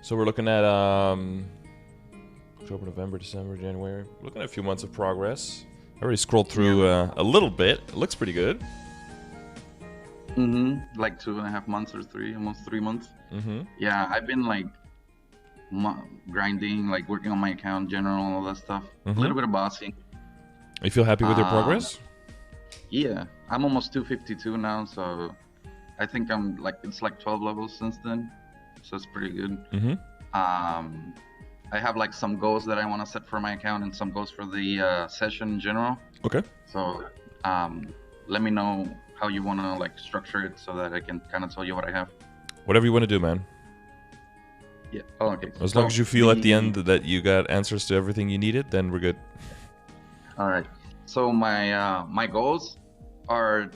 So we're looking at October, November, December, January. We're looking at a few months of progress. I already scrolled through a little bit. It looks pretty good. Like 2.5 months or almost 3 months. Mm-hmm. Yeah, I've been like grinding, like working on my account, general, all that stuff. A little bit of bossing. You feel happy with your progress? Yeah, I'm almost 252 now, so I think I'm like, it's like 12 levels since then, so it's pretty good. I have like some goals that I want to set for my account and some goals for the session in general. Okay. So let me know how you want to like structure it so that I can kind of tell you what I have. Whatever you want to do, man. Yeah. Oh, okay. As long as you feel at the end that you got answers to everything you needed, then we're good. All right. So my goals are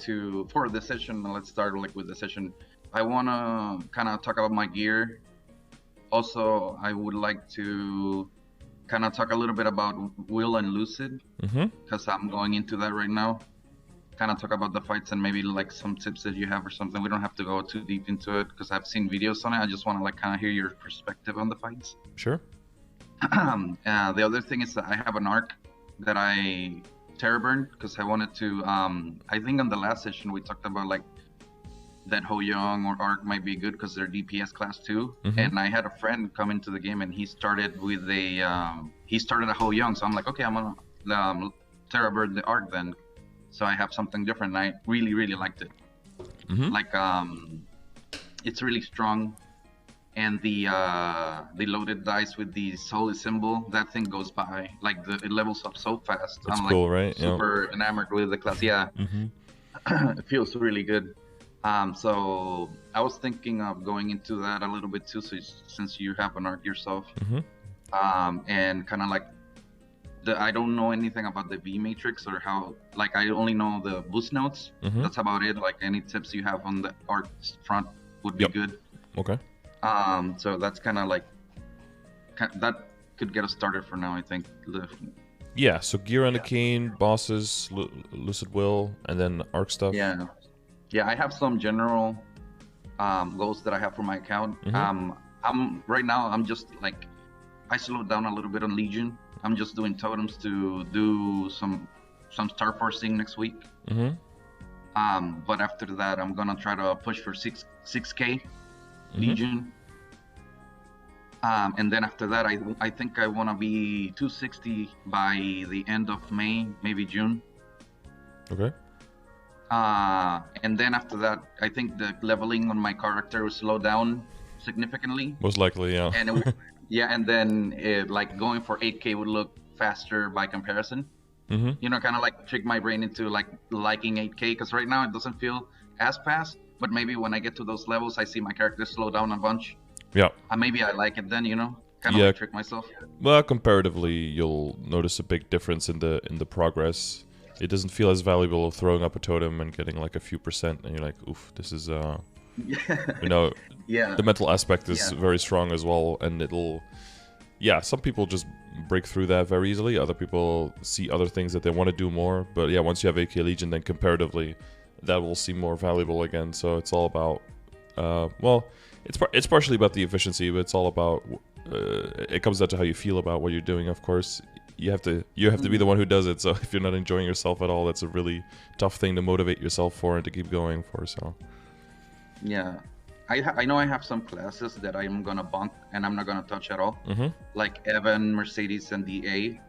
for the session. Let's start like with the session. I want to kind of talk about my gear. Also, I would like to kind of talk a little bit about Will and Lucid, because I'm going into that right now. Kind of talk about the fights and maybe like some tips that you have or something. We don't have to go too deep into it because I've seen videos on it. I just want to like kind of hear your perspective on the fights. Sure. The other thing is that I have an arc that I terror burned because I wanted to. I think on the last session we talked about like that Ho Young or arc might be good because they're DPS class 2. And I had a friend come into the game and he started with a Ho Young, so I'm like, okay, I'm gonna terror burn the arc then. So I have something different. And I really liked it. Like it's really strong, and the loaded dice with the soul symbol, that thing goes by like it levels up so fast. It's I'm cool, like right? super enamored with the class. Yeah. It feels really good. So I was thinking of going into that a little bit too, so since you have an arc yourself, and kind of like I don't know anything about the V matrix or how, like I only know the boost notes. That's about it. Like any tips you have on the arc front would be good. Okay. So that's kind of like that could get us started for now, I think. Yeah. So gear on the Kain, bosses, Lucid+Will, and then arc stuff. Yeah. I have some general goals that I have for my account. I'm right now. I'm just like I slowed down a little bit on Legion. I'm just doing totems to do some star forcing next week. But after that, I'm gonna try to push for 6K Legion. And then after that, I think I want to be 260 by the end of May, maybe June. Okay. And then after that, I think the leveling on my character will slow down significantly. Most likely, yeah. And and then like going for 8K would look faster by comparison. You know, kind of like trick my brain into like liking 8K, because right now it doesn't feel as fast. But maybe when I get to those levels, I see my character slow down a bunch. Yeah. Maybe I like it then, you know, kind of like trick myself. Well, comparatively, you'll notice a big difference in the progress. It doesn't feel as valuable of throwing up a totem and getting like a few percent, and you're like, oof, this is you know, the mental aspect is very strong as well, and it'll, some people just break through that very easily. Other people see other things that they want to do more, but yeah, once you have AK Legion, then comparatively, that will seem more valuable again. So it's all about, well, it's partially about the efficiency, but it's all about, it comes down to how you feel about what you're doing. Of course, you have to be the one who does it. So if you're not enjoying yourself at all, that's a really tough thing to motivate yourself for and to keep going for. So. Yeah, I know I have some classes that I'm gonna bunk and I'm not gonna touch at all. Like Evan, Mercedes, and DA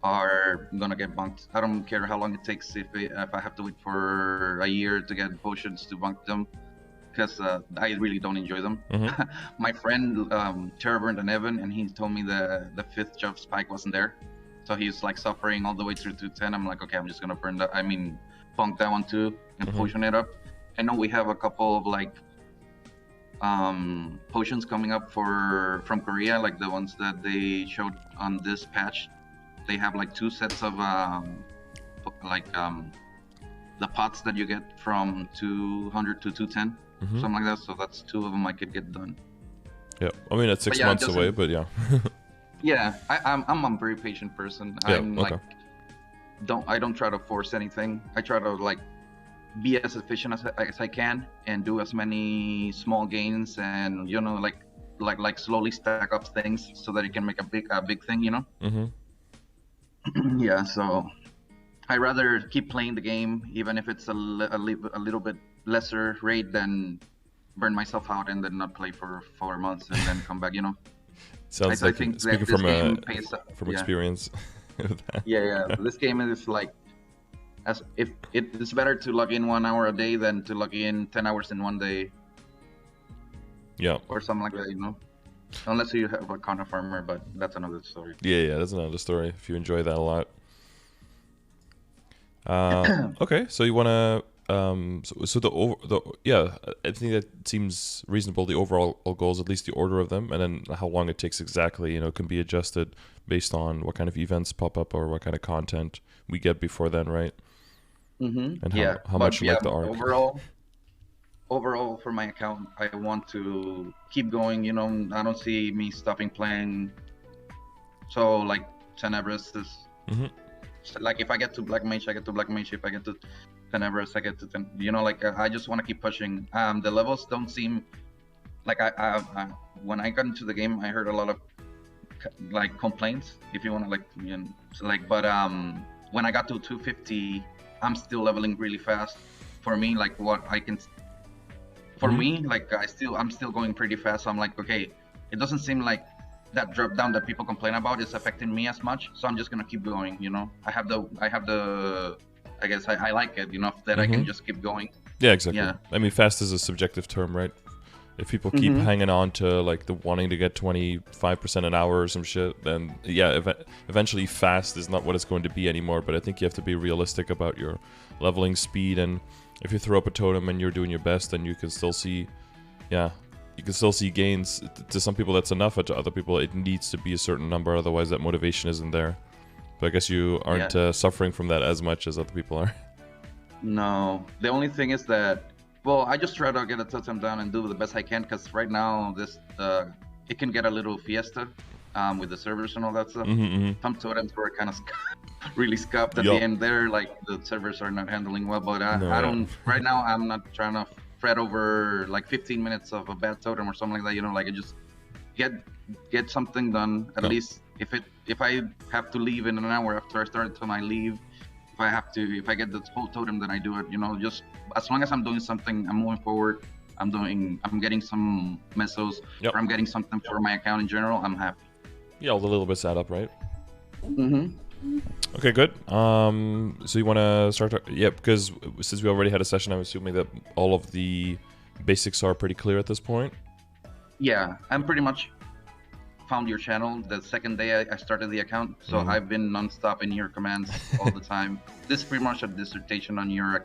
are gonna get bunked. I don't care how long it takes if I have to wait for a year to get potions to bunk them, because I really don't enjoy them. My friend Terraburned and Evan, and he told me the 5th job spike wasn't there, so he's like suffering all the way through 210. I'm like, okay, I'm just gonna bunk that one too and potion it up. I know we have a couple of like potions coming up from Korea, like the ones that they showed on this patch. They have like 2 sets of the pots that you get from 200 to 210, something like that. So that's 2 of them I could get done. Yeah, I mean it's 6 months away, but yeah. Yeah, I'm a very patient person. I'm like I don't try to force anything. I try to like be as efficient as I can and do as many small gains, and you know, like like slowly stack up things so that you can make a big thing, you know. Yeah, so I rather keep playing the game, even if it's a little bit lesser rate, than burn myself out and then not play for 4 months and then come back, you know. Sounds I like think speaking that this from game pays, from experience. yeah. This game is like, as if it's better to log in 1 hour a day than to log in 10 hours in one day. Yeah. Or something like that, you know. Unless you have a kind of farmer, but that's another story. Yeah, that's another story. If you enjoy that a lot. Okay, so you wanna so the yeah, I think that seems reasonable. The overall goals, at least the order of them, and then how long it takes exactly, you know, can be adjusted based on what kind of events pop up or what kind of content we get before then, right? And how much you like the arc. Overall, for my account, I want to keep going. You know, I don't see me stopping playing. So like Tenebris is like, if I get to Black Mage, I get to Black Mage. If I get to Tenebris, I get to you know, like I just want to keep pushing. The levels don't seem like I when I got into the game, I heard a lot of like complaints, if you want to, like, you know, so like, but when I got to 250, I'm still leveling really fast. For me, like what I can, for me, like I'm still going pretty fast. So I'm like, okay, it doesn't seem like that drop down that people complain about is affecting me as much. So I'm just gonna keep going. You know, I have the, I guess I like it enough that I can just keep going. Yeah, exactly. Yeah. I mean, fast is a subjective term, right? If people keep hanging on to like the wanting to get 25% an hour or some shit, then yeah, eventually fast is not what it's going to be anymore. But I think you have to be realistic about your leveling speed, and if you throw up a totem and you're doing your best, then you can still see, yeah, you can still see gains. To some people that's enough, but to other people it needs to be a certain number, otherwise that motivation isn't there. But I guess you aren't suffering from that as much as other people are. No, the only thing is that, well, I just try to get a totem down and do the best I can, because right now this it can get a little fiesta with the servers and all that stuff. Some totems were kind of really scuffed at the end there, like the servers are not handling well. But I don't. Right now, I'm not trying to fret over like 15 minutes of a bad totem or something like that. You know, like I just get something done. At least if I have to leave in an hour after I start until I leave. If I get the whole totem, then I do it, you know, just as long as I'm doing something, I'm moving forward, I'm getting some mesos, or I'm getting something for my account in general, I'm happy. Yeah, all the little bits add up, right? Okay, good. So you want to start? Because since we already had a session, I'm assuming that all of the basics are pretty clear at this point. Yeah, I'm pretty much found your channel the second day I started the account, so I've been non-stop in your commands all the time. This is pretty much a dissertation on your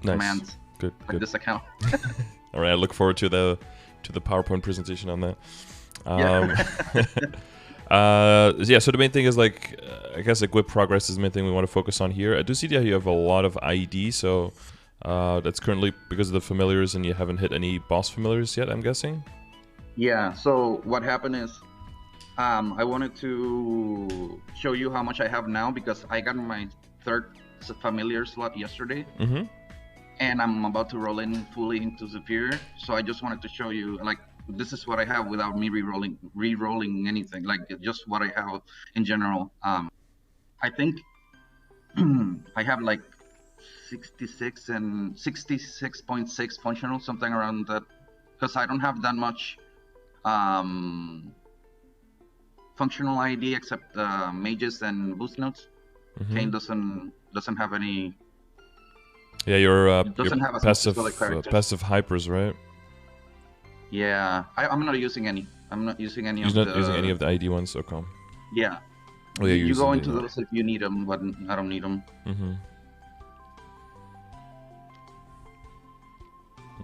commands. Good. This account. All right, I look forward to the PowerPoint presentation on that. So the main thing is, like, I guess like whip progress is the main thing we want to focus on here. I do see that you have a lot of IED, so that's currently because of the familiars, and you haven't hit any boss familiars yet, I'm guessing. Yeah, so what happened is I wanted to show you how much I have now, because I got my third familiar slot yesterday, and I'm about to roll in fully into Superior. So I just wanted to show you, like, this is what I have without me re-rolling anything, like just what I have in general. I think I have like 66 and 66.6 functional, something around that, because I don't have that much functional ID except mages and boost notes. Kain doesn't have any. Yeah, your doesn't have passive hypers, right? Yeah, I'm not using any. I'm not using any. You're not using any of the ID ones, okay? Yeah. Oh, yeah, you go into those if you need them, but I don't need them.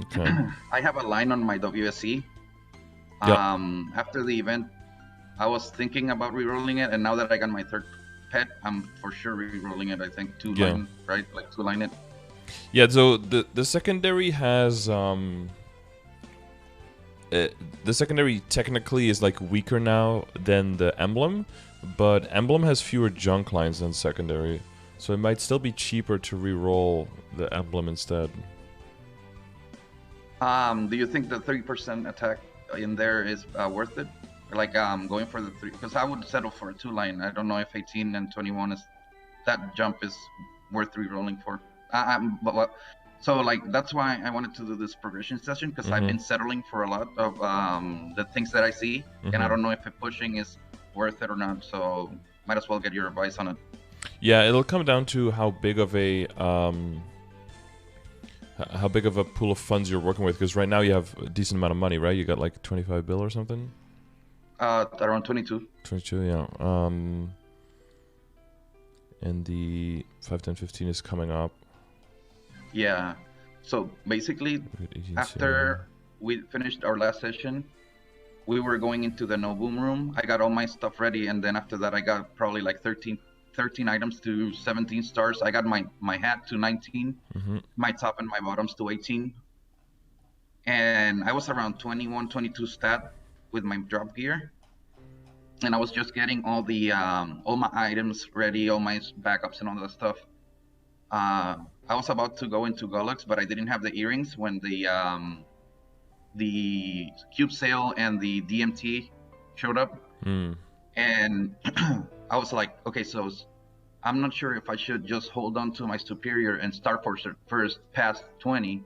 Okay. I have a line on my WSC. After the event, I was thinking about re-rolling it, and now that I got my third pet, I'm for sure re-rolling it. I think two-line, right? Like two-line it. Yeah, so the secondary has the secondary technically is like weaker now than the emblem, but emblem has fewer junk lines than secondary, so it might still be cheaper to re-roll the emblem instead. Do you think the 30% attack in there is worth it. Like going for the 3, because I would settle for a 2-line. I don't know if 18 and 21 is that jump is worth re-rolling for. So like that's why I wanted to do this progression session, because I've been settling for a lot of the things that I see, and I don't know if pushing is worth it or not. So might as well get your advice on it. Yeah, it'll come down to how big of a pool of funds you're working with, because right now you have a decent amount of money, right? You got like 25 bill or something. Around 22. 22, yeah. And the 5, 10, 15 is coming up. Yeah. So basically, after we finished our last session, we were going into the no boom room. I got all my stuff ready, and then after that, I got probably like 13 items to 17 stars. I got my hat to 19, my top and my bottoms to 18. And I was around 21, 22 stat with my drop gear. And I was just getting all the all my items ready, all my backups and all that stuff. I was about to go into Gullux, but I didn't have the earrings when the cube sale and the DMT showed up. And I was like, okay, so I'm not sure if I should just hold on to my superior and start first past 20,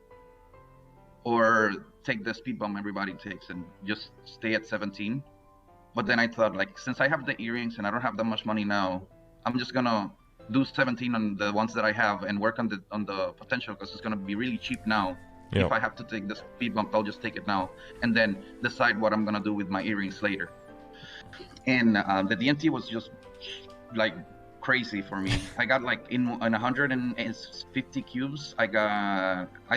or take the speed bump everybody takes and just stay at 17. But then I thought, like, since I have the earrings and I don't have that much money now, I'm just gonna do 17 on the ones that I have and work on the potential, because it's gonna be really cheap now. If I have to take the speed bump, I'll just take it now and then decide what I'm gonna do with my earrings later. And the DMT was just like crazy for me. I got like in 150 cubes, I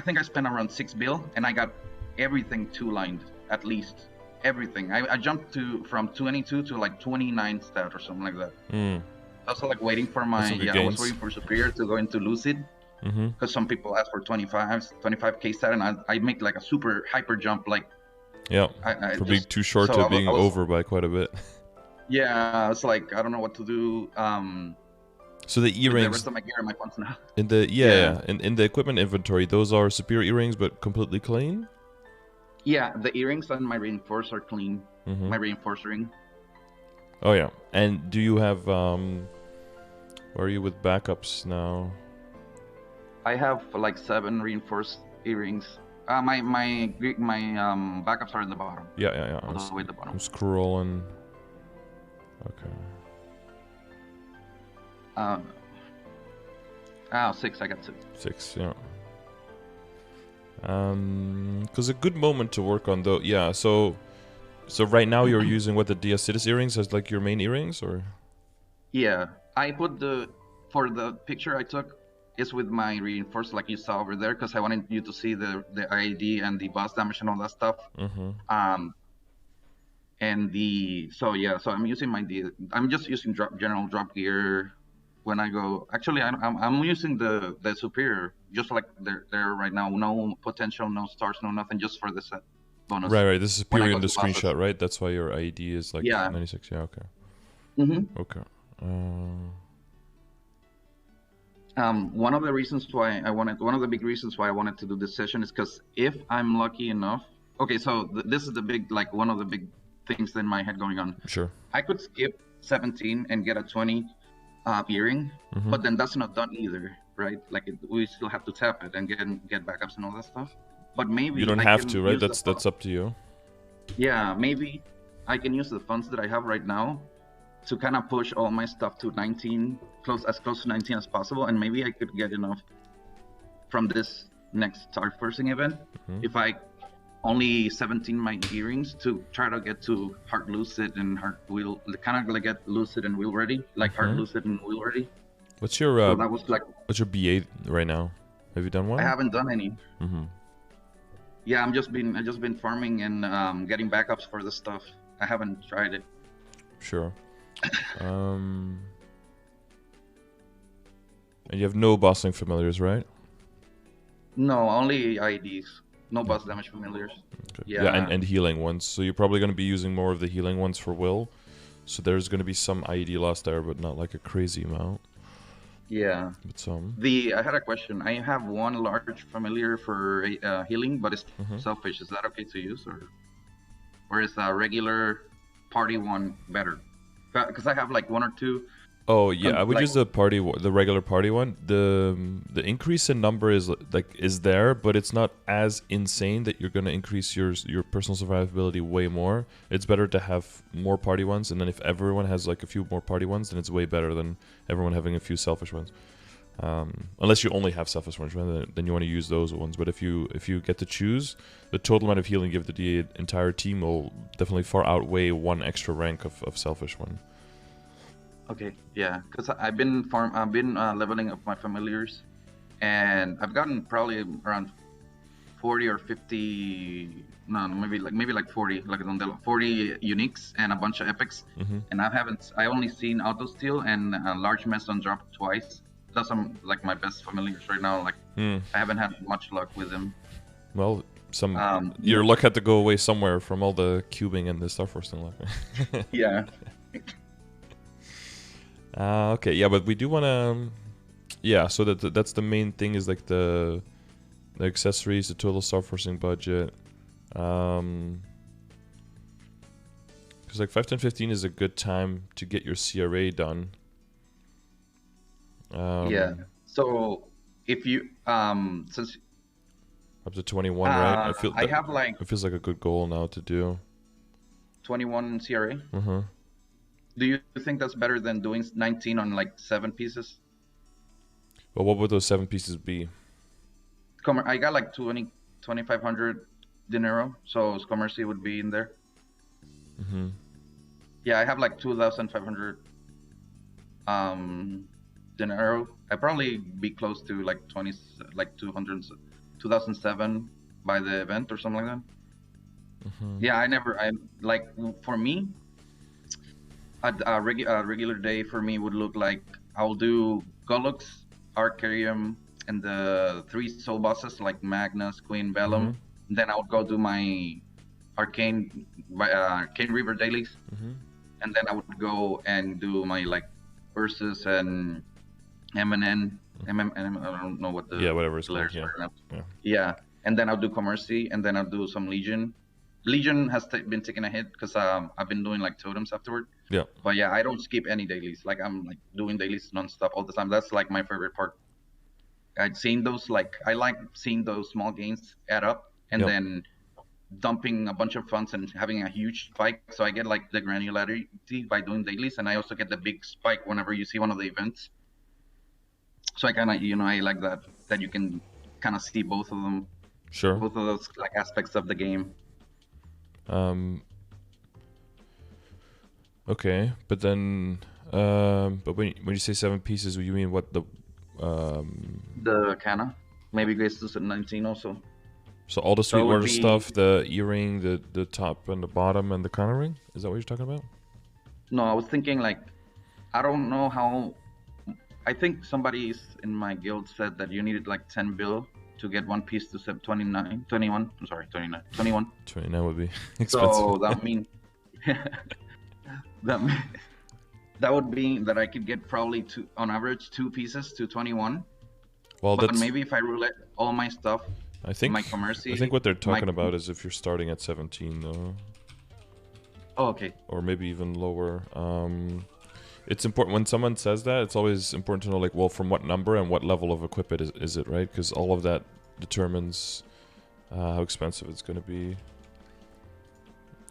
think I spent around 6 bill, and I got everything 2-lined at least. Everything. I jumped from 22 to like 29 stat or something like that. I was like waiting for I was waiting for superior to go into Lucid, because some people ask for 25k stat, and I make like a super hyper jump, like for being too short to being over by quite a bit. Yeah, it's like I don't know what to do. So the earrings, the rest of my gear, my funds now. In the in the equipment inventory, those are superior earrings, but completely clean. Yeah, the earrings and my reinforce are clean. My reinforce ring. Oh yeah, and do you have where are you with backups now? I have like 7 reinforced earrings. My backups are in the bottom. Yeah. All the way at the bottom. I'm scrolling. Okay. 6. I got 6. 6, yeah. Because a good moment to work on though. Yeah. So right now you're using what, the Diacitis earrings as like your main earrings, or? Yeah, I put for the picture I took is with my reinforced, like you saw over there, because I wanted you to see the IED and the boss damage and all that stuff. And so I'm using I'm just using general drop gear when I go. Actually, I'm using the superior, just like they're right now. No potential, no stars, no nothing, just for the set bonus. Right. This is superior in the screenshot, right? That's why your IED is like 96. Yeah. Okay. Okay. One of the reasons why one of the big reasons why I wanted to do this session is because if I'm lucky enough, okay, so this is the big, like, one of the big things in my head going on. Sure. I could skip 17 and get a 20 earring, but then that's not done either, right? Like we still have to tap it and get backups and all that stuff. But maybe you don't have to, right? That's up to you. Yeah, maybe I can use the funds that I have right now to kind of push all my stuff to 19, as close to 19 as possible, and maybe I could get enough from this next Star Forcing event if I only 17 my earrings to try to get to Heart Lucid and Heart Wheel, kind of like get Lucid and Wheel ready, like Heart Lucid and Wheel ready. What's your so that was like, what's your BA right now? Have you done one? I haven't done any. Yeah, I just been farming and getting backups for the stuff. I haven't tried it. Sure. And you have no bossing familiars, right? No, only IDs. No boss damage familiars. Okay. Yeah, and healing ones. So you're probably going to be using more of the healing ones for Will. So there's going to be some IED loss there, but not like a crazy amount. Yeah. But some. I had a question. I have one large familiar for healing, but it's selfish. Is that okay to use, or? or is a regular party one better? Because I have like one or two. Oh yeah, I would like, use the regular party one. The increase in number is there, but it's not as insane that you're gonna increase your personal survivability way more. It's better to have more party ones, and then if everyone has like a few more party ones, then it's way better than everyone having a few selfish ones. Unless you only have selfish ones, then you want to use those ones. But if you get to choose, the total amount of healing you give to the entire team will definitely far outweigh one extra rank of selfish one. Okay, yeah, because I've been leveling up my familiars, and I've gotten probably around 40 or 50, no, maybe like 40, like 40 uniques and a bunch of epics, and I only seen auto steal and large mess on drop twice. Those are like my best familiars right now. Like I haven't had much luck with them. Well, your luck had to go away somewhere from all the cubing and the Star Force thing. Yeah. Okay, yeah, but we do want to, yeah. So that's the main thing is like the accessories, the total Star Forcing budget. Because like 5, 10, 15 is a good time to get your CRA done. Yeah. So if you since up to 21, right? I have like it feels like a good goal now to do 21 CRA. Do you think that's better than doing 19 on like 7 pieces? Well, what would those 7 pieces be? I got like 2,500 dinero, so Commercy would be in there. Yeah, I have like 2,500 dinero. I'd probably be close to like 2,007 by the event or something like that. Yeah, like for me, a regular day for me would look like I'll do Gollux, Arcarium, and the 3 soul bosses like Magnus, Queen, Vellum. Then I would go do my Arcane River dailies, and then I would go and do my like Ursus and MNN. I don't know what the whatever it's called. Yeah, and then I'll do Commercy, and then I'll do some Legion. Legion has been taking a hit because I've been doing like totems afterward. Yeah. But yeah, I don't skip any dailies. Like I'm like doing dailies nonstop all the time. That's like my favorite part. I like seeing those small gains add up and then dumping a bunch of funds and having a huge spike. So I get like the granularity by doing dailies, and I also get the big spike whenever you see one of the events. So I kind of, I like that you can kind of see both of them. Sure. Both of those like aspects of the game. Okay, but then, but when you say 7 pieces, you mean what the Kana, maybe goes to 19 also. So all the Sweetwater stuff, the earring, the top and the bottom, and the Kana ring. Is that what you're talking about? No, I was thinking like, I don't know how. I think somebody in my guild said that you needed like 10 bill to get one piece to 21. I'm sorry, 29. 21. 29 would be expensive. So that means that would mean that I could get probably on average 2 pieces to 21. Well, but maybe if I roulette all my stuff, I think my Commercy. I think what they're talking about is if you're starting at 17 though. Oh, okay. Or maybe even lower. It's important when someone says that. It's always important to know, like, well, from what number and what level of equip is it, right? Because all of that determines how expensive it's going to be.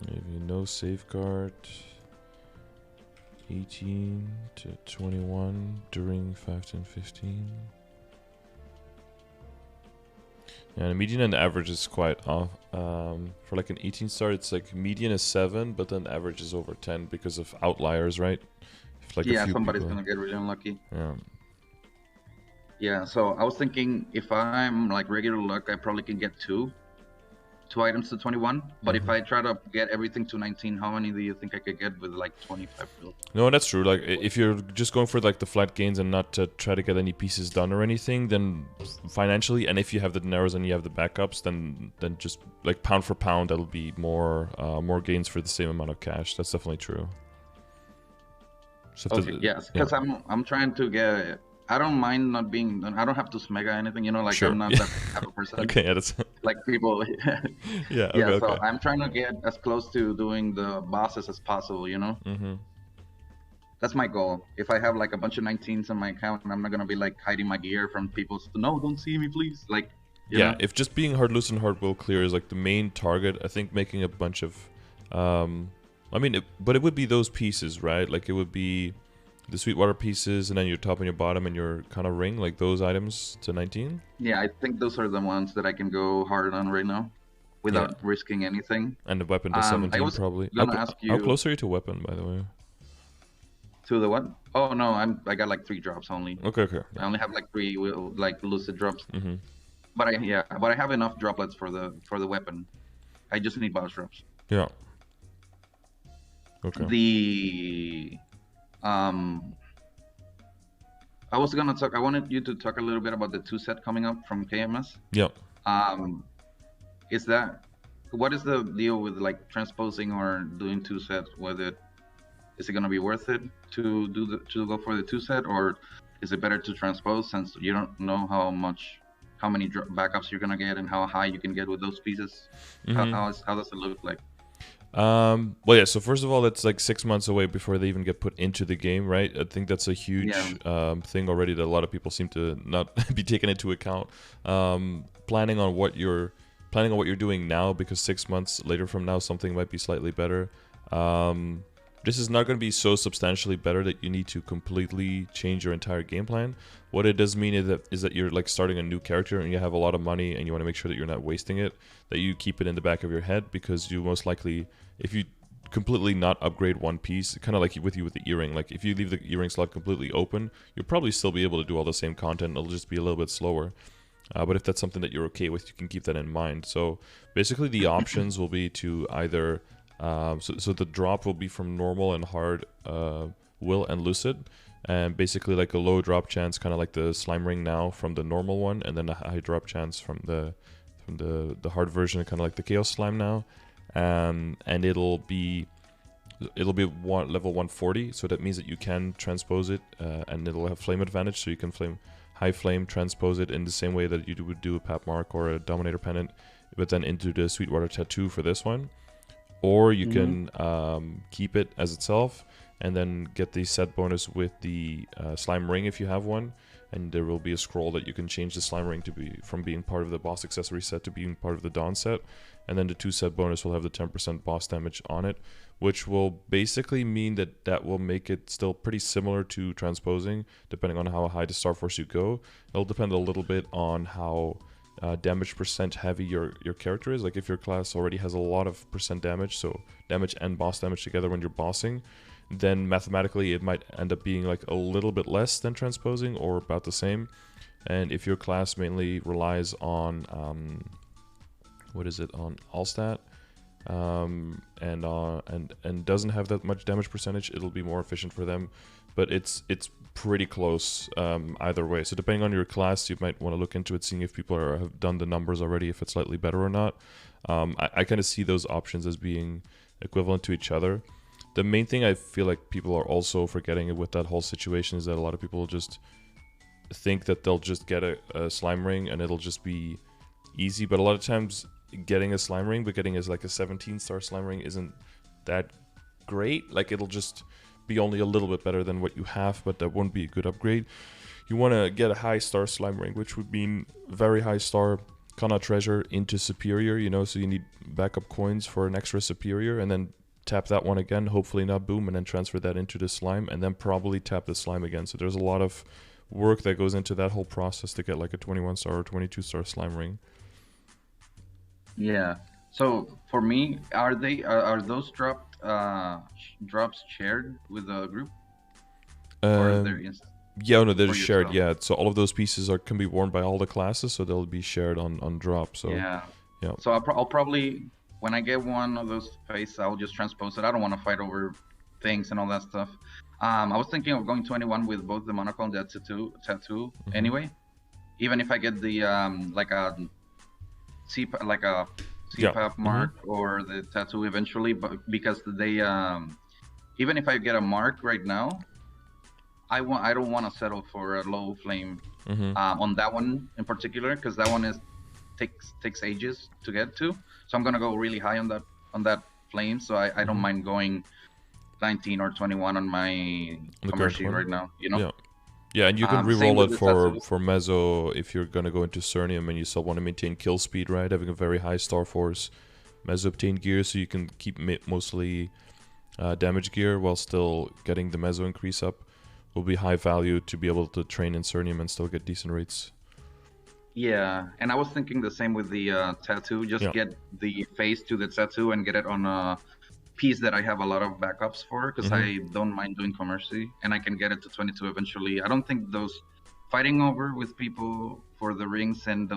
Maybe no safeguard. 18 to 21 during 5, 10, 15. Yeah, the median and the average is quite off. For like an 18 star, it's like median is 7, but then average is over 10 because of outliers, right? If, like, yeah, somebody's gonna get really unlucky. Yeah. Yeah, so I was thinking if I'm like regular luck, I probably can get 2 items to 21. But if I try to get everything to 19, how many do you think I could get with like 25 bill? No, that's true. Like if you're just going for like the flat gains and not to try to get any pieces done or anything, then financially, and if you have the dineros and you have the backups, then just like pound for pound, that'll be more gains for the same amount of cash. That's definitely true. So okay, yes, because I'm trying to get. I don't mind not being. I don't have to smega anything, you know. Like sure. I'm not that type of person. Okay, yeah, that's like people. Yeah. Okay. Yeah, so Okay. I'm trying to get as close to doing the bosses as possible, you know? That's my goal. If I have like a bunch of 19s on my account, I'm not gonna be like hiding my gear from people. So, no, don't see me, please. Like, you Yeah, know? if just being hard loose and hard will clear is like the main target, I think making a bunch of, I mean, but it would be those pieces, right? Like it would be the Sweetwater pieces, and then your top and your bottom and your kind of ring, like those items to 19. Yeah, I think those are the ones that I can go hard on right now, without Yeah, risking anything. and the weapon to I 17 was probably. gonna ask How you close are you to weapon, by the way? to the what? Oh no, I got like 3 drops only. Okay, okay. I only have like 3 like lucid drops. Mm-hmm. But I have enough droplets for the weapon. I just need boss drops. Yeah. Okay. The I wanted you to talk a little bit about the 2 set coming up from KMS. Yeah. What is the deal with like transposing or doing 2 sets? Is it gonna be worth it to go for the 2 set, or is it better to transpose since you don't know how many backups you're gonna get and how high you can get with those pieces? Mm-hmm. How does it look like? Well, yeah. So first of all, that's like 6 months away before they even get put into the game, right? I think that's a huge thing already that a lot of people seem to not be taking into account. Planning on what you're doing now, because 6 months later from now, something might be slightly better. This is not going to be so substantially better that you need to completely change your entire game plan. What it does mean is that you're like starting a new character and you have a lot of money and you want to make sure that you're not wasting it, that you keep it in the back of your head, because you most likely, if you completely not upgrade one piece, kind of like with the earring, like if you leave the earring slot completely open, you'll probably still be able to do all the same content. It'll just be a little bit slower. But if that's something that you're okay with, you can keep that in mind. So basically the options will be to either so the drop will be from normal and hard will and lucid, and basically like a low drop chance, kind of like the slime ring now from the normal one, and then a high drop chance from the hard version, kind of like the chaos slime now, and it'll be level 140, so that means that you can transpose it, and it'll have flame advantage, so you can high flame transpose it in the same way that you would do a pap mark or a dominator pennant, but then into the Sweetwater tattoo for this one. Or you can keep it as itself and then get the set bonus with the slime ring if you have one, and there will be a scroll that you can change the slime ring to be from being part of the boss accessory set to being part of the Dawn set, and then the 2 set bonus will have the 10% boss damage on it, which will basically mean that will make it still pretty similar to transposing, depending on how high the Star Force you go. It'll depend a little bit on how damage percent heavy your character is. Like if your class already has a lot of percent damage, so damage and boss damage together when you're bossing, then mathematically it might end up being like a little bit less than transposing or about the same. And if your class mainly relies on on Allstat, and doesn't have that much damage percentage, it'll be more efficient for them. But it's pretty close either way. So depending on your class, you might want to look into it, seeing if people have done the numbers already, if it's slightly better or not. I kind of see those options as being equivalent to each other. The main thing I feel like people are also forgetting with that whole situation is that a lot of people just think that they'll just get a slime ring and it'll just be easy. But a lot of times getting a slime ring, but getting as like a 17-star slime ring isn't that great. Like it'll just be only a little bit better than what you have, but that won't be a good upgrade. You want to get a high star slime ring, which would mean very high star Kana treasure into superior, you know, so you need backup coins for an extra superior, and then tap that one again, hopefully not boom, and then transfer that into the slime, and then probably tap the slime again. So there's a lot of work that goes into that whole process to get like a 21-star or 22-star slime ring. Yeah. So for me, are those drops shared with the group? Or is there yeah, no, they're shared. Yeah, so all of those pieces can be worn by all the classes, so they'll be shared on drop. So yeah. Yeah. So I'll probably, when I get one of those face, I'll just transpose it. I don't want to fight over things and all that stuff. I was thinking of going 21 with both the monocle and the tattoo anyway. Even if I get the like a CPAP mark or the tattoo eventually, but because they even if I get a mark right now, I don't want to settle for a low flame on that one in particular, because that one is takes ages to get to. So I'm gonna go really high on that flame. So I don't mind going 19 or 21 on my commercial right now. You know. Yeah. Yeah, and you can re-roll it for Mezzo if you're gonna go into Cernium and you still want to maintain kill speed, right? Having a very high Star Force Mezzo obtained gear, so you can keep mostly damage gear while still getting the Mezzo increase up, will be high value to be able to train in Cernium and still get decent rates. Yeah, and I was thinking the same with the tattoo. Just get the face to the tattoo and get it on a piece that I have a lot of backups for, because I don't mind doing commerce, and I can get it to 22 eventually. I don't think those fighting over with people for the rings and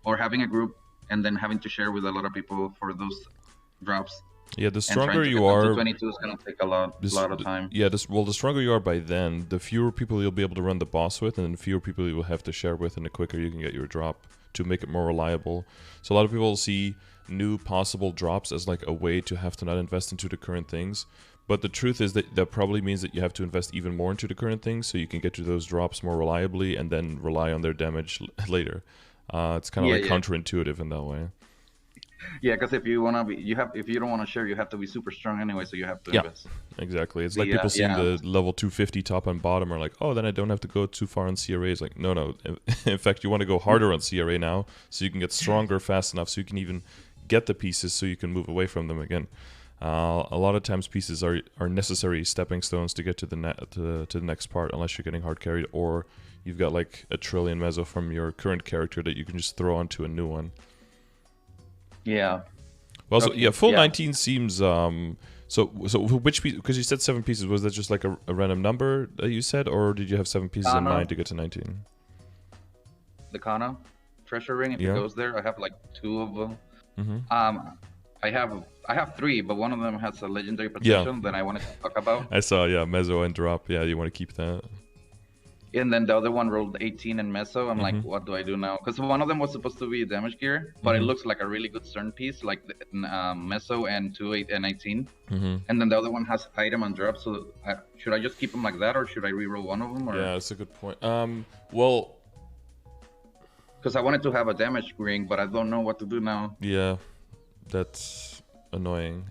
or having a group and then having to share with a lot of people for those drops. Yeah, the stronger you are, 22 is gonna take a lot of time. Yeah, the stronger you are by then, the fewer people you'll be able to run the boss with, and then fewer people you will have to share with, and the quicker you can get your drop to make it more reliable. So a lot of people see new possible drops as like a way to have to not invest into the current things, but the truth is that probably means that you have to invest even more into the current things so you can get to those drops more reliably and then rely on their damage later. It's kind of counterintuitive in that way. Yeah, because if you wanna be, if you don't want to share, you have to be super strong anyway. So you have to invest. Exactly. It's like people seeing the level 250 top and bottom are like, oh, then I don't have to go too far on CRA. It's like, no. In fact, you want to go harder on CRA now, so you can get stronger fast enough, so you can even get the pieces, so you can move away from them again. A lot of times, pieces are necessary stepping stones to get to the next part, unless you're getting hard carried or you've got like a trillion mezzo from your current character that you can just throw onto a new one. Yeah. Well, so full 19 seems so which piece? Because you said 7 pieces. Was that just like a random number that you said, or did you have 7 pieces in mind to get to 19? The Kana treasure ring. If it goes there, I have like 2 of them. I have 3, but one of them has a legendary potential that I wanted to talk about. I saw, mezzo and drop. Yeah, you want to keep that. And then the other one rolled 18 in Mezzo. I'm like, what do I do now? Because one of them was supposed to be damage gear, but it looks like a really good CERN piece, like Mezzo and 2, 8, and 19. And then the other one has item and drop. So should I just keep them like that, or should I reroll one of them? Or? Yeah, that's a good point. Well, because I wanted to have a damage ring, but I don't know what to do now. Yeah, that's annoying.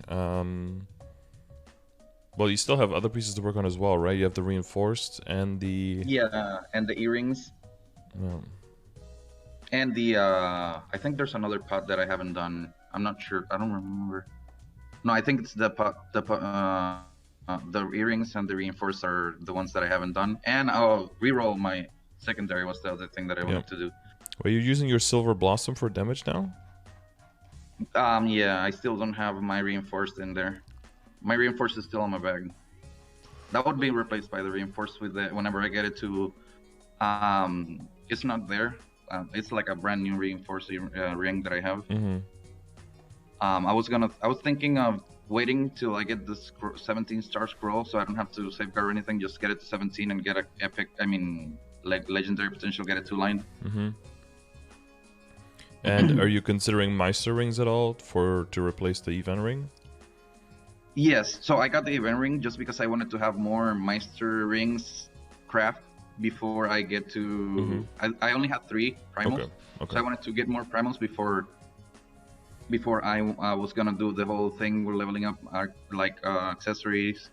Well, you still have other pieces to work on as well, right? You have the reinforced and the... Yeah, and the earrings. And the... I think there's another pot that I haven't done. I'm not sure. I don't remember. No, I think it's the pot, the earrings and the reinforced are the ones that I haven't done. And I'll reroll my secondary was the other thing that I wanted to do. Well, you're using your Silver Blossom for damage now? Yeah, I still don't have my reinforced in there. My reinforced is still on my bag. That would be replaced by the reinforced with the whenever I get it to. It's not there. It's like a brand new reinforced ring that I have. I was thinking of waiting till I get this 17 star scroll, so I don't have to safeguard or anything. Just get it to 17 and get a epic. I mean, like legendary potential. Get it 2-line. And are you considering Meister rings at all to replace the event ring? Yes, so I got the event ring just because I wanted to have more Meister rings craft before I get to... I only had 3 primals, so I wanted to get more primals before I was gonna do the whole thing. We're leveling up our accessories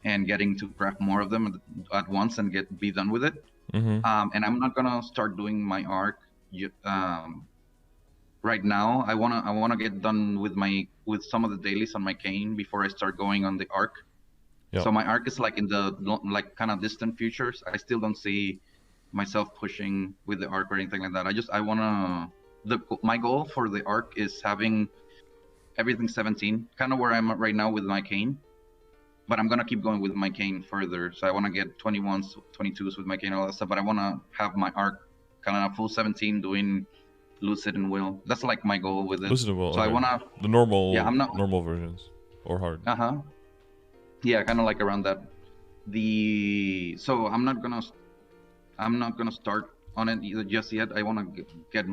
and getting to craft more of them at once and be done with it. And I'm not gonna start doing my arc right now. I wanna get done with some of the dailies on my Kain before I start going on the arc. So my arc is like in the kind of distant futures. I still don't see myself pushing with the arc or anything like that. I wanna my goal for the arc is having everything 17, kind of where I'm at right now with my Kain. But I'm gonna keep going with my Kain further. So I wanna get 21s, 22s with my Kain, all that stuff. But I wanna have my arc kind of full 17 doing Lucid and Will. That's like my goal with it. Lucid and Will. So I wanna the normal, normal versions or hard. Yeah, kind of like around that. So I'm not gonna start on it just yet. I wanna get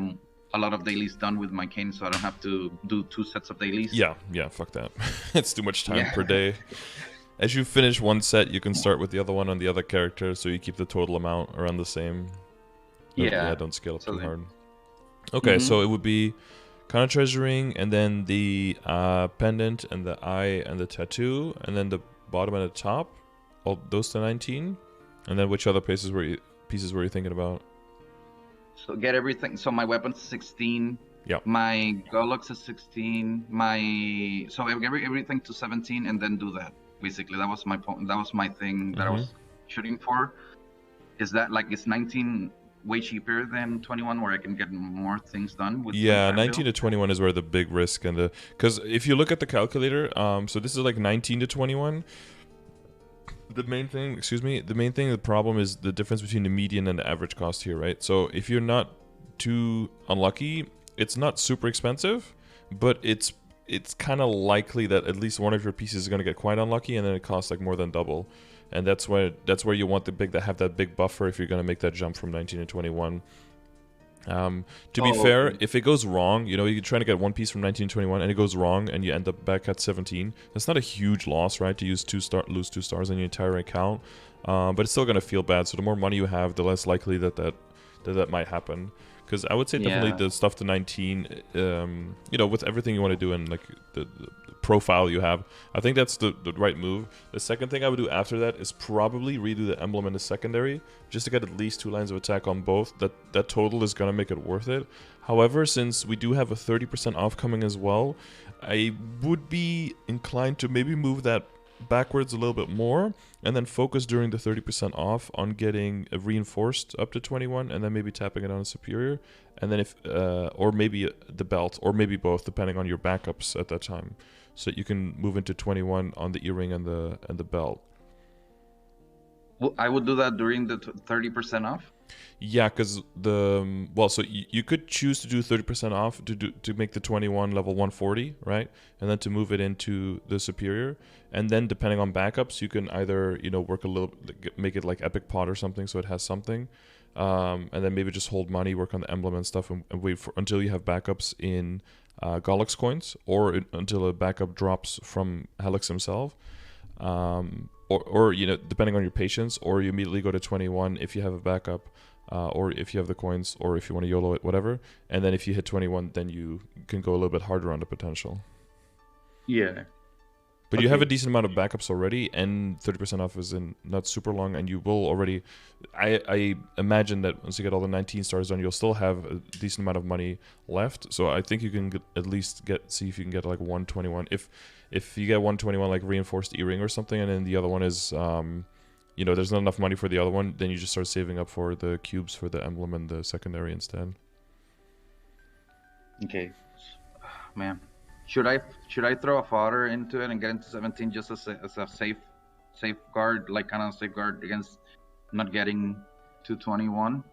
a lot of dailies done with my Kain, so I don't have to do 2 sets of dailies. Yeah, fuck that. It's too much time per day. As you finish one set, you can start with the other one on the other character, so you keep the total amount around the same. Yeah, don't scale up too hard. Okay, so it would be Counter Treasuring, and then the pendant, and the eye, and the tattoo, and then the bottom and the top. All those to 19. And then which other pieces were you thinking about? So get everything. So my weapon's 16. Yeah. My Golux is 16. So everything to 17, and then do that. Basically, that was my point. That was my thing that I was shooting for. Is that like, is 19 way cheaper than 21, where I can get more things done with? Yeah, 19 to 21 is where the big risk and the, because if you look at the calculator, so this is like 19 to 21. The main thing, the problem is the difference between the median and the average cost here, right? So if you're not too unlucky, it's not super expensive, but it's kind of likely that at least one of your pieces is going to get quite unlucky, and then it costs like more than double. And that's where you want to have that big buffer if you're going to make that jump from 19 to 21. To be fair, if it goes wrong, you know, you're trying to get one piece from 19 to 21 and it goes wrong and you end up back at 17, that's not a huge loss, right? To lose 2 stars on your entire account, but it's still going to feel bad. So the more money you have, the less likely that might happen. Because I would say definitely the stuff to 19, you know, with everything you want to do and like the profile you have, I think that's the right move. The second thing I would do after that is probably redo the emblem in the secondary, just to get at least 2 lines of attack on both. That total is going to make it worth it. However, since we do have a 30% off coming as well, I would be inclined to maybe move that backwards a little bit more, and then focus during the 30% off on getting a reinforced up to 21, and then maybe tapping it on a superior, and then if or maybe the belt, or maybe both, depending on your backups at that time, so that you can move into 21 on the earring and the belt. Well, I would do that during the 30% off. Yeah, because so you could choose to do 30% off to make the 21 level 140, right? And then to move it into the superior, and then depending on backups, you can either, you know, work a little, make it like epic pot or something, so it has something, and then maybe just hold money, work on the emblem and stuff, and wait until you have backups in Golux coins, or until a backup drops from Helix himself. Or you know, depending on your patience, or you immediately go to 21 if you have a backup, or if you have the coins, or if you want to YOLO it, whatever. And then if you hit 21, then you can go a little bit harder on the potential. Yeah. But you have a decent amount of backups already, and 30% off is in not super long, and you will already... I imagine that once you get all the 19 stars done, you'll still have a decent amount of money left. So I think you can at least see if you can get like 121. If you get 121 like reinforced earring or something, and then the other one is, you know, there's not enough money for the other one, then you just start saving up for the cubes for the emblem and the secondary instead. Okay. Man. Should I throw a fodder into it and get into 17 just as a safeguard, like kind of safeguard against not getting to 21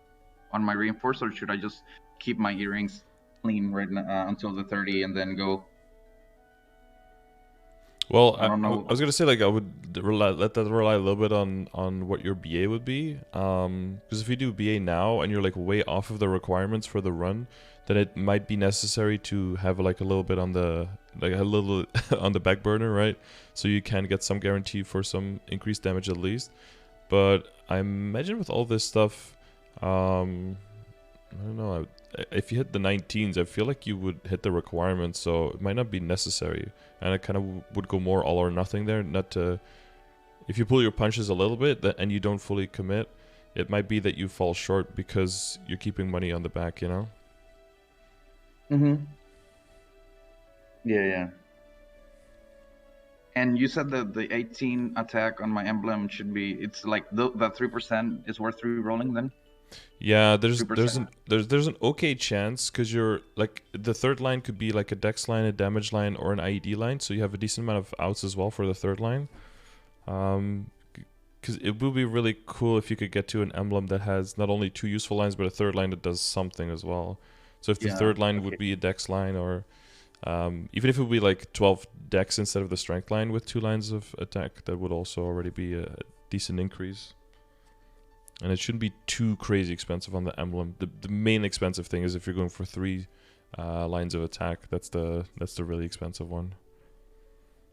on my reinforce, or should I just keep my earrings clean right now, until the 30 and then go? Well, I was gonna say, like, I would let that rely a little bit on what your BA would be, because if you do BA now and you're like way off of the requirements for the run, then it might be necessary to have like a little bit on the on the back burner, right? So you can get some guarantee for some increased damage at least. But I imagine with all this stuff, I don't know. If you hit the 19s, I feel like you would hit the requirements, so it might not be necessary. And I kind of would go more all or nothing there. Not to, if you pull your punches a little bit and you don't fully commit, it might be that you fall short because you're keeping money on the back, you know? Mm-hmm. Yeah. And you said that the 18 attack on my emblem should be, it's like the 3% is worth re-rolling then? Yeah, there's an okay chance, because you're like, the third line could be like a dex line, a damage line, or an IED line, so you have a decent amount of outs as well for the third line. Because it would be really cool if you could get to an emblem that has not only 2 useful lines, but a third line that does something as well. So if the third line would be a dex line, or even if it would be like 12 dex instead of the strength line with 2 lines of attack, that would also already be a decent increase. And it shouldn't be too crazy expensive on the emblem. The main expensive thing is if you're going for 3 lines of attack. That's the really expensive one.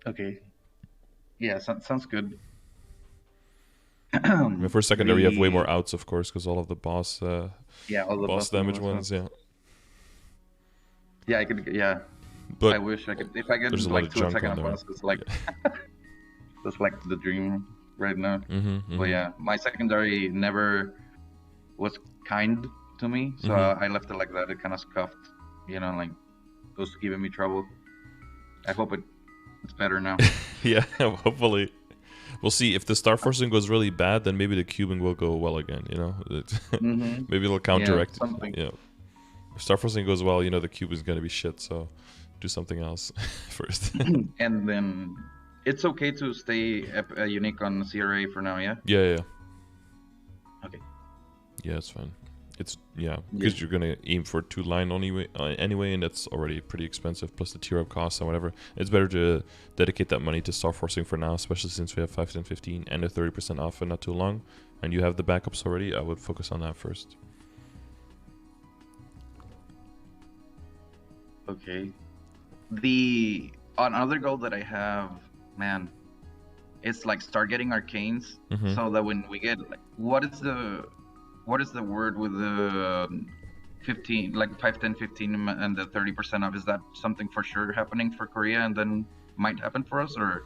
Okay. Yeah, sounds good. For secondary, you have way more outs, of course, because all of the boss, all the boss damage ones, yeah. Yeah, I could. Yeah, But I wish I could. If I get there's a lot like of 2 junk attack on on a there. boss, it's like Yeah. that's like the dream right now. Mm-hmm, But mm-hmm. yeah, my secondary never was kind to me, so Mm-hmm. I left it like that. It kind of scuffed, like it was giving me trouble. I hope it's better now. Yeah, hopefully. We'll see. If the star forcing goes really bad, then maybe the cubing will go well again, Mm-hmm. Maybe it'll Yeah, counteract. something. Yeah. If star forcing goes well, the cube is going to be shit, so do something else first. And then it's okay to stay unique on CRA for now, yeah? Yeah. Okay. Yeah, it's fine. It's, Yeah. because you're going to aim for 2 line anyway, and that's already pretty expensive, plus the tier up costs and whatever. It's better to dedicate that money to star forcing for now, especially since we have 5, 10, 15, and a 30% off in not too long, and you have the backups already. I would focus on that first. Okay. Another goal that I have, man, it's like start getting arcanes, Mm-hmm. so that when we get like, what is the word with the 15, like 5, 10, 15 and the 30% off? Is that something for sure happening for Korea and then might happen for us, or?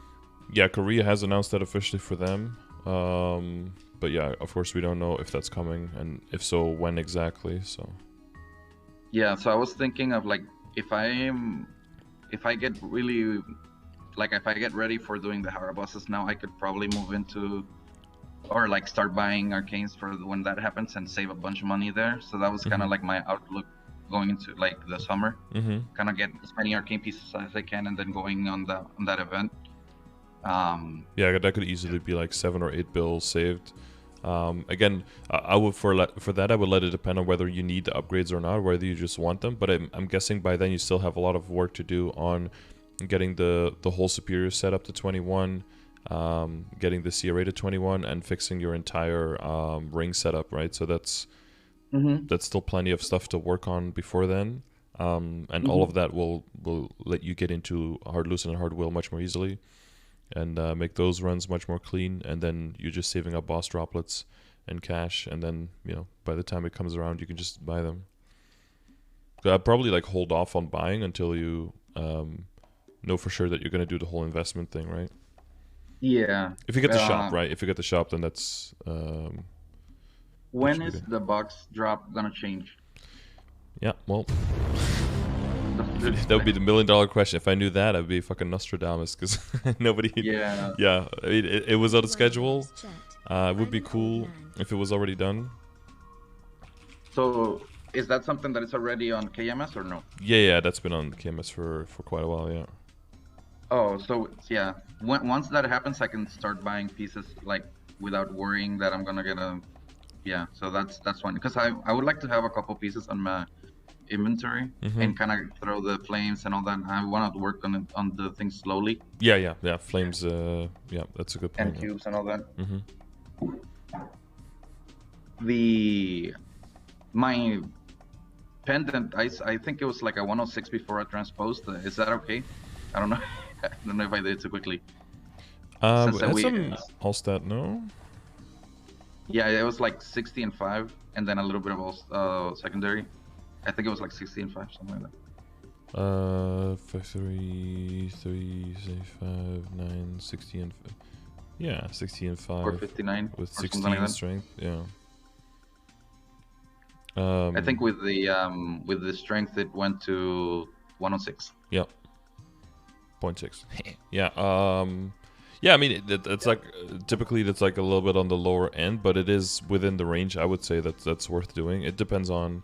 Yeah, Korea has announced that officially for them. But yeah, of course we don't know if that's coming, and if so, when exactly. So Yeah, so I was thinking of like, if I get really, like, if I get ready for doing the Hara bosses now, I could probably move into, or like start buying arcanes for when that happens and save a bunch of money there. So that was kind of like my outlook going into like the summer. Mm-hmm. Kind of get as many arcane pieces as I can, and then going on that event. Yeah, that could easily be like 7 or 8 bills saved. Again, I would for that I would let it depend on whether you need the upgrades or not, whether you just want them. But I'm guessing by then you still have a lot of work to do on getting the whole superior set up to 21, getting the CRA to 21, and fixing your entire ring setup, right? So that's still plenty of stuff to work on before then. And all of that will let you get into hard Lucid and hard Will much more easily, and make those runs much more clean. And then you're just saving up boss droplets and cash, and then by the time it comes around, you can just buy them. So I'd probably like hold off on buying until you know for sure that you're going to do the whole investment thing, right? Yeah. If you get the shop, right? If you get the shop, then that's when is the box drop gonna change? Yeah, well, that would be the $1 million question. If I knew that, I'd be fucking Nostradamus, because nobody. Yeah. Yeah, I mean, it was out of schedule. It would be cool if it was already done. So is that something that is already on KMS or no? Yeah, that's been on KMS for quite a while. Yeah. Oh, so yeah. Once that happens, I can start buying pieces like without worrying that I'm gonna get a. Yeah, so that's fine, because I would like to have a couple pieces on my inventory and kind of throw the flames and all that. I want to work on the things slowly. Yeah. Flames. Yeah, that's a good point. And cubes and all that. Mm-hmm. My pendant, I think it was like a 106 before I transposed. Is that okay? I don't know. I don't know if I did it too quickly. That's some all stat, no? Yeah, it was like 60 and 5, and then a little bit of secondary. I think it was like 60 and 5, something like that. 5, 3, 3, 5, 9, 60 and 5. Yeah, 60 and 5. Or 59. With or 16 like strength, yeah. I think with the strength it went to 106. Yeah. 0.6. Yeah. Yeah, I mean, it's like typically that's like a little bit on the lower end, but it is within the range. I would say that's worth doing. It depends on,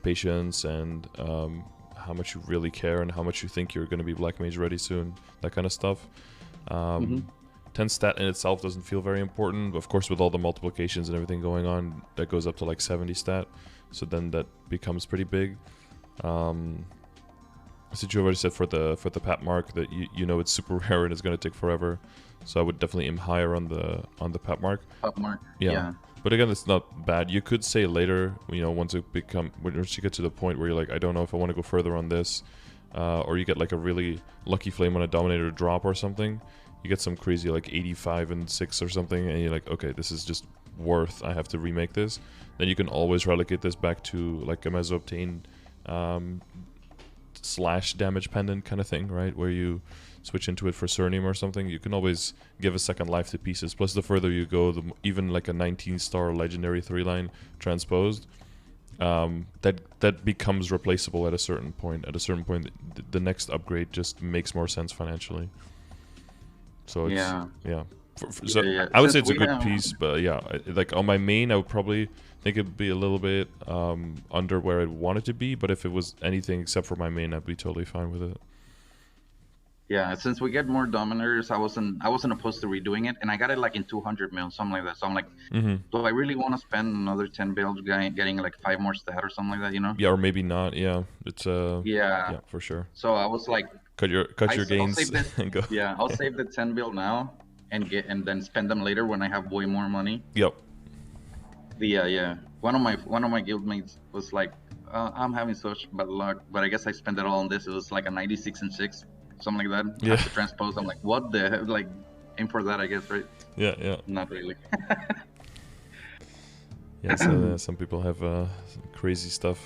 patience and how much you really care and how much you think you're going to be Black Mage ready soon. That kind of stuff. 10 stat in itself doesn't feel very important. Of course, with all the multiplications and everything going on, that goes up to like 70 stat. So then that becomes pretty big. Since you already said for the pat mark that you know it's super rare and it's gonna take forever, so I would definitely aim higher on the pat mark. Pat mark. Yeah. Yeah. But again, it's not bad. You could say later, once you get to the point where you're like, I don't know if I want to go further on this, or you get like a really lucky flame on a dominator drop or something. You get some crazy like 85 and 6 or something, and you're like, okay, this is just worth. I have to remake this. Then you can always relegate this back to like a meso obtain slash damage pendant kind of thing, right? Where you switch into it for Surname or something. You can always give a second life to pieces. Plus, the further you go, even like a 19-star legendary 3-line transposed, that becomes replaceable at a certain point. At a certain point, the next upgrade just makes more sense financially. So it's I would say it's a good piece, but yeah, like on my main, I would probably think it'd be a little bit under where I'd want it to be. But if it was anything except for my main, I'd be totally fine with it. Yeah, since we get more Dominators, I wasn't opposed to redoing it, and I got it like in 200 mil, something like that. So I'm like, do I really want to spend another 10 builds getting like 5 more stat or something like that, you know? Yeah, or maybe not. Yeah, it's yeah, for sure. So I was like, cut your gains and go. Yeah, I'll save the 10 build now and then spend them later when I have way more money. Yep. Yeah. One of my guildmates was like, I'm having such bad luck, but I guess I spent it all on this. It was like a 96 and 6. Something like that. Yeah. To transpose. I'm like, what the hell? Like, aim for that, I guess, right? Yeah. Not really. Yeah, so some people have some crazy stuff.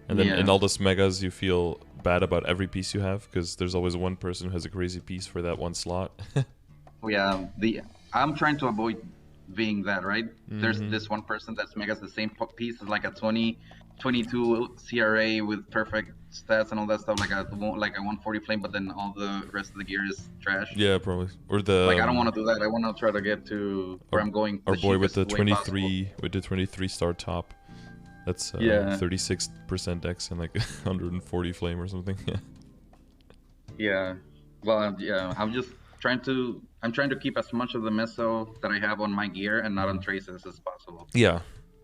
And then in all those megas, you feel bad about every piece you have, because there's always one person who has a crazy piece for that one slot. Yeah, I'm trying to avoid being that, right? There's this one person that's megas the same piece as like a 22 CRA with perfect stats and all that stuff, like a 140 flame, but then all the rest of the gear is trash. Yeah, probably. Or the like I don't want to do that. I want to try to get to where I'm going. Our boy with the 23 star top. That's 36% dex and like 140 flame or something. Yeah. Well, yeah. I'm trying to keep as much of the meso that I have on my gear and not on traces as possible. Yeah,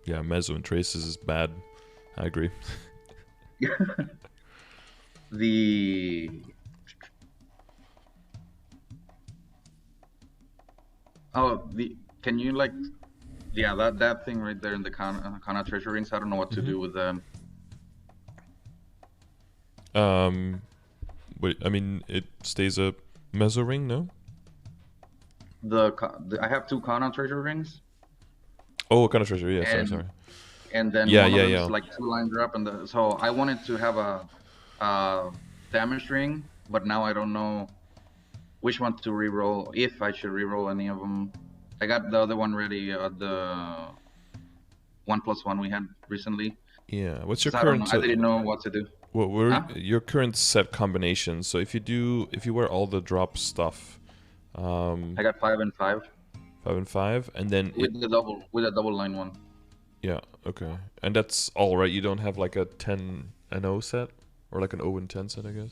meso and traces is bad. I agree. Can you like, that thing right there in the Kana treasure rings? I don't know what to do with them. Wait, I mean, it stays a meso ring, no? I have 2 Kana treasure rings. Oh, Kana treasure, yeah. Sorry. And then one of them is like 2-line drop, and so I wanted to have a damage ring, but now I don't know which one to reroll, if I should reroll any of them. I got the other one ready, the 1+1 we had recently. Yeah, what's your current? I didn't know what to do. What were your current set combinations? So if you wear all the drop stuff, I got 5 and 5. 5 and 5, and then with a double line one. Yeah, okay. And that's all, right? You don't have like a 10 and 0 set? Or like an 0 and 10 set, I guess?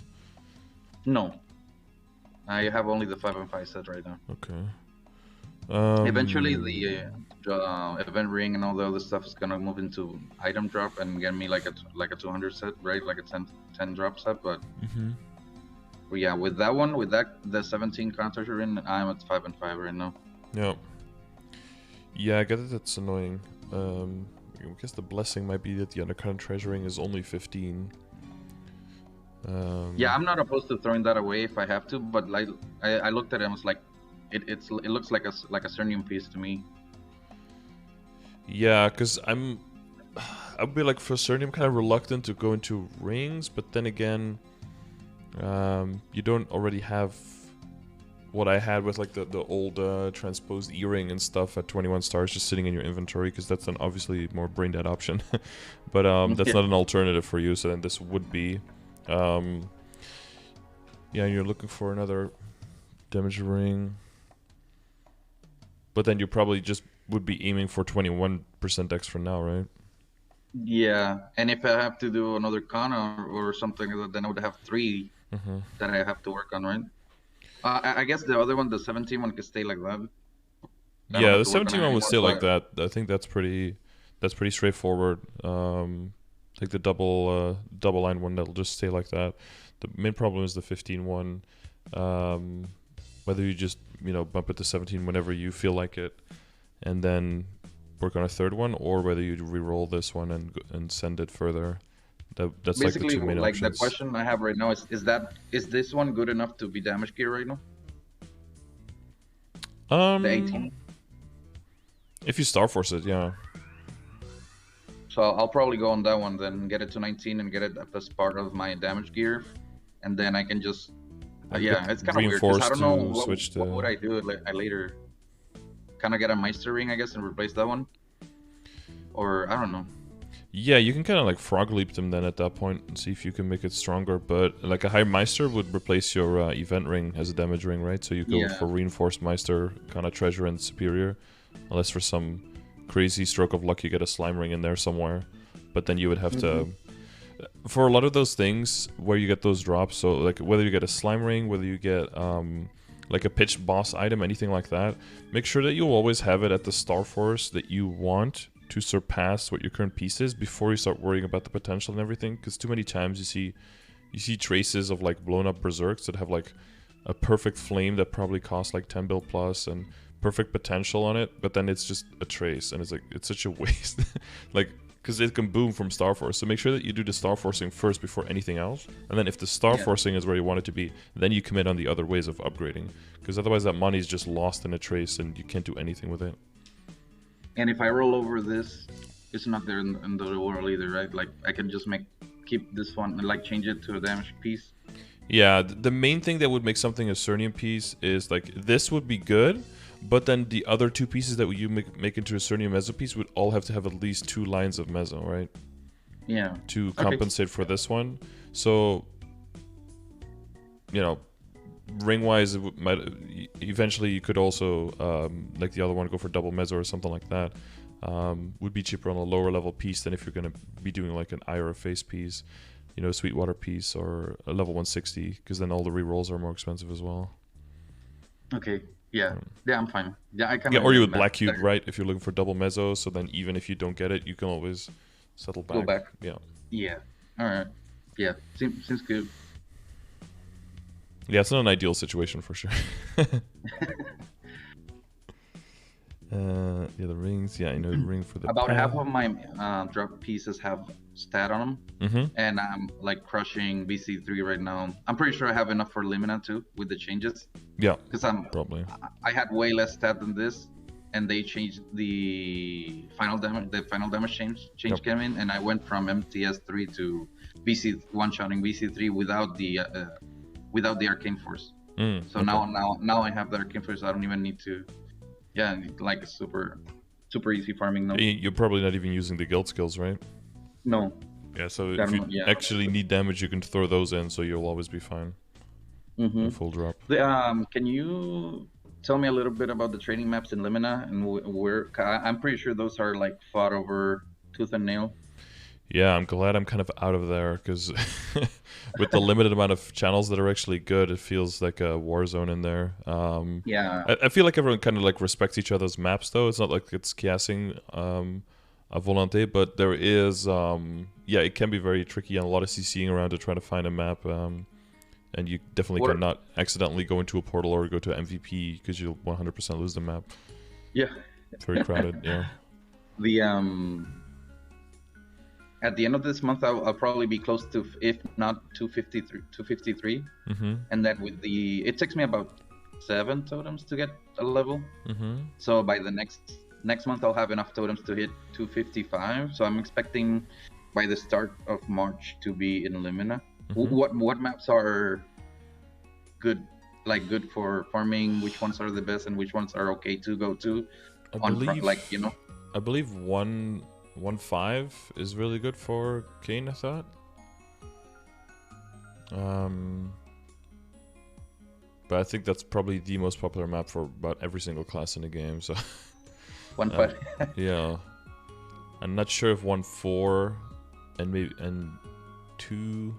No. I have only the 5 and 5 set right now. Okay. Eventually, the event ring and all the other stuff is gonna move into item drop and get me like a 200 set, right? Like a 10 drop set, but... But yeah, with the 17 counter ring, I'm at 5 and 5 right now. Yeah. Yeah, I guess that's annoying. I guess the blessing might be that the undercurrent treasuring is only 15. Yeah, I'm not opposed to throwing that away if I have to, but like I looked at it and was like, it looks like a Cernium piece to me. Yeah, because I'd be like for Cernium kind of reluctant to go into rings, but then again, you don't already have what I had with like the old transposed E-ring and stuff at 21 stars just sitting in your inventory, because that's an obviously more brain dead option. But that's not an alternative for you, so then this would be. Yeah, you're looking for another damage ring. But then you probably just would be aiming for 21% dex for now, right? Yeah, and if I have to do another Kana or something, then I would have 3 that I have to work on, right? I guess the other one, the 17 one, could stay like that. Yeah, the 17 one would stay like that. I think that's pretty straightforward. Like the double line one, that'll just stay like that. The main problem is the 15 one. Whether you just bump it to 17 whenever you feel like it, and then work on a third one, or whether you re-roll this one and send it further. That's basically like the 2 main options. The question I have right now is this one good enough to be damage gear right now? The 18. If you Star Force it, yeah. So I'll probably go on that one, then get it to 19 and get it as part of my damage gear, and then I can just yeah, it's kind of weird because I don't know what would I do. I later kind of get a Meister ring, I guess, and replace that one, or I don't know. Yeah, you can kind of like frog leap them then at that point and see if you can make it stronger. But like a high Meister would replace your event ring as a damage ring, right? So you go for reinforced Meister, kind of treasure and superior, unless for some crazy stroke of luck you get a slime ring in there somewhere. But then you would have to, for a lot of those things where you get those drops, so like whether you get a slime ring, whether you get like a pitched boss item, anything like that, make sure that you always have it at the Star Force that you want to surpass what your current piece is before you start worrying about the potential and everything. Because too many times you see traces of like blown up berserks that have like a perfect flame that probably costs like 10 bill plus and perfect potential on it, but then it's just a trace and it's like it's such a waste. Like, because it can boom from Star Force. So make sure that you do the Star Forcing first before anything else. And then if the Star Forcing is where you want it to be, then you commit on the other ways of upgrading. Because otherwise that money is just lost in a trace and you can't do anything with it. And if I roll over this, it's not there in the world either, right? Like I can just keep this one and like change it to a damage piece. Yeah, the main thing that would make something a Cernium piece is like this would be good, but then the other two pieces that you make into a Cernium Meso piece would all have to have at least 2 lines of Meso, right? Yeah. To compensate for this one. So, you know, ring-wise, eventually you could also, like the other one, go for double Meso or something like that. Would be cheaper on a lower level piece than if you're going to be doing like an eye or a face piece, you know, Sweetwater piece or a level 160, because then all the rerolls are more expensive as well. Okay. Yeah, I'm fine. Yeah, I can. Yeah, or you would Black Cube, right? If you're looking for double Meso, so then even if you don't get it, you can always settle back. Go back. Yeah. Yeah. All right. Yeah, seems good. Yeah, it's not an ideal situation for sure. Yeah, the rings. Yeah, I know the ring for the. About half of my drop pieces have stat on them, and I'm like crushing BC3 right now. I'm pretty sure I have enough for Limina too with the changes. Yeah, because probably. I had way less stat than this, and they changed the final damage. The final damage change came in, and I went from MTS3 to BC one-shotting BC3 without the Arcane Force. So now I have the Arcane Force. So I don't even need to. Yeah, like a super easy farming now. You're probably not even using the guild skills, right? No. Yeah, so if you actually need damage, you can throw those in, so you'll always be fine. Full drop. Can you tell me a little bit about the training maps in Limina and where? I'm pretty sure those are like fought over tooth and nail. Yeah, I'm glad I'm kind of out of there, because with the limited amount of channels that are actually good, it feels like a war zone in there. I feel like everyone kind of like respects each other's maps, though. It's not like it's chaosing a volante, but there is, it can be very tricky and a lot of CCing around to try to find a map. And you definitely cannot accidentally go into a portal or go to MVP, because you'll 100% lose the map. Yeah. It's very crowded, yeah. At the end of this month, I'll probably be close to, if not 253. And then with it takes me about 7 totems to get a level. So by the next month, I'll have enough totems to hit 255. So I'm expecting by the start of March to be in Limina. What maps are good for farming? Which ones are the best, and which ones are okay to go to? I believe 1.5 is really good for Kain, I thought. But I think that's probably the most popular map for about every single class in the game. So 1.5. Yeah, I'm not sure if 1.4 and 2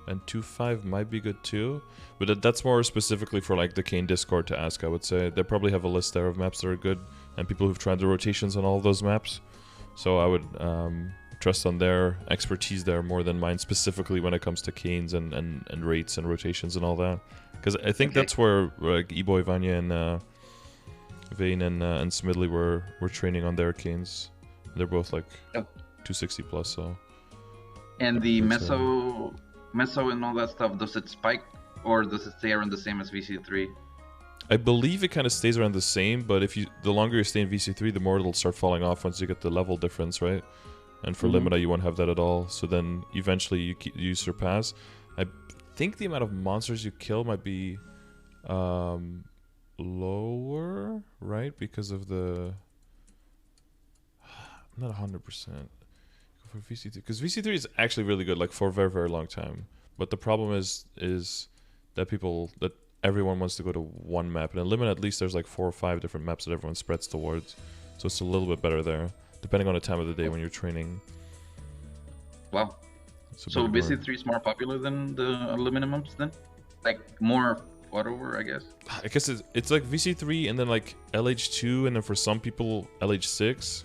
and 2.5 might be good too, but that's more specifically for like the Kain Discord to ask. I would say they probably have a list there of maps that are good and people who've tried the rotations on all of those maps. So I would trust on their expertise there more than mine, specifically when it comes to Kains and rates and rotations and all that. Because I think that's where like E-Boy, Vanya, and Vane and Smidley were training on their Kains. They're both like 260 plus. So. And the Meso and all that stuff, does it spike or does it stay around the same as VC3? I believe it kind of stays around the same, but the longer you stay in VC3, the more it'll start falling off once you get the level difference, right? and for Limina you won't have that at all. So then eventually you surpass. I think the amount of monsters you kill might be lower, right? Because of the... I'm not 100%. For VC3, because VC3 is actually really good, like for a very, very long time. But the problem is that everyone wants to go to one map, and in Limit at least there's like 4 or 5 different maps that everyone spreads towards, so it's a little bit better there, depending on the time of the day when you're training. Wow. So VC3 is more popular than the Aluminum maps then? Like more fought over, I guess? I guess it's like VC3 and then like LH2 and then for some people LH6.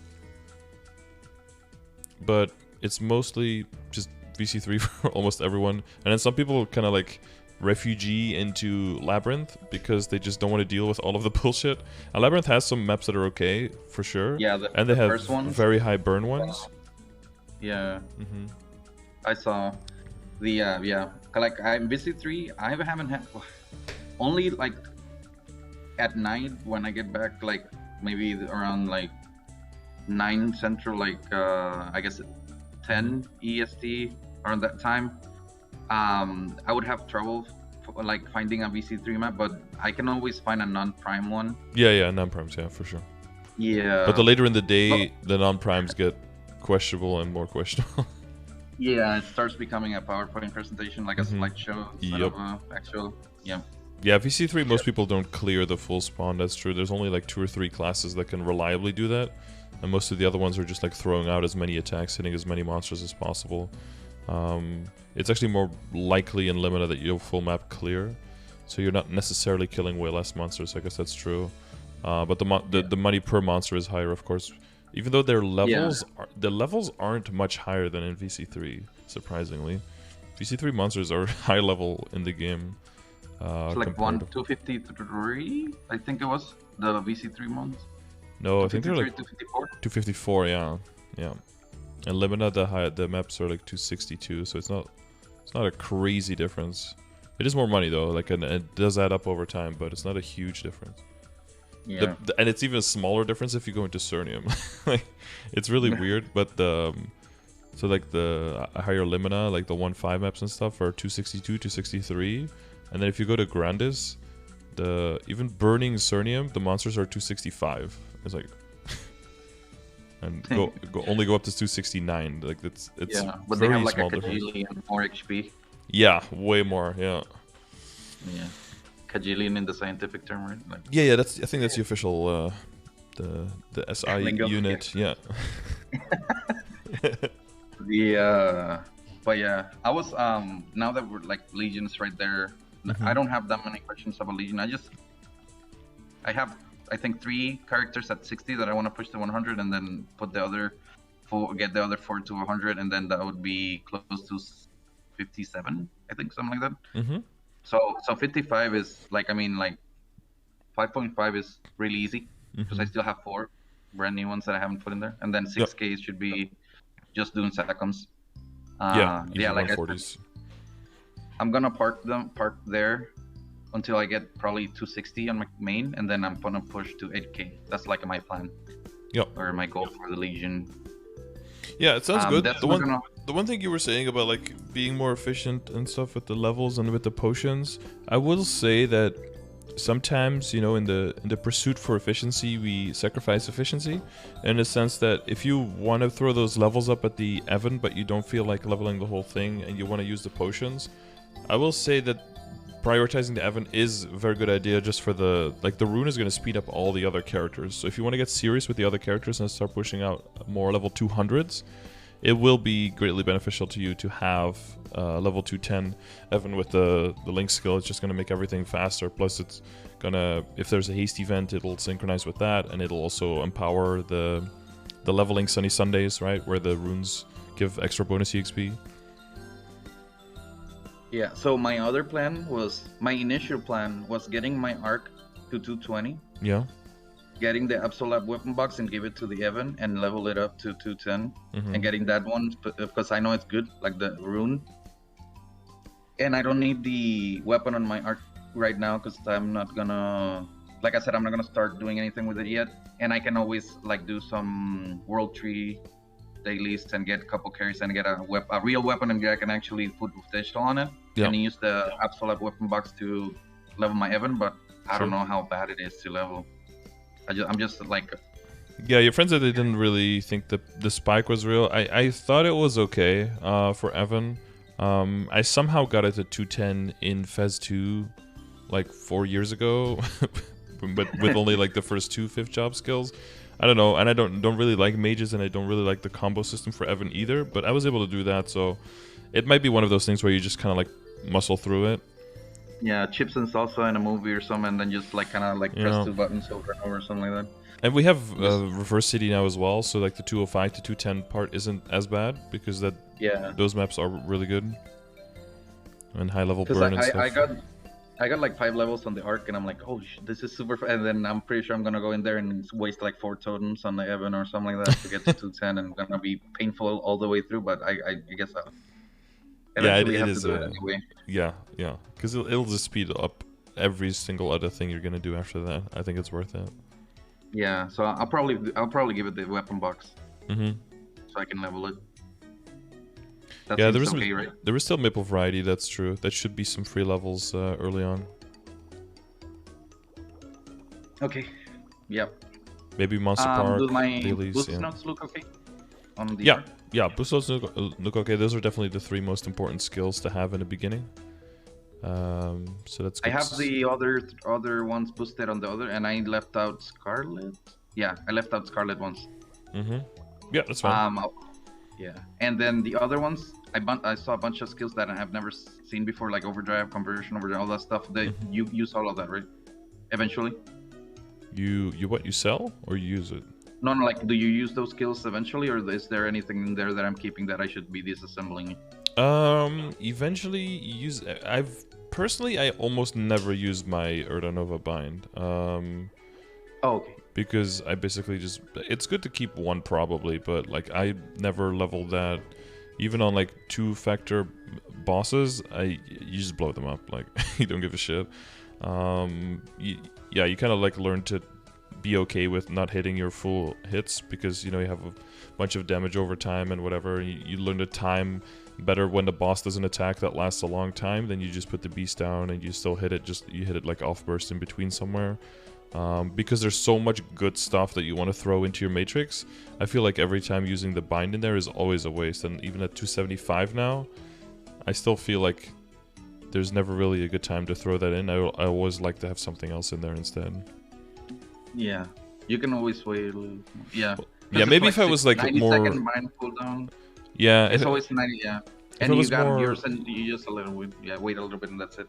But it's mostly just VC3 for almost everyone. And then some people kind of like refugee into Labyrinth because they just don't want to deal with all of the bullshit. And Labyrinth has some maps that are okay, for sure. Yeah, and they have very high burn ones. Yeah. I saw the, yeah. Like, I'm VC3, I haven't had... Only, like, at night when I get back, like, maybe around, like, 9 Central, like, I guess 10 EST around that time. I would have trouble like finding a VC3 map, but I can always find a non-prime one. Yeah, non-primes, yeah, for sure. Yeah. But the later in the day, the non-primes get questionable and more questionable. Yeah, it starts becoming a PowerPoint presentation, like a slideshow instead of actual. Yeah. Yeah, VC3, most people don't clear the full spawn, that's true. There's only like 2 or 3 classes that can reliably do that. And most of the other ones are just like throwing out as many attacks, hitting as many monsters as possible. It's actually more likely in Limina that you'll full map clear, so you're not necessarily killing way less monsters. I guess that's true, but the money per monster is higher, of course. Even though their levels the levels aren't much higher than in VC3, surprisingly. VC3 monsters are high level in the game. It's like 253, I think it was the VC3 ones. No, I think they're like 254. 254, yeah. And Limina, the maps are like 262, so it's not a crazy difference. It is more money though, like, and it does add up over time, but it's not a huge difference. Yeah. And it's even a smaller difference if you go into Cernium. Like, it's really weird, but so like the higher Limina, like the 1.5 maps and stuff are 262, 263, and then if you go to Grandis, even burning Cernium, the monsters are 265. It's like, and only go up to 269. Like it's yeah, but they have like a kajillion more HP. Yeah, way more. Yeah. Yeah, kajillion in the scientific term, right? Like, yeah. I think that's the official the SI unit. Yeah. But yeah, I was now that we're like Legion's right there. I don't have that many questions about Legion. I have, I think, 3 characters at 60 that I want to push to 100, and then put the other 4, get the other 4 to 100, and then that would be close to 57, I think, something like that. So 55 is like, I mean, like 5.5 is really easy because I still have 4 brand new ones that I haven't put in there, and then 6K should be just doing seconds. Like I said, I'm gonna park there until I get probably 260 on my main, and then I'm gonna push to 8K. That's like my plan. Yep. Or my goal for the Legion. Yeah, it sounds good. The one thing you were saying about like being more efficient and stuff with the levels and with the potions, I will say that sometimes, you know, in the pursuit for efficiency, we sacrifice efficiency, in the sense that if you want to throw those levels up at the Evan, but you don't feel like leveling the whole thing, and you want to use the potions, I will say that prioritizing the Evan is a very good idea, just for the rune is going to speed up all the other characters. So if you want to get serious with the other characters and start pushing out more level 200s, it will be greatly beneficial to you to have level 210 Evan with the Link skill. It's just going to make everything faster. Plus, it's gonna, if there's a haste event, it'll synchronize with that, and it'll also empower the leveling Sunny Sundays, right, where the runes give extra bonus EXP. Yeah, so my initial plan was getting my arc to 220. Yeah. Getting the Absolab weapon box and give it to the Evan and level it up to 210. And getting that one, because I know it's good, like the rune. And I don't need the weapon on my arc right now, because I'm not gonna, like I said, I'm not gonna start doing anything with it yet. And I can always like do some World Tree dailies and get a couple carries and get a real weapon and I can actually put digital on it. Yeah. And use the absolute weapon box to level my Evan, but I don't Sure. know how bad it is to level. I'm just like. Yeah, your friend said they didn't really think the spike was real. I thought it was okay for Evan. I somehow got it to 210 in Fez 2 like 4 years ago, but with only like the first 2 5th job skills. I don't know, and I don't really like mages, and I don't really like the combo system for Evan either, but I was able to do that, so it might be one of those things where you just kind of like muscle through it. Yeah, chips and salsa in a movie or something, and then just like kind of like press 2 buttons over and over or something like that. And we have reverse city now as well, so like the 205 to 210 part isn't as bad because those maps are really good and high level burn and stuff. I got like 5 levels on the arc, and I'm like, oh, this is super. And then I'm pretty sure I'm gonna go in there and waste like 4 totems on the Evan or something like that to get to 210, and gonna be painful all the way through. But I guess eventually have to do it anyway. Yeah, because it'll just speed up every single other thing you're gonna do after that. I think it's worth it. Yeah, so I'll probably give it the weapon box, so I can level it. Yeah, there is still Maple variety. That's true. That should be some free levels early on. Okay. Yep. Maybe Monster Park. Do my dailies, boost notes look okay? On the yeah. Boost notes look okay. Those are definitely the 3 most important skills to have in the beginning. So that's good. I have the other ones boosted on the other, and I left out Scarlet. Yeah, I left out Scarlet once. Yeah, that's fine. Yeah, and then the other ones, I saw a bunch of skills that I have never seen before, like overdrive, conversion, overdrive, all that stuff. You use all of that, right? Eventually. You what? You sell or you use it? No, like, do you use those skills eventually, or is there anything in there that I'm keeping that I should be disassembling? Eventually use. I almost never use my Urdanova bind. Okay. Because I basically it's good to keep one probably, but like I never leveled that. Even on like 2-factor bosses, you just blow them up. Like you don't give a shit. You kind of like learn to be okay with not hitting your full hits because you have a bunch of damage over time and whatever. You learn to time better when the boss does an attack that lasts a long time. Then you just put the beast down and you still hit it. You hit it like off burst in between somewhere. Because there's so much good stuff that you want to throw into your matrix, I feel like every time using the bind in there is always a waste. And even at 275 now, I still feel like there's never really a good time to throw that in. I always like to have something else in there instead. Yeah, you can always wait a little. Yeah. Yeah, maybe if I was like 90 more. Second bind cooldown. Yeah, it's always 90. Yeah, and you got yours, and you just wait a little bit, and that's it.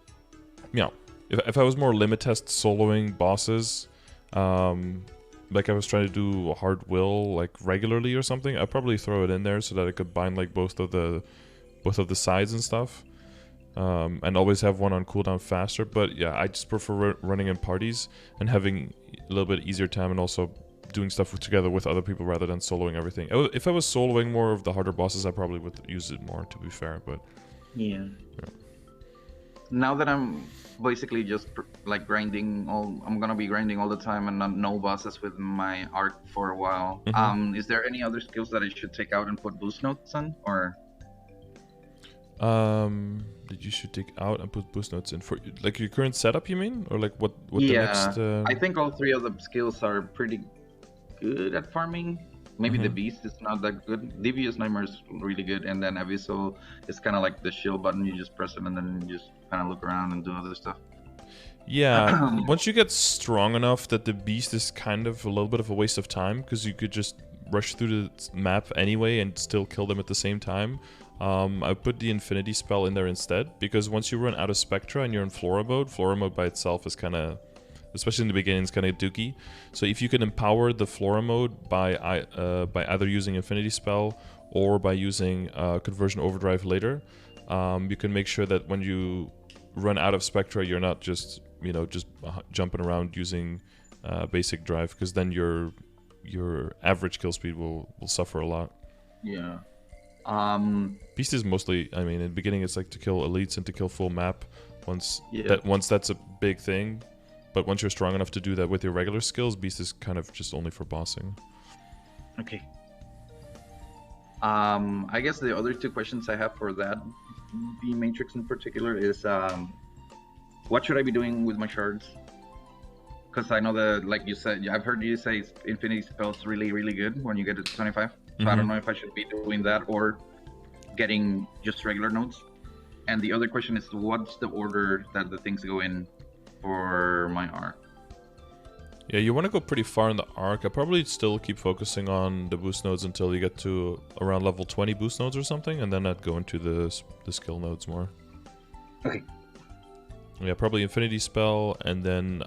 Yeah. If I was more limit test soloing bosses, like I was trying to do a hard will like regularly or something, I'd probably throw it in there so that I could bind like both of the sides and stuff, and always have one on cooldown faster. But yeah, I just prefer running in parties and having a little bit easier time, and also doing stuff together with other people rather than soloing everything. If I was soloing more of the harder bosses, I probably would use it more, to be fair. But yeah. Now that I'm basically just like grinding I'm gonna be grinding all the time and not no bosses with my arc for a while. Is there any other skills that I should take out and put boost notes on, or that you should take out and put boost notes in for like your current setup, you mean, or like what the next I think all 3 of the skills are pretty good at farming. Maybe the beast is not that good. Devious Nightmare is really good, and then Abyssal is kind of like the shield button. You just press it and then you just kind of look around and do other stuff. Yeah, once you get strong enough that the beast is kind of a little bit of a waste of time, because you could just rush through the map anyway and still kill them at the same time. I put the Infinity spell in there instead, because once you run out of Spectra and you're in Flora mode by itself is kind of, especially in the beginning, it's kind of dookie. So if you can empower the Flora mode by either using Infinity Spell or by using Conversion Overdrive later, you can make sure that when you run out of Spectra, you're not just jumping around using basic drive, because then your average kill speed will suffer a lot. Yeah. Beast is mostly, I mean, in the beginning it's like to kill elites and to kill full map. Once that's a big thing. But once you're strong enough to do that with your regular skills, Beast is kind of just only for bossing. Okay. I guess the other two questions I have for that B matrix in particular is what should I be doing with my shards? Because I know that, like you said, I've heard you say Infinity Spell's really good when you get to 25. So I don't know if I should be doing that or getting just regular nodes. And the other question is, what's the order that the things go in for my arc? Yeah, you want to go pretty far in the arc. I probably still keep focusing on the boost nodes until you get to around level 20 boost nodes or something, and then I'd go into the skill nodes more. Okay. Yeah, probably Infinity Spell, and then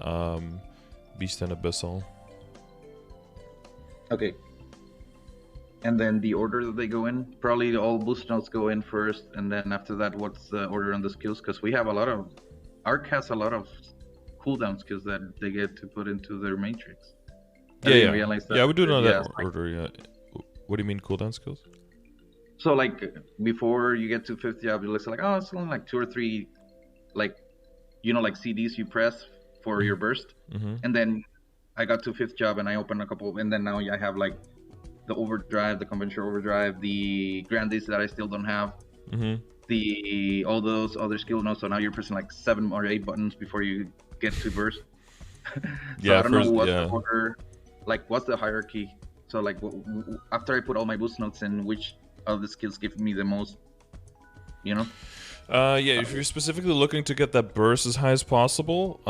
Beast and Abyssal. Okay. And then the order that they go in, probably all boost nodes go in first, and then after that, what's the order on the skills? Because we have a lot of... Arc has a lot of cooldown skills that they get to put into their matrix. Yeah, I would do it on that order, yeah. What do you mean cooldown skills? So, like, before you get to 5th job, you listen like, oh, it's only like 2 or 3, like, you know, like CDs you press for your burst. And then I got to 5th job and I opened a couple, and then now I have like the overdrive, the conventional overdrive, the grandies that I still don't have, the all those other skill nodes. So now you're pressing like 7 or 8 buttons before you get to burst. So yeah, I don't know what's the order, like what's the hierarchy. So like after I put all my boost nodes in, which of the skills give me the most, you know? Yeah, if you're specifically looking to get that burst as high as possible,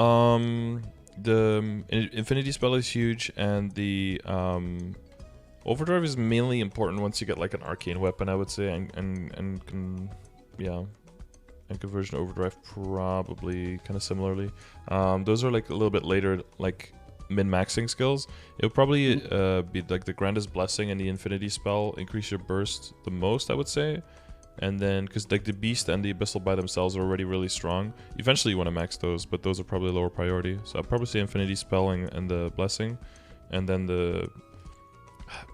the Infinity Spell is huge, and the Overdrive is mainly important once you get like an arcane weapon, I would say, and Conversion Overdrive probably kind of similarly. Those are like a little bit later, like min-maxing skills. It would probably be like the Grandest Blessing and the Infinity Spell increase your burst the most, I would say. And then, because like the Beast and the Abyssal by themselves are already really strong. Eventually you want to max those, but those are probably lower priority. So I'd probably say Infinity Spell and the Blessing. And then the...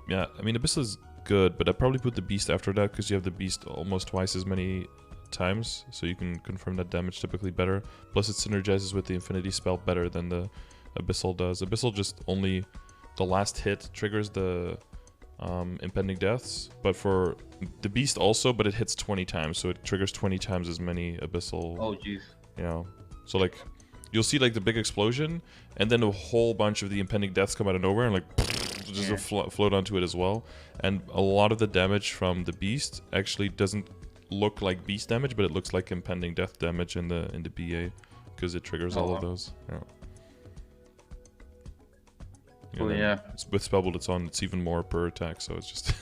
Yeah, I mean, Abyssal is good, but I'd probably put the Beast after that, because you have the Beast almost twice as many times. So you can confirm that damage typically better. Plus it synergizes with the Infinity Spell better than the Abyssal does. Abyssal just only... The last hit triggers the... impending deaths, but for the Beast also, but it hits 20 times, so it triggers 20 times as many Abyssal. Oh jeez. You know, so like you'll see like the big explosion, and then a whole bunch of the impending deaths come out of nowhere and like just float onto it as well. And a lot of the damage from the Beast actually doesn't look like Beast damage, but it looks like impending death damage in the BA because it triggers all of those. Yeah. Well, yeah. With Spellbolt, it's even more per attack, so it's just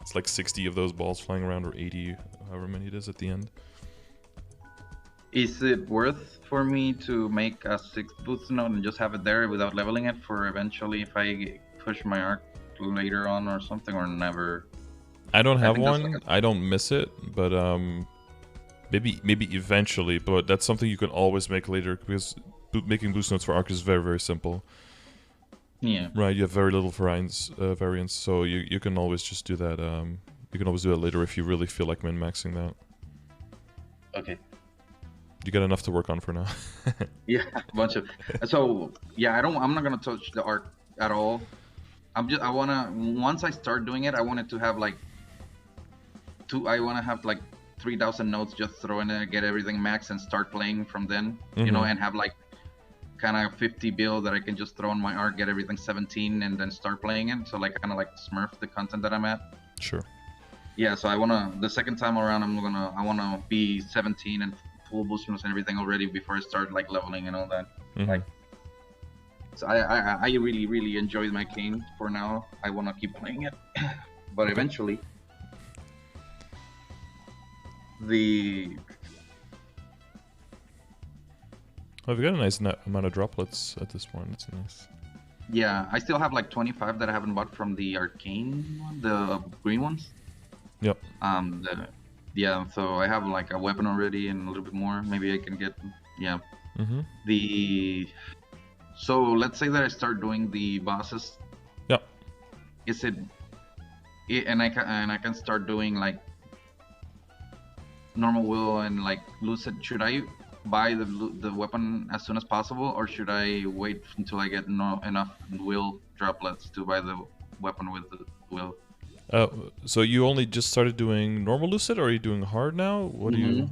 it's like 60 of those balls flying around, or 80, however many it is at the end. Is it worth for me to make a 6th boost node and just have it there without leveling it for eventually if I push my arc later on or something, or never? I don't have one. Like I don't miss it, but maybe eventually. But that's something you can always make later, because making boost nodes for arc is very simple. Yeah. Right, you have very little variance, so you can always just do that. You can always do it later if you really feel like min-maxing that. Okay. You got enough to work on for now. Yeah, a bunch of. So yeah, I'm not gonna touch the arc at all. I wanna, once I start doing it, I want it to have like I wanna have like 3,000 nodes, just throw in it, get everything max, and start playing from then. You know, and have like kind of 50 build that I can just throw on my arc, get everything 17, and then start playing it. So like kind of like smurf the content that I'm at. Sure. Yeah, so I wanna, the second time around, I wanna be 17 and full boosters and everything already before I start like leveling and all that. Like, so I really enjoyed my Kain for now. I wanna keep playing it, but eventually Oh, we've got a nice amount of droplets at this point. That's nice. Yeah, I still have like 25 that I haven't bought from the arcane one, the green ones. Yep. Yeah, so I have like a weapon already and a little bit more. Maybe I can get, yeah. So let's say that I start doing the bosses. Yep. Is it, and I can start doing like normal will and like Lucid. Should I buy the weapon as soon as possible, or should I wait until I get enough will droplets to buy the weapon with the will? So you only just started doing normal Lucid, or are you doing hard now? What do you?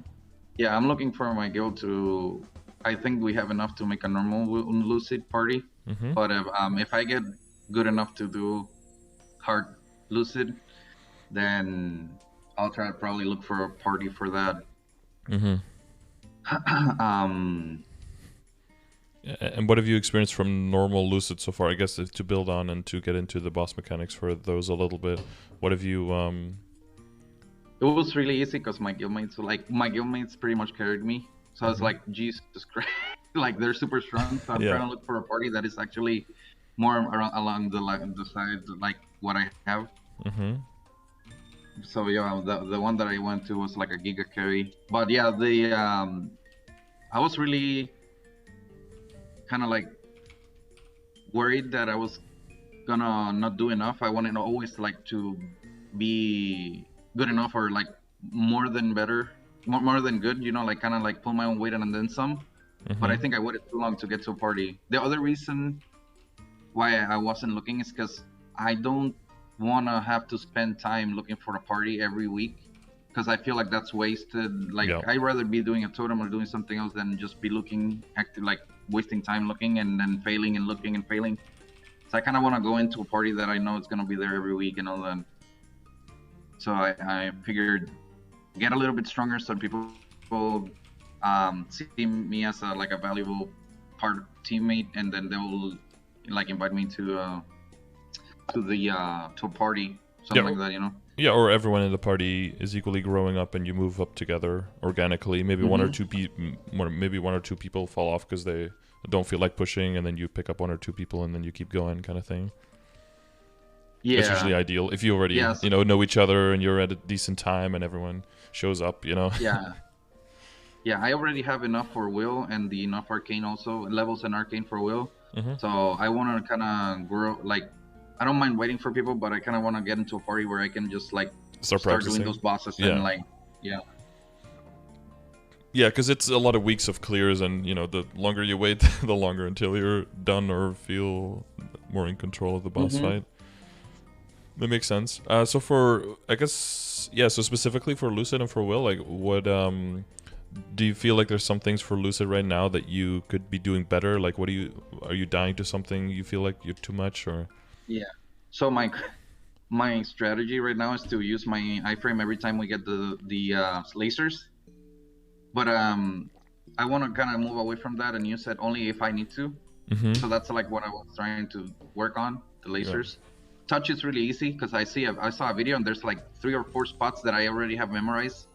Yeah, I'm looking for my guild to. I think we have enough to make a normal Lucid party. But if I get good enough to do hard Lucid, then I'll try to probably look for a party for that. And what have you experienced from normal Lucid so far? I guess to build on and to get into the boss mechanics for those a little bit. What have you? It was really easy because my guildmates pretty much carried me. So I was like, Jesus Christ, like they're super strong. So I'm trying to look for a party that is actually more along the side like what I have. So yeah, the one that I went to was like a giga carry. But yeah, I was really kind of like worried that I was gonna not do enough. I wanted always like to be good enough or like more than better, more than good, you know, like kind of like pull my own weight and then some. But I think I waited too long to get to a party. The other reason why I wasn't looking is because I don't want to have to spend time looking for a party every week, because I feel like that's wasted. Like I'd rather be doing a totem or doing something else than just be looking, like wasting time looking and then failing and looking and failing. So I kind of want to go into a party that I know it's going to be there every week and all that. So I figured get a little bit stronger so people see me as a valuable teammate, and then they'll like invite me to a party, something like that, you know. Yeah, or everyone in the party is equally growing up, and you move up together organically. Maybe one or two people fall off because they don't feel like pushing, and then you pick up one or two people, and then you keep going, kind of thing. Yeah, it's usually ideal if you already know each other and you're at a decent time and everyone shows up, you know. Yeah, I already have enough for Will and enough arcane also, levels in arcane for Will. So I want to kind of grow. Like, I don't mind waiting for people, but I kind of want to get into a party where I can just like start doing those bosses and like Yeah, because it's a lot of weeks of clears, and you know, the longer you wait, the longer until you're done or feel more in control of the boss fight. That makes sense. So for, I guess, yeah, so specifically for Lucid and for Will, like, what, do you feel like there's some things for Lucid right now that you could be doing better? Like, are you dying to something you feel like you're too much, or? Yeah. So my strategy right now is to use my iframe every time we get the lasers. But I want to kind of move away from that and use it only if I need to. So that's like what I was trying to work on, the lasers. Touch is really easy because I saw a video and there's like 3 or 4 spots that I already have memorized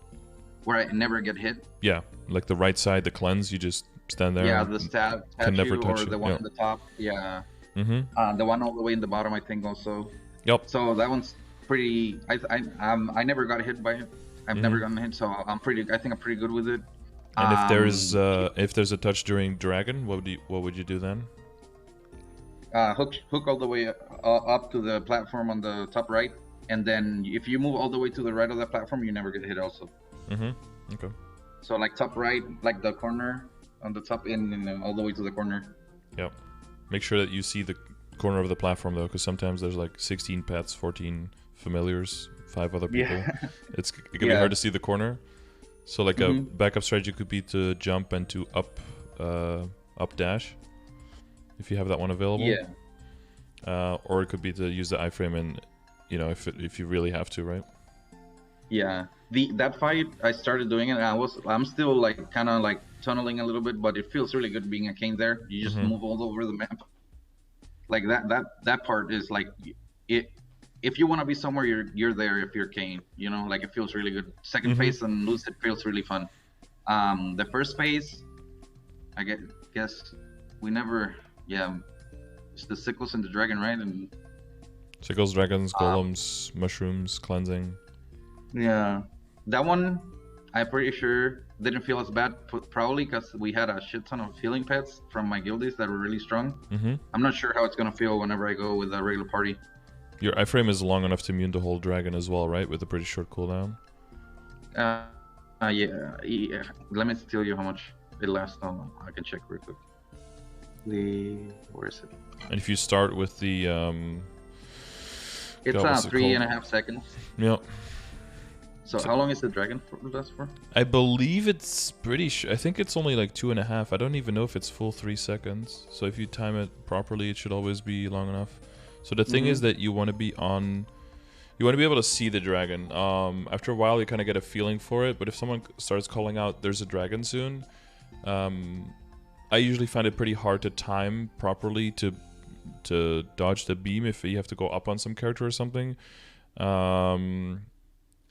where I never get hit. Yeah, like the right side, the cleanse, you just stand there. Yeah, the statue never touch or the one on the top. Yeah. The one all the way in the bottom, I think also. Yep. So that one's pretty. I never got hit by it. I've never gotten hit, so I think I'm pretty good with it. And if there's a touch during Dragon, what would you do then? Hook all the way up to the platform on the top right, and then if you move all the way to the right of the platform, you never get hit also. Okay. So like top right, like the corner on the top and all the way to the corner. Yep. Make sure that you see the corner of the platform though, because sometimes there's like 16 pets, 14 familiars, 5 other people. Yeah. It can be hard to see the corner. So like a backup strategy could be to jump and to up dash, if you have that one available. Yeah. Or it could be to use the iframe, and you know, if you really have to, right? Yeah. That fight, I started doing it, and I'm still like kind of like tunneling a little bit, but it feels really good being a Kain there. You just move all over the map. Like that part is like it. If you want to be somewhere, you're there. If you're Kain, you know, like it feels really good. Second phase and Lucid feels really fun. The first phase, I guess we never. Yeah, it's the sickles and the dragon, right? And sickles, dragons, golems, mushrooms, cleansing. Yeah, that one I'm pretty sure didn't feel as bad, probably because we had a shit ton of healing pets from my guildies that were really strong. I'm not sure how it's gonna feel whenever I go with a regular party. Your iframe is long enough to immune the whole dragon as well, right? With a pretty short cooldown. Yeah. Let me tell you how much it lasts. I can check real quick. Where is it? And if you start with the It's God, what's it called? 3.5 seconds. Yep. So how long is the dragon last for? I believe it's pretty I think it's only like 2.5. I don't even know if it's full 3 seconds. So if you time it properly, it should always be long enough. So the thing is that you want to be on... You want to be able to see the dragon. After a while, you kind of get a feeling for it. But if someone starts calling out, there's a dragon soon, I usually find it pretty hard to time properly to dodge the beam if you have to go up on some character or something.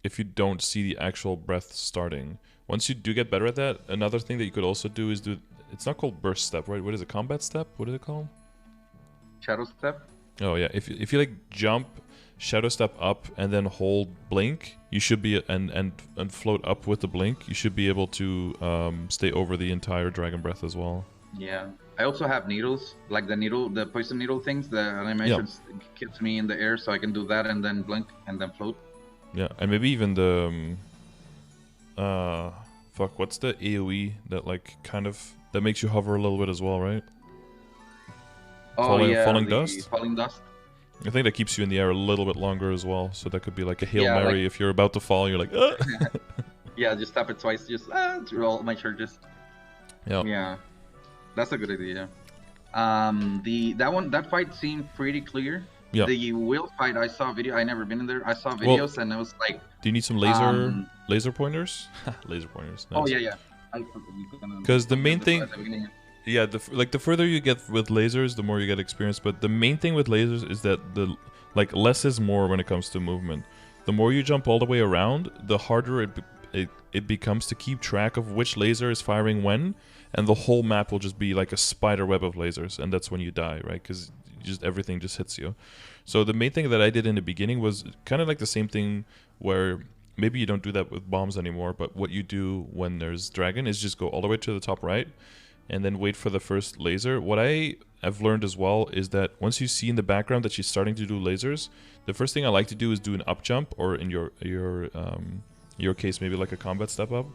If you don't see the actual breath starting. Once you do get better at that, another thing that you could also do is do... It's not called burst step, right? What is it? Combat step? What is it called? Shadow step? Oh, yeah. If you like jump, shadow step up, and then hold blink, you should be... And float up with the blink, you should be able to stay over the entire dragon breath as well. Yeah. I also have needles, like the poison needle things. The animation keeps me in the air, so I can do that and then blink and then float. Yeah, and maybe even the fuck, what's the AoE that like kind of that makes you hover a little bit as well, right? Oh, falling dust. Falling dust. I think that keeps you in the air a little bit longer as well. So that could be like a Hail Mary. Like, if you're about to fall, you're like, ah! Yeah, just tap it twice, just to roll my charges. Yeah. Yeah, that's a good idea. That fight seemed pretty clear. Yeah. The Will fight, I saw a video. I never been in there. I saw videos and it was like. Do you need some laser pointers? Laser pointers. Nice. Oh yeah. Because the main thing, yeah, the further you get with lasers, the more you get experience. But the main thing with lasers is that less is more when it comes to movement. The more you jump all the way around, the harder it becomes to keep track of which laser is firing when, and the whole map will just be like a spider web of lasers, and that's when you die, right? Because everything just hits you. So the main thing that I did in the beginning was kind of like the same thing where maybe you don't do that with bombs anymore, but what you do when there's dragon is just go all the way to the top right and then wait for the first laser. What I have learned as well is that once you see in the background that she's starting to do lasers, the first thing I like to do is do an up jump, or in your case maybe like a combat step up,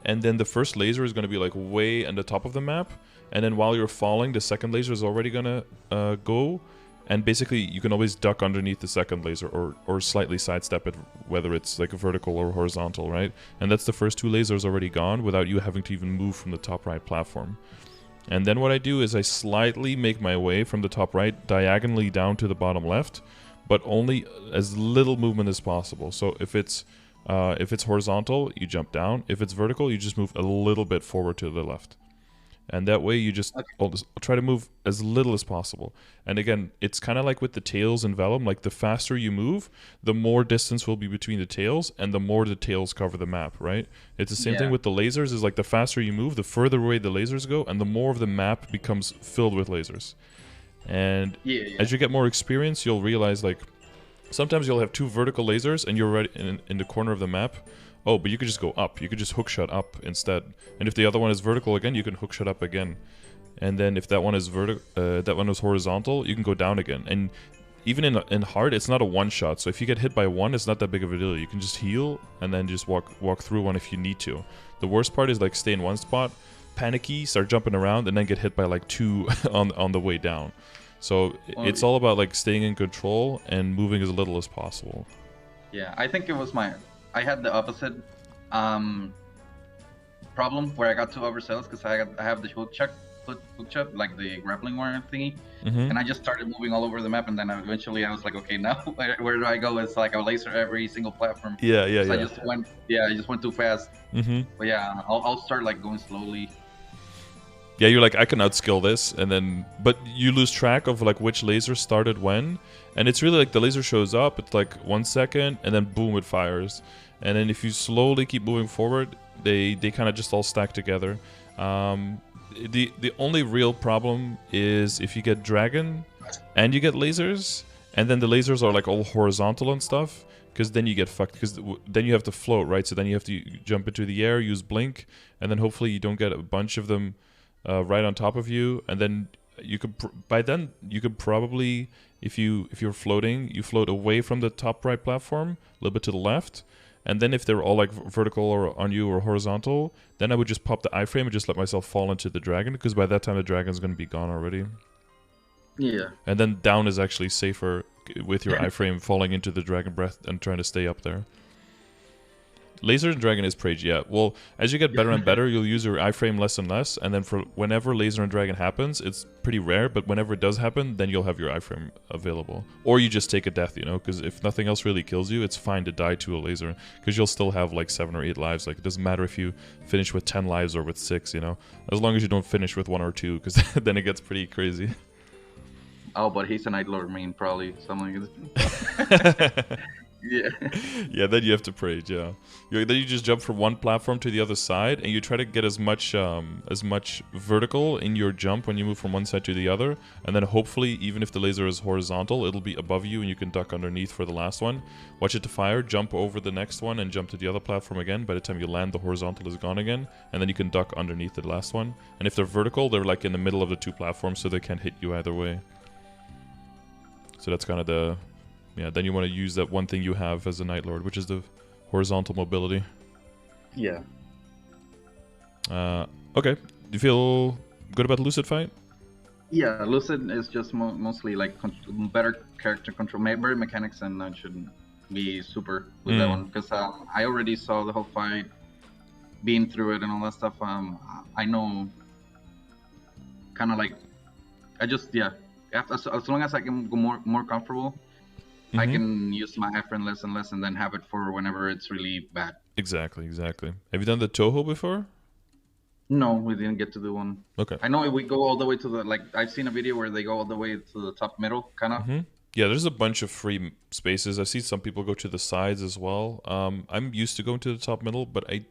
and then the first laser is going to be like way on the top of the map, and then while you're falling, the second laser is already going to go, and basically you can always duck underneath the second laser or slightly sidestep it, whether it's like a vertical or horizontal, right? And that's the first two lasers already gone without you having to even move from the top right platform. And then what I do is I slightly make my way from the top right diagonally down to the bottom left, but only as little movement as possible. So if it's horizontal, you jump down. If it's vertical, you just move a little bit forward to the left. And that way you just try to move as little as possible. And again, it's kind of like with the tails in Vellum, like the faster you move, the more distance will be between the tails and the more the tails cover the map, right? It's the same thing with the lasers, is like the faster you move, the further away the lasers go, and the more of the map becomes filled with lasers. And as you get more experience, you'll realize like sometimes you'll have two vertical lasers and you're right in the corner of the map. Oh, but you could just go up. You could just hookshot up instead. And if the other one is vertical again, you can hookshot up again. And then if that one is horizontal, you can go down again. And even in hard, it's not a one shot. So if you get hit by one, it's not that big of a deal. You can just heal and then just walk through one if you need to. The worst part is like stay in one spot, panicky, start jumping around, and then get hit by like two on the way down. So it's all about like staying in control and moving as little as possible. Yeah, I think it was I had the opposite problem where I got too overzealous because I have the hook chuck, like the grappling wire thingy, and I just started moving all over the map, and then eventually I was like, okay, now where do I go? It's like a laser every single platform. Yeah. I just went too fast. But yeah, I'll start like going slowly. Yeah, you're like, I can outskill this, but you lose track of like which laser started when, and it's really like the laser shows up, it's like 1 second, and then boom, it fires. And then if you slowly keep moving forward, they kind of just all stack together. The only real problem is if you get dragon and you get lasers, and then the lasers are like all horizontal and stuff, because then you get fucked, because then you have to float, right? So then you have to jump into the air, use blink, and then hopefully you don't get a bunch of them right on top of you, and then you could probably, if you're floating, you float away from the top right platform a little bit to the left, and then if they're all like vertical or on you or horizontal, then I would just pop the iframe and just let myself fall into the dragon, because by that time the dragon's going to be gone already. Yeah. And then down is actually safer with your iframe falling into the dragon breath and trying to stay up there. Laser and Dragon is Prage, yeah. Well, as you get better and better, you'll use your iframe less and less, and then for whenever Laser and Dragon happens, it's pretty rare, but whenever it does happen, then you'll have your iframe available. Or you just take a death, you know, because if nothing else really kills you, it's fine to die to a laser, because you'll still have like 7 or 8 lives. Like, it doesn't matter if you finish with 10 lives or with 6, you know, as long as you don't finish with 1 or 2, because then it gets pretty crazy. Oh, but he's a Night Lord main, probably. Something like yeah. Yeah, then you have to Prage, yeah. Then you just jump from one platform to the other side, and you try to get as much vertical in your jump when you move from one side to the other, and then hopefully, even if the laser is horizontal, it'll be above you and you can duck underneath for the last one. Watch it to fire, jump over the next one, and jump to the other platform again. By the time you land, the horizontal is gone again, and then you can duck underneath the last one. And if they're vertical, they're like in the middle of the 2 platforms, so they can't hit you either way. So that's kind of the... Yeah, then you want to use that one thing you have as a Night Lord, which is the horizontal mobility. Yeah. Okay. Do you feel good about Lucid fight? Yeah, Lucid is just mostly like better character control, better mechanics, and I should be super with that one, because I already saw the whole fight, been through it and all that stuff. I know, kind of like, I just, yeah, as long as I can go more comfortable, I can use my iframe less and less, and then have it for whenever it's really bad. Exactly, exactly. Have you done the Toho before? No, we didn't get to do one. Okay. I know we go all the way to the, like, I've seen a video where they go all the way to the top middle, kind of. Yeah, there's a bunch of free spaces. I see some people go to the sides as well. I'm used to going to the top middle, but I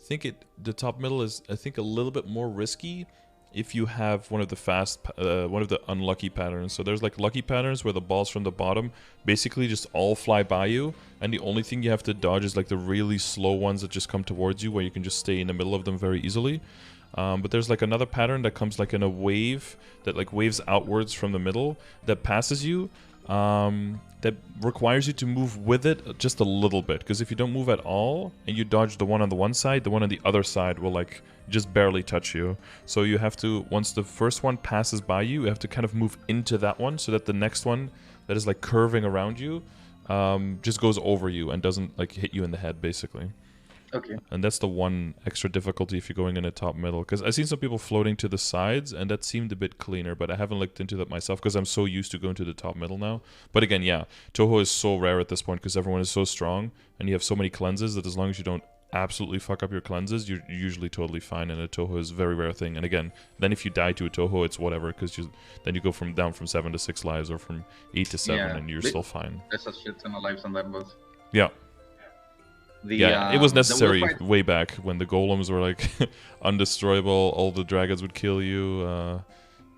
think the top middle is, I think, a little bit more risky if you have one of the unlucky patterns. So there's like lucky patterns where the balls from the bottom basically just all fly by you, and the only thing you have to dodge is like the really slow ones that just come towards you, where you can just stay in the middle of them very easily. But there's like another pattern that comes like in a wave, that like waves outwards from the middle, that passes you, that requires you to move with it just a little bit, because if you don't move at all and you dodge the one on the one side, the one on the other side will like just barely touch you. So you have to, once the first one passes by you, you have to kind of move into that one, so that the next one that is like curving around you just goes over you and doesn't like hit you in the head, basically. Okay. And that's the one extra difficulty if you're going in a top middle, because I've seen some people floating to the sides, and that seemed a bit cleaner, but I haven't looked into that myself because I'm so used to going to the top middle now. But again, yeah, Toho is so rare at this point because everyone is so strong, and you have so many cleanses that as long as you don't absolutely fuck up your cleanses, you're usually totally fine, and a Toho is a very rare thing. And again, then if you die to a Toho, it's whatever, because then you go down from 7 to 6 lives, or from 8 to 7, and you're still fine. There's a shit ton of lives on that boss. Yeah. It was necessary way back when the golems were like undestroyable. All the dragons would kill you.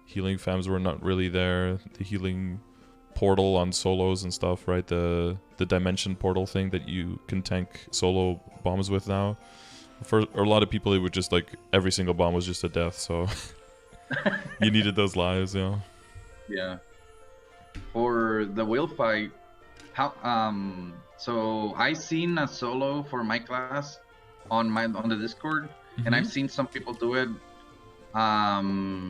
Healing fams were not really there. The healing portal on solos and stuff, right? The dimension portal thing that you can tank solo bombs with now. For a lot of people, it would just like every single bomb was just a death. So you needed those lives, yeah. Yeah. For the Will fight, how so I seen a solo for my class on the Discord, and I've seen some people do it. I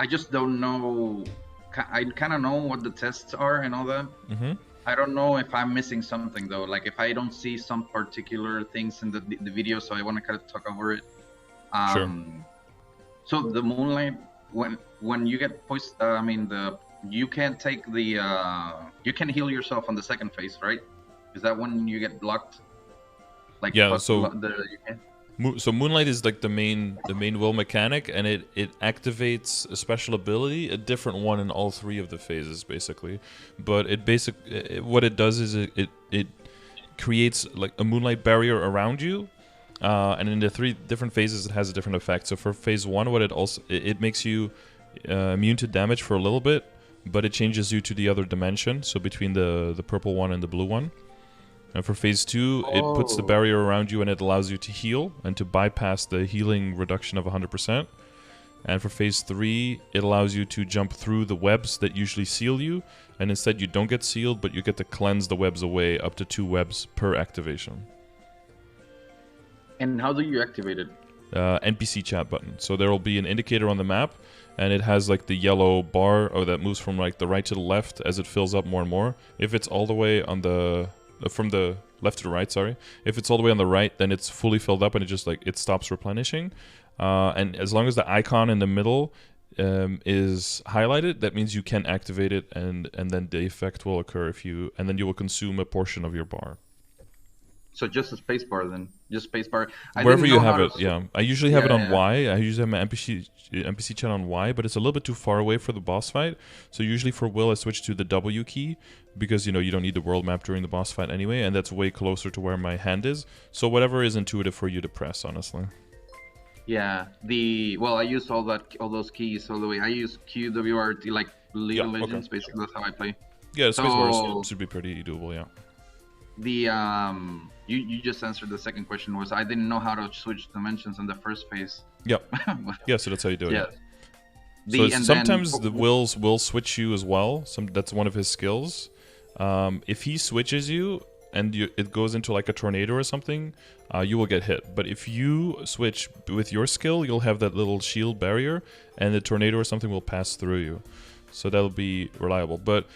just don't know. I kind of know what the tests are and all that. I don't know if I'm missing something though. Like if I don't see some particular things in the video, so I want to kind of talk over it. Sure. So the Moonlight, when you get poisoned, you can't take the you can heal yourself on the second phase, right? Is that when you get blocked? Like yeah, so Moonlight is like the main will mechanic, and it activates a special ability, a different one in all 3 of the phases basically. But what it does is it creates like a Moonlight barrier around you. And in the 3 different phases, it has a different effect. So for phase 1, what it makes you immune to damage for a little bit, but it changes you to the other dimension, so between the purple one and the blue one. And for phase 2, it puts the barrier around you and it allows you to heal and to bypass the healing reduction of 100%. And for phase 3, it allows you to jump through the webs that usually seal you, and instead you don't get sealed, but you get to cleanse the webs away, up to 2 webs per activation. And how do you activate it? NPC chat button. So there will be an indicator on the map, and it has like the yellow bar that moves from like the right to the left as it fills up more and more. If it's all the way on the from the left to the right, sorry. If it's all the way on the right, then it's fully filled up and it stops replenishing. And as long as the icon in the middle is highlighted, that means you can activate it, and then the effect will occur and then you will consume a portion of your bar. So just a spacebar then, just spacebar. Wherever you have it, yeah. I usually have it on Y. I usually have my NPC chat on Y, but it's a little bit too far away for the boss fight. So usually for Will, I switch to the W key because you don't need the world map during the boss fight anyway, and that's way closer to where my hand is. So whatever is intuitive for you to press, honestly. Yeah, I use all those keys all the way. I use QWRT, like League of Legends, basically. That's how I play. Yeah, spacebar should be pretty doable. Yeah. You just answered the second question. Was I didn't know how to switch dimensions in the first phase. Yep. Yeah, so that's how you do it. Yeah. So sometimes the wills will switch you as well. That's one of his skills. If he switches you and it goes into like a tornado or something, you will get hit. But if you switch with your skill, you'll have that little shield barrier, and the tornado or something will pass through you. So that'll be reliable. But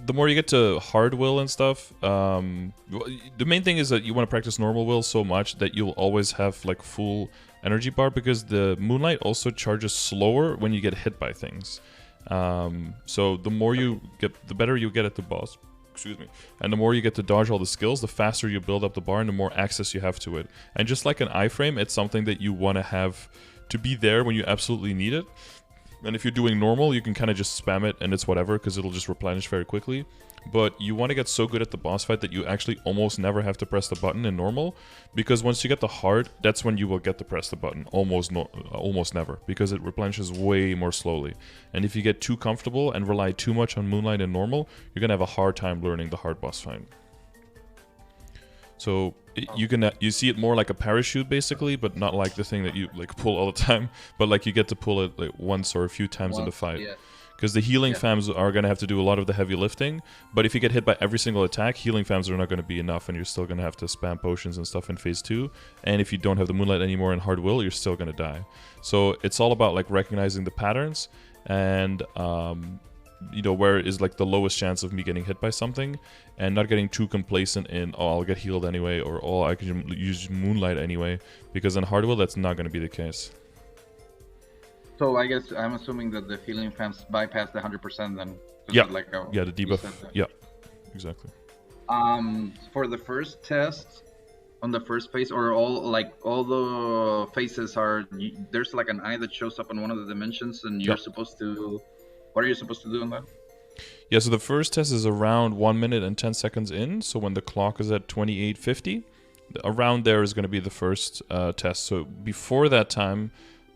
the more you get to hard will and stuff, the main thing is that you want to practice normal will so much that you'll always have like full energy bar, because the moonlight also charges slower when you get hit by things. So the more you get, the better you get at the boss. Excuse me. And the more you get to dodge all the skills, the faster you build up the bar and the more access you have to it. And just like an iframe, it's something that you want to have to be there when you absolutely need it. And if you're doing normal, you can kind of just spam it and it's whatever, because it'll just replenish very quickly. But you want to get so good at the boss fight that you actually almost never have to press the button in normal, because once you get the hard, that's when you will get to press the button. Almost never, because it replenishes way more slowly. And if you get too comfortable and rely too much on Moonlight and normal, you're gonna have a hard time learning the hard boss fight. So you see it more like a parachute basically, but not like the thing that you like pull all the time, but like you get to pull it like once or a few times in the fight. Because the healing fams are going to have to do a lot of the heavy lifting, but if you get hit by every single attack, healing fams are not going to be enough, and you're still going to have to spam potions and stuff in phase 2. And if you don't have the Moonlight anymore in hard will, you're still going to die. So it's all about like recognizing the patterns and where is like the lowest chance of me getting hit by something, and not getting too complacent in, oh, I'll get healed anyway, or oh, I can use Moonlight anyway, because in hard will that's not going to be the case. So I guess I'm assuming that the healing fans bypass the 100% then. Yeah, like the debuff. Yeah, exactly. For the first test, on the first phase, or all the phases are, there's like an eye that shows up on one of the dimensions, and you're supposed to, what are you supposed to do on that? Yeah, so the first test is around 1 minute and 10 seconds in, so when the clock is at 28:50, around there is going to be the first test. So before that time,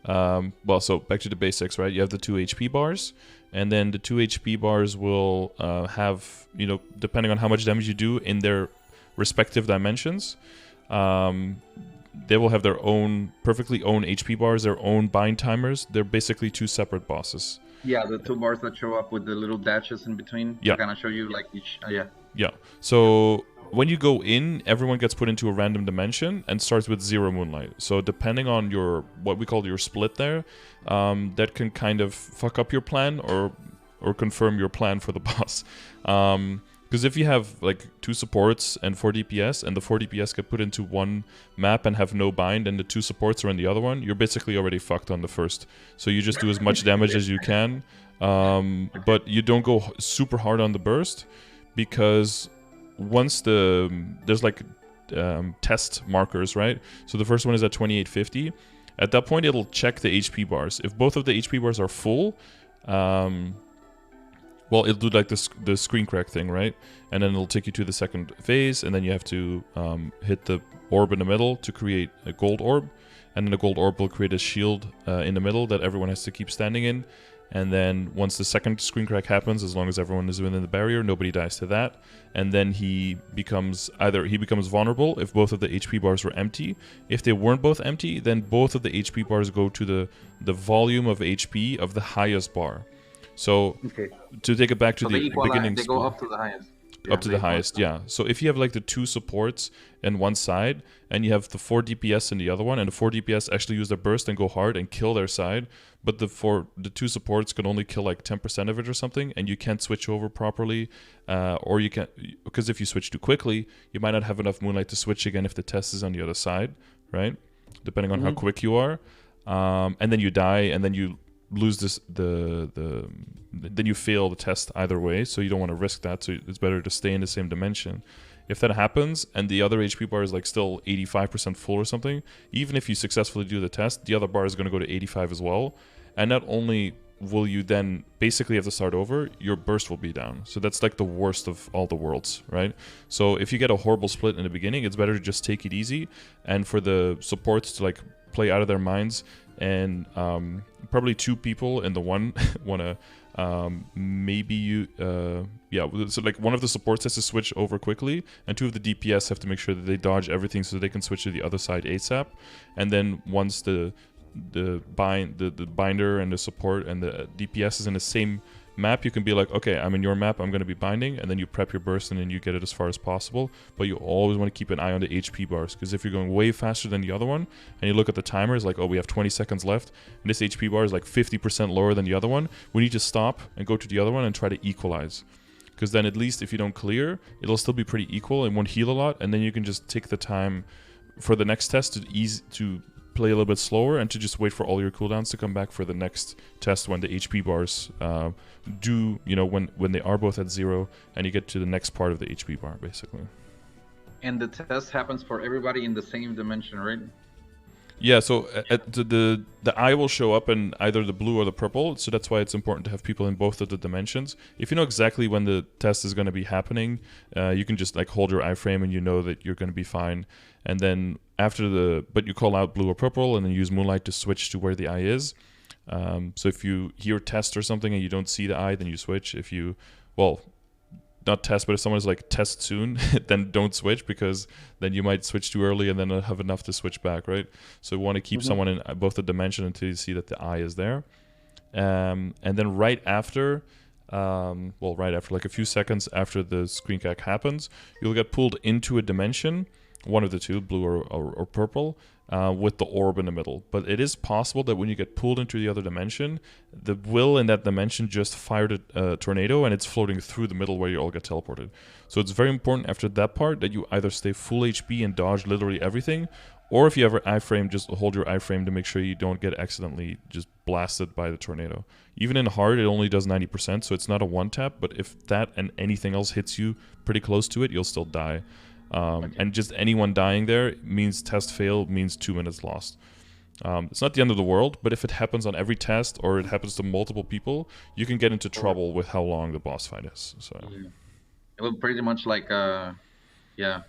so back to the basics, right? You have the 2 HP bars, and then the 2 HP bars will have, depending on how much damage you do in their respective dimensions, they will have their own, perfectly own HP bars, their own bind timers. They're basically 2 separate bosses. Yeah, the 2 bars that show up with the little dashes in between. Yeah. Kind of show you like each, Yeah, so when you go in, everyone gets put into a random dimension and starts with 0 Moonlight. So depending on your, what we call your split there, that can kind of fuck up your plan or confirm your plan for the boss. Because if you have like 2 supports and 4 DPS, and the 4 DPS get put into one map and have no bind, and the 2 supports are in the other one, you're basically already fucked on the first. So you just do as much damage as you can, but you don't go super hard on the burst, because once there's like test markers, right? So the first one is at 28:50. At that point, it'll check the HP bars. If both of the HP bars are full, it'll do like the screen crack thing, right? And then it'll take you to the second phase, and then you have to hit the orb in the middle to create a gold orb, and then the gold orb will create a shield in the middle that everyone has to keep standing in. And then once the second screen crack happens, as long as everyone is within the barrier, nobody dies to that. And then he becomes vulnerable if both of the HP bars were empty. If they weren't both empty, then both of the HP bars go to the volume of HP of the highest bar. So to take it back to the beginning, they go up to the highest. Up to the base mode. highest, yeah. So if you have like the 2 supports in one side, and you have the 4 DPS in the other one, and the 4 DPS actually use their burst and go hard and kill their side, but the 2 supports can only kill like 10% of it or something, and you can't switch over properly, or you can't, because if you switch too quickly, you might not have enough moonlight to switch again if the test is on the other side, right? Depending on how quick you are, and then you die, and then you lose this then you fail the test either way, so you don't want to risk that, so it's better to stay in the same dimension. If that happens and the other HP bar is like still 85% full or something, even if you successfully do the test, the other bar is going to go to 85 as well, and not only will you then basically have to start over, your burst will be down. So that's like the worst of all the worlds, right? So if you get a horrible split in the beginning, it's better to just take it easy, and for the supports to like play out of their minds, and probably 2 people in the one want to maybe you yeah, so like one of the supports has to switch over quickly, and 2 of the DPS have to make sure that they dodge everything so they can switch to the other side ASAP. And then once the binder and the support and the DPS is in the same map, you can be like, okay, I'm in your map, I'm going to be binding, and then you prep your burst and then you get it as far as possible. But you always want to keep an eye on the HP bars, because if you're going way faster than the other one and you look at the timer, it's like, oh, we have 20 seconds left and this HP bar is like 50% lower than the other one, we need to stop and go to the other one and try to equalize, because then at least if you don't clear, it'll still be pretty equal and won't heal a lot, and then you can just take the time for the next test to play a little bit slower and to just wait for all your cooldowns to come back for the next test when the HP bars do, you know, when they are both at 0 and you get to the next part of the HP bar, basically. And the test happens for everybody in the same dimension, right? Yeah, so the eye will show up in either the blue or the purple, so that's why it's important to have people in both of the dimensions. If you know exactly when the test is going to be happening, you can just like hold your iframe and you know that you're going to be fine. And then after but you call out blue or purple and then use moonlight to switch to where the eye is. So if you hear test or something and you don't see the eye, then you switch. If you, well, not test, but if someone is like test soon, then don't switch, because then you might switch too early and then not have enough to switch back, right? So you want to keep someone in both the dimension until you see that the eye is there. And then right after, like a few seconds after the screen cack happens, you'll get pulled into a dimension, one of the 2, blue or purple, with the orb in the middle. But it is possible that when you get pulled into the other dimension, the will in that dimension just fired a tornado and it's floating through the middle where you all get teleported. So it's very important after that part that you either stay full HP and dodge literally everything, or if you have an iframe, just hold your iframe to make sure you don't get accidentally just blasted by the tornado. Even in hard, it only does 90%, so it's not a one-tap, but if that and anything else hits you pretty close to it, you'll still die. And just anyone dying there means test fail, means 2 minutes lost. It's not the end of the world, but if it happens on every test or it happens to multiple people, you can get into trouble with how long the boss fight is. So it was pretty much like yeah,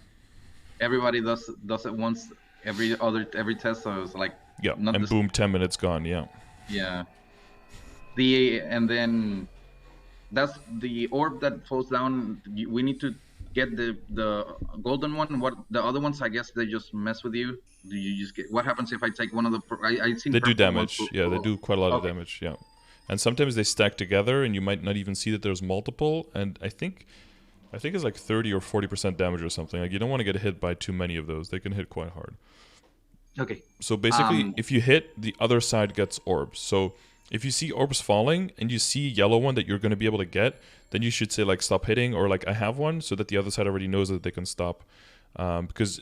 everybody does it once every test, so it's like, yeah, and boom, 10 minutes gone. Yeah, and then that's the orb that falls down. We need to get the golden one. What the other ones, I guess they just mess with you. Do you just get, what happens if I take one of the I seen they do damage. Yeah, they do quite a lot of Okay. damage. Yeah, and sometimes they stack together and you might not even see that there's multiple, and I think it's like 30 or 40% damage or something. Like, you don't want to get hit by too many of those. They can hit quite hard. Okay, So basically, if you hit, the other side gets orbs. So if you see orbs falling and you see a yellow one that you're going to be able to get, then you should say like stop hitting, or like I have one, so that the other side already knows that they can stop. Because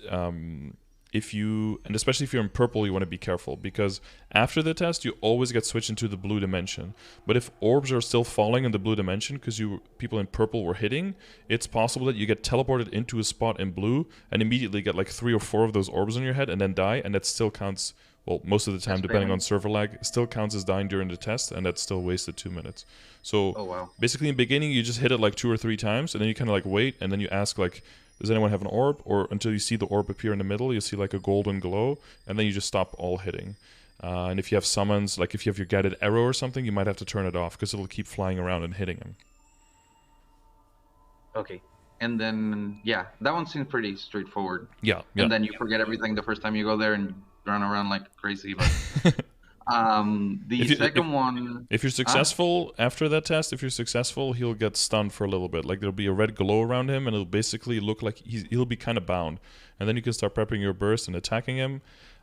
if you, and especially if you're in purple, you want to be careful, because after the test you always get switched into the blue dimension. But if orbs are still falling in the blue dimension because people in purple were hitting, it's possible that you get teleported into a spot in blue and immediately get like 3 or 4 of those orbs on your head and then die, and that still counts. Well, most of the time, depending on server lag, still counts as dying during the test, and that's still wasted 2 minutes. So basically, in the beginning, you just hit it like 2 or 3 times, and then you kind of like wait, and then you ask like, does anyone have an orb? Or until you see the orb appear in the middle, you see like a golden glow, and then you just stop all hitting. And if you have summons, like if you have your guided arrow or something, you might have to turn it off because it'll keep flying around and hitting him. Okay. And then, yeah, that one seems pretty straightforward. Yeah. And then you forget everything the first time you go there and run around like crazy. But The second one. If you're successful after that test, if you're successful, he'll get stunned for a little bit. Like there'll be a red glow around him, and it'll basically look like he'll be kind of bound. And then you can start prepping your burst and attacking him.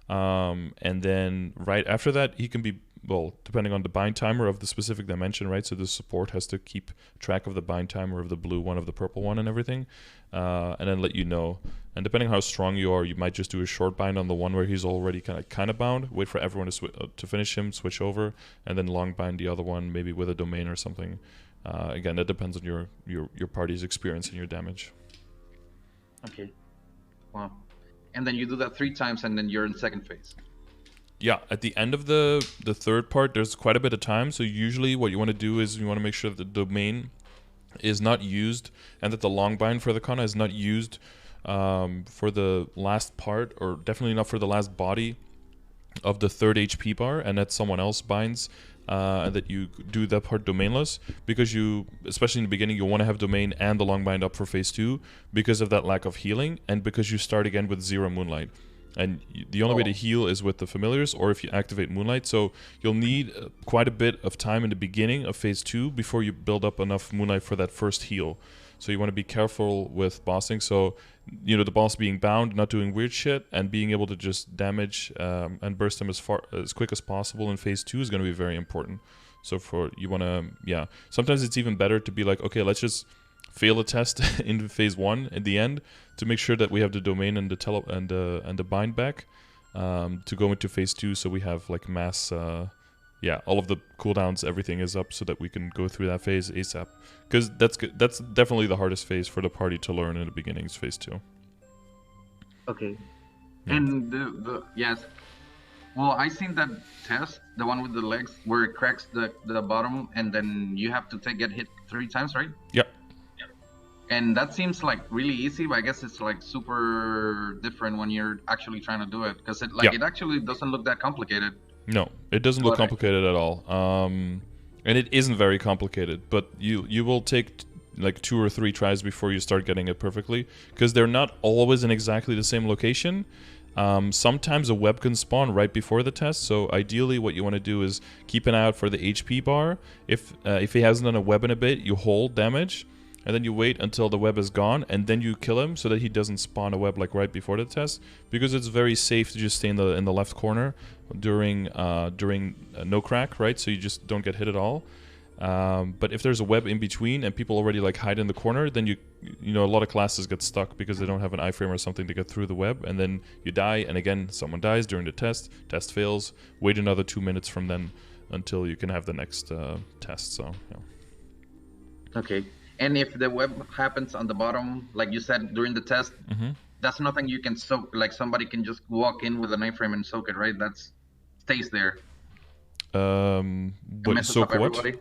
And then right after that, he can be, well, depending on the bind timer of the specific dimension, right? So the support has to keep track of the bind timer of the blue one, of the purple one, and everything, and then let you know. And depending on how strong you are, you might just do a short bind on the one where he's already kind of bound, wait for everyone to finish him, switch over, and then long bind the other one, maybe with a domain or something. Again, that depends on your party's experience and your damage. Okay. Wow. And then you do that 3 times, and then you're in second phase. Yeah, at the end of the third part, there's quite a bit of time. So usually what you want to do is you want to make sure that the domain is not used and that the long bind for the Kana is not used for the last part, or definitely not for the last body of the third HP bar, and that someone else binds, and that you do that part domainless, because you, especially in the beginning, you want to have domain and the long bind up for phase 2 because of that lack of healing, and because you start again with 0 moonlight. And the only way to heal is with the familiars, or if you activate Moonlight. So you'll need quite a bit of time in the beginning of phase 2 before you build up enough Moonlight for that first heal. So you want to be careful with bossing. So, you know, the boss being bound, not doing weird shit, and being able to just damage and burst them as quick as possible in phase 2 is going to be very important. So you want to, yeah. Sometimes it's even better to be like, okay, let's just fail a test in phase 1 at the end to make sure that we have the domain and the bind back to go into phase 2, so we have like mass all of the cooldowns, everything is up so that we can go through that phase ASAP, because that's definitely the hardest phase for the party to learn in the beginning, is phase 2. Okay. Yeah. And the yes, well, I seen that test, the one with the legs where it cracks the bottom, and then you have to get hit 3 times, right? Yeah. And that seems like really easy, but I guess it's like super different when you're actually trying to do it, because it actually doesn't look that complicated. No, it doesn't look complicated at all. And it isn't very complicated, but you will take like 2 or 3 tries before you start getting it perfectly, because they're not always in exactly the same location. Sometimes a web can spawn right before the test, so ideally what you want to do is keep an eye out for the HP bar. If he hasn't done a web in a bit, you hold damage, and then you wait until the web is gone, and then you kill him so that he doesn't spawn a web like right before the test, because it's very safe to just stay in the left corner during no crack, right? So you just don't get hit at all. But if there's a web in between and people already like hide in the corner, then you know, a lot of classes get stuck because they don't have an iframe or something to get through the web, and then you die, and again someone dies during the test fails, wait another 2 minutes from then until you can have the next test. So yeah. Okay. And if the web happens on the bottom, like you said, during the test, that's nothing you can soak. Like somebody can just walk in with an iframe and soak it, right? That stays there. But soak what?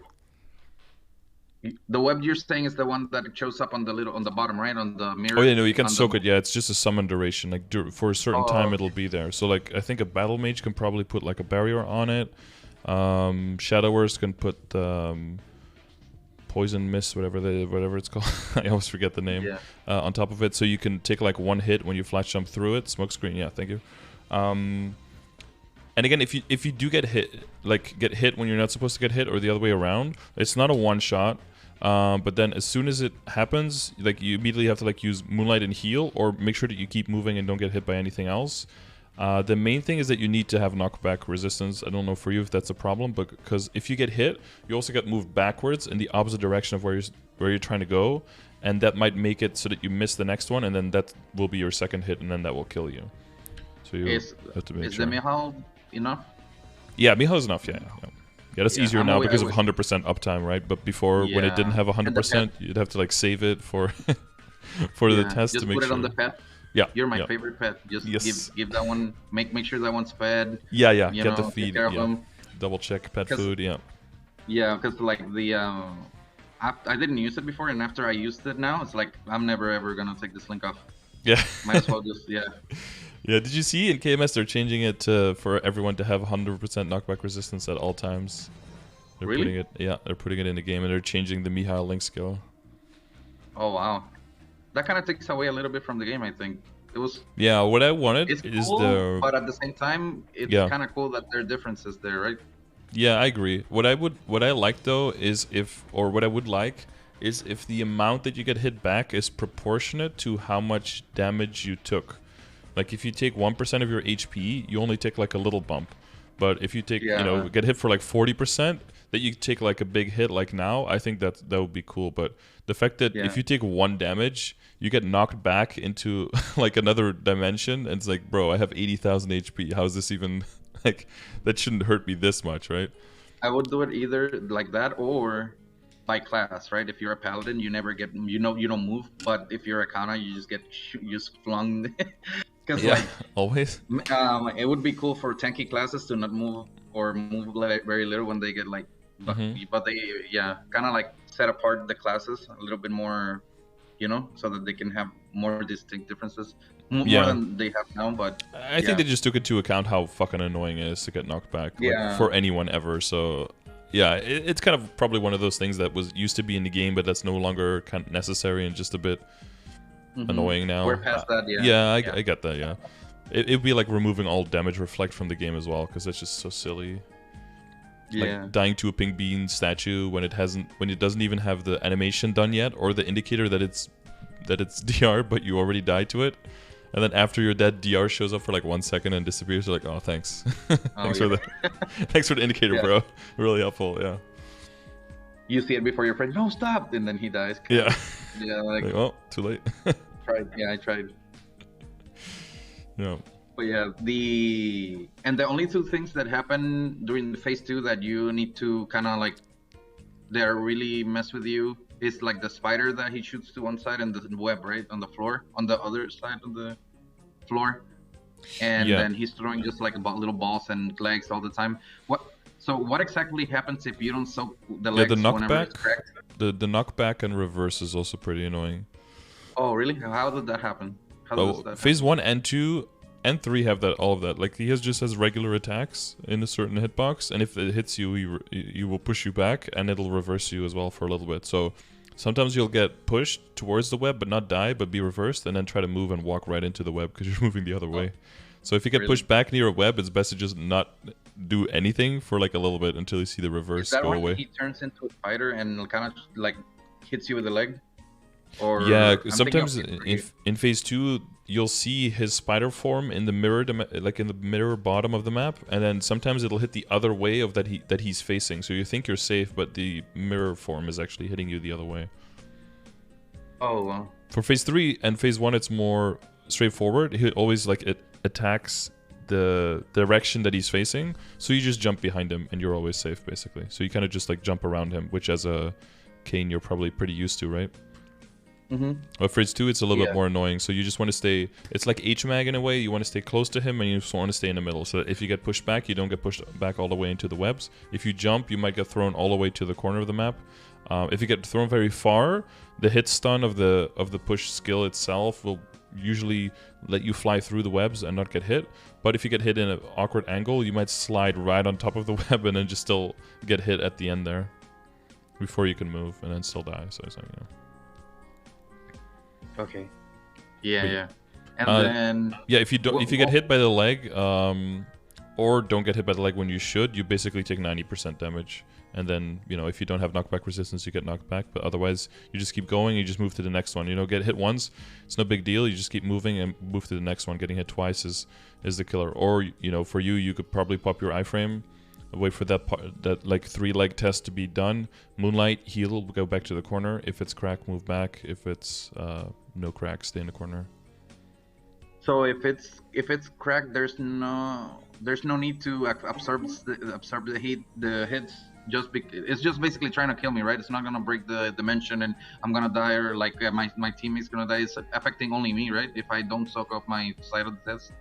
The web you're saying is the one that shows up on the bottom, right? On the mirror. Oh yeah, no, you can soak it. Yeah, it's just a summon duration. Like for a certain time, it'll be there. So like, I think a battle mage can probably put like a barrier on it. Shadowers can put poison mist, whatever it's called. I always forget the name. Yeah. On top of it, so you can take like 1 hit when you flash jump through it. Smoke screen. Yeah, thank you. And again, if you do get hit when you're not supposed to get hit, or the other way around, it's not a one shot. But then as soon as it happens, like you immediately have to like use Moonlight and heal, or make sure that you keep moving and don't get hit by anything else. The main thing is that you need to have knockback resistance. I don't know for you if that's a problem, but because if you get hit, you also get moved backwards in the opposite direction of where you're trying to go, and that might make it so that you miss the next one, and then that will be your second hit, and then that will kill you. So you have to make sure. Is the Mihal enough? Yeah, Mihal is enough. Yeah, that's easier now because of 100% uptime, right? But before, when it didn't have 100%, you'd have to like save it for the test to make sure. Just put it on the pet. Yeah, you're my favorite pet. Just give that one. Make sure that one's fed. Yeah. Get the feed. Yeah. Double check pet food. Yeah. Yeah, because like I didn't use it before, and after I used it now, it's like I'm never ever gonna take this link off. Yeah. Might as well just Yeah. Did you see in KMS they're changing it for everyone to have 100% knockback resistance at all times? They're really? Putting it. Yeah, they're putting it in the game, and they're changing the Mihal link skill. Oh wow. That kind of takes away a little bit from the game, I think. It was. Yeah, what I wanted It's is cool, but at the same time, it's yeah. kind of cool that there are differences there, right? Yeah, I agree. What I like though is what I would like is if the amount that you get hit back is proportionate to how much damage you took. Like if you take 1% of your HP, you only take like a little bump. But if you take, you know, get hit for like 40%, that you take like a big hit like now, I think that would be cool. But the fact that if you take 1 damage, you get knocked back into like another dimension, and it's like, bro, I have 80,000 HP. How is this even like, that shouldn't hurt me this much, right? I would do it either like that or by class, right? If you're a paladin, you never get, you don't move. But if you're a Kana, you just get you just flung. Because like always. It would be cool for tanky classes to not move or move like very little when they get like, but they kind of like set apart the classes a little bit more, you know, so that they can have more distinct differences, more than they have now. But I think they just took into account how fucking annoying it is to get knocked back, like, for anyone ever. So yeah, it's kind of probably one of those things that was used to be in the game, but that's no longer kind of necessary and just a bit annoying now. We're past that, I get that. Yeah, it'd be like removing all damage reflect from the game as well, because that's just so silly. Like dying to a pink bean statue when it doesn't even have the animation done yet, or the indicator that it's DR, but you already died to it, and then after you're dead, DR shows up for like 1 second and disappears. You're like, oh, thanks, thanks for the indicator, bro. Really helpful. Yeah. You see it before your friend. No, stop, and then he dies. Yeah. Yeah. Like, oh, too late. I tried. Yeah. But yeah, the only 2 things that happen during the phase 2 that you need to kind of like, they're really mess with you, is like the spider that he shoots to one side and the web right on the floor, on the other side of the floor, and then he's throwing just like little balls and legs all the time. What exactly happens if you don't soak the legs? The whenever it's knockback. cracked? The knockback and reverse is also pretty annoying. Oh really? How did that happen? How does that phase happen? 1 and 2 and 3 have all of that. Like he just has regular attacks in a certain hitbox, and if it hits you, he will push you back, and it'll reverse you as well for a little bit. So sometimes you'll get pushed towards the web but not die, but be reversed, and then try to move and walk right into the web because you're moving the other way. So if you get pushed back near a web, it's best to just not do anything for like a little bit until you see the reverse go away. He turns into a spider and kind of like hits you with the leg? Or yeah, sometimes in phase 2 you'll see his spider form in the mirror, like in the mirror bottom of the map, and then sometimes it'll hit the other way of that he's facing. So you think you're safe, but the mirror form is actually hitting you the other way. Oh well. For phase 3 and phase 1, it's more straightforward. He always like it attacks the direction that he's facing, so you just jump behind him and you're always safe basically. So you kind of just like jump around him, which as a Kain you're probably pretty used to, right? But phase 2, it's a little bit more annoying. So you just want to stay. It's like HMAG in a way. You want to stay close to him, and you just want to stay in the middle. So that if you get pushed back, you don't get pushed back all the way into the webs. If you jump, you might get thrown all the way to the corner of the map. If you get thrown very far, the hit stun of the push skill itself will usually let you fly through the webs and not get hit. But if you get hit in an awkward angle, you might slide right on top of the web and then just still get hit at the end there before you can move, and then still die. So it's like, you know. Okay. Yeah. And then if you get hit by the leg, or don't get hit by the leg when you should, you basically take 90% damage. And then, you know, if you don't have knockback resistance, you get knocked back. But otherwise, you just keep going. You just move to the next one. You know, get hit once, it's no big deal. You just keep moving and move to the next one. Getting hit twice is the killer. Or, you know, for you could probably pop your iframe. Wait for that like 3-leg test to be done. Moonlight, heal, go back to the corner. If it's crack, move back. If it's no crack, stay in the corner. So if it's cracked, there's no need to absorb the heat, the hits. It's just basically trying to kill me, right? It's not gonna break the dimension and I'm gonna die, or like my teammate's gonna die. It's affecting only me, right? If I don't soak off my side of the test,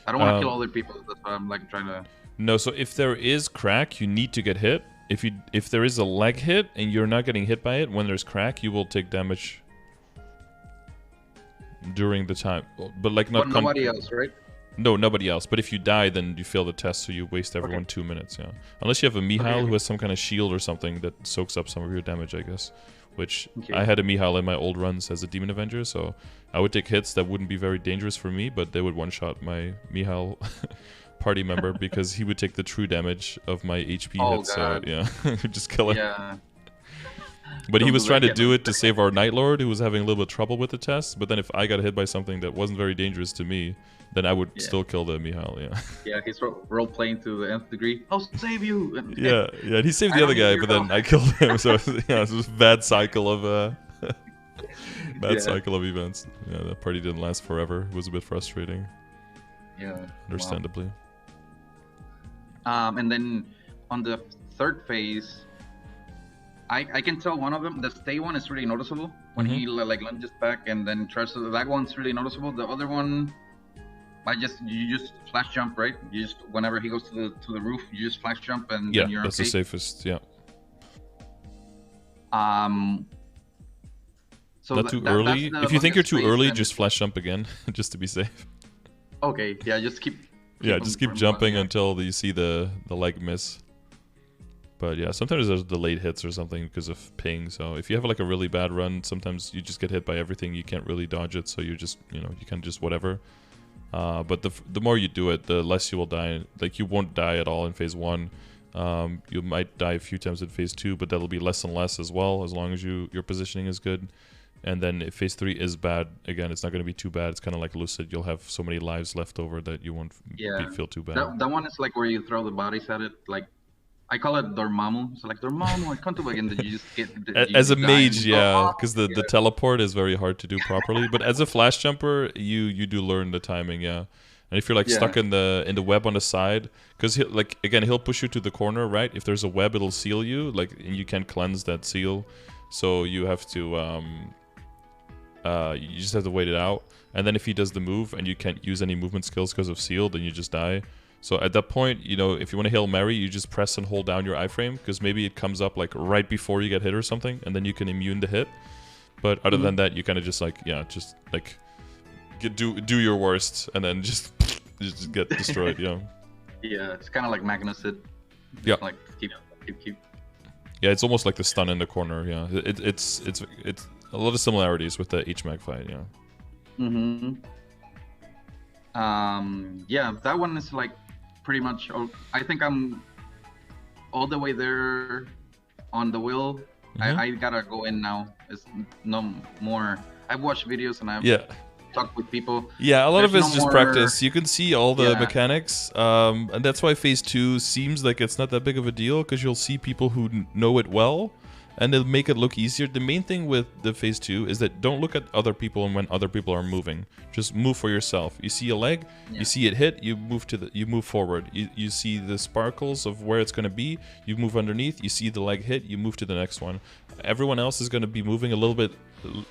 I don't want to kill other people. That's why I'm like trying to. No, so if there is crack, you need to get hit. If there is a leg hit and you're not getting hit by it, when there's crack, you will take damage during the time. But like not. But nobody else, right? No, nobody else. But if you die, then you fail the test, so you waste everyone 2 minutes. Yeah, unless you have a Mihail who has some kind of shield or something that soaks up some of your damage, I guess. which Okay. I had a Mihal in my old runs as a Demon Avenger, so I would take hits that wouldn't be very dangerous for me, but they would one-shot my Mihal party member because he would take the true damage of my HP hits, so yeah, just kill him. Yeah. But he Don't was do trying that, to do it to save our Night Lord, who was having a little bit of trouble with the test, but then if I got hit by something that wasn't very dangerous to me, then I would still kill the Mihal, yeah. Yeah, he's role-playing to the nth degree. I'll save you! And, Yeah, and he saved the other guy, but then I killed him, so yeah, it was a bad cycle of cycle of events. Yeah, that party didn't last forever. It was a bit frustrating. Yeah. Understandably. Wow. And then on the third phase, I can tell one of them, the stay one is really noticeable when he like lunges back and then tries to, that one's really noticeable. The other one, you just flash jump, right? You just, whenever he goes to the roof, you just flash jump and then you're that's okay. the safest, yeah. So not too early. If you think you're too early, just flash jump again, just to be safe. Okay, yeah, just keep just keep jumping until you see the leg miss. But yeah, sometimes there's delayed hits or something because of ping. So if you have like a really bad run, sometimes you just get hit by everything. You can't really dodge it, so you just, you can just whatever. But the more you do it, the less you will die. Like, you won't die at all in phase 1. You might die a few times in phase 2, but that'll be less and less as well, as long as your positioning is good. And then if phase 3 is bad, again, it's not going to be too bad. It's kind of like Lucid. You'll have so many lives left over that you won't feel too bad. That one is like where you throw the bodies at it. Like, I call it Dormammu. So like, Dormammu, I can't do it again. Then you just get... As a mage, yeah, because the teleport is very hard to do properly. But as a flash jumper, you do learn the timing, yeah. And if you're like stuck in the web on the side, because he'll push you to the corner, right? If there's a web, it'll seal you, and you can't cleanse that seal. So you have to... you just have to wait it out, and then if he does the move and you can't use any movement skills because of seal, then you just die. So at that point, if you want to Hail Mary, you just press and hold down your iframe, because maybe it comes up like right before you get hit or something, and then you can immune the hit. But other than that, you kind of just do your worst, and then just get destroyed. Yeah. Yeah, it's kind of like Magnus did. Yeah. Like keep. Yeah, it's almost like the stun in the corner. Yeah, it's a lot of similarities with the HMAG fight, yeah. Yeah, that one is like pretty much... I think I'm all the way there on the will. I gotta go in now. It's no more... I've watched videos and I've talked with people. Yeah, a lot of it's just practice. You can see all the mechanics, and that's why phase 2 seems like it's not that big of a deal, because you'll see people who know it well, and they'll make it look easier. The main thing with the phase 2 is that don't look at other people and when other people are moving. Just move for yourself. You see a leg, you see it hit, you move forward. You see the sparkles of where it's going to be, you move underneath, you see the leg hit, you move to the next one. Everyone else is going to be moving a little bit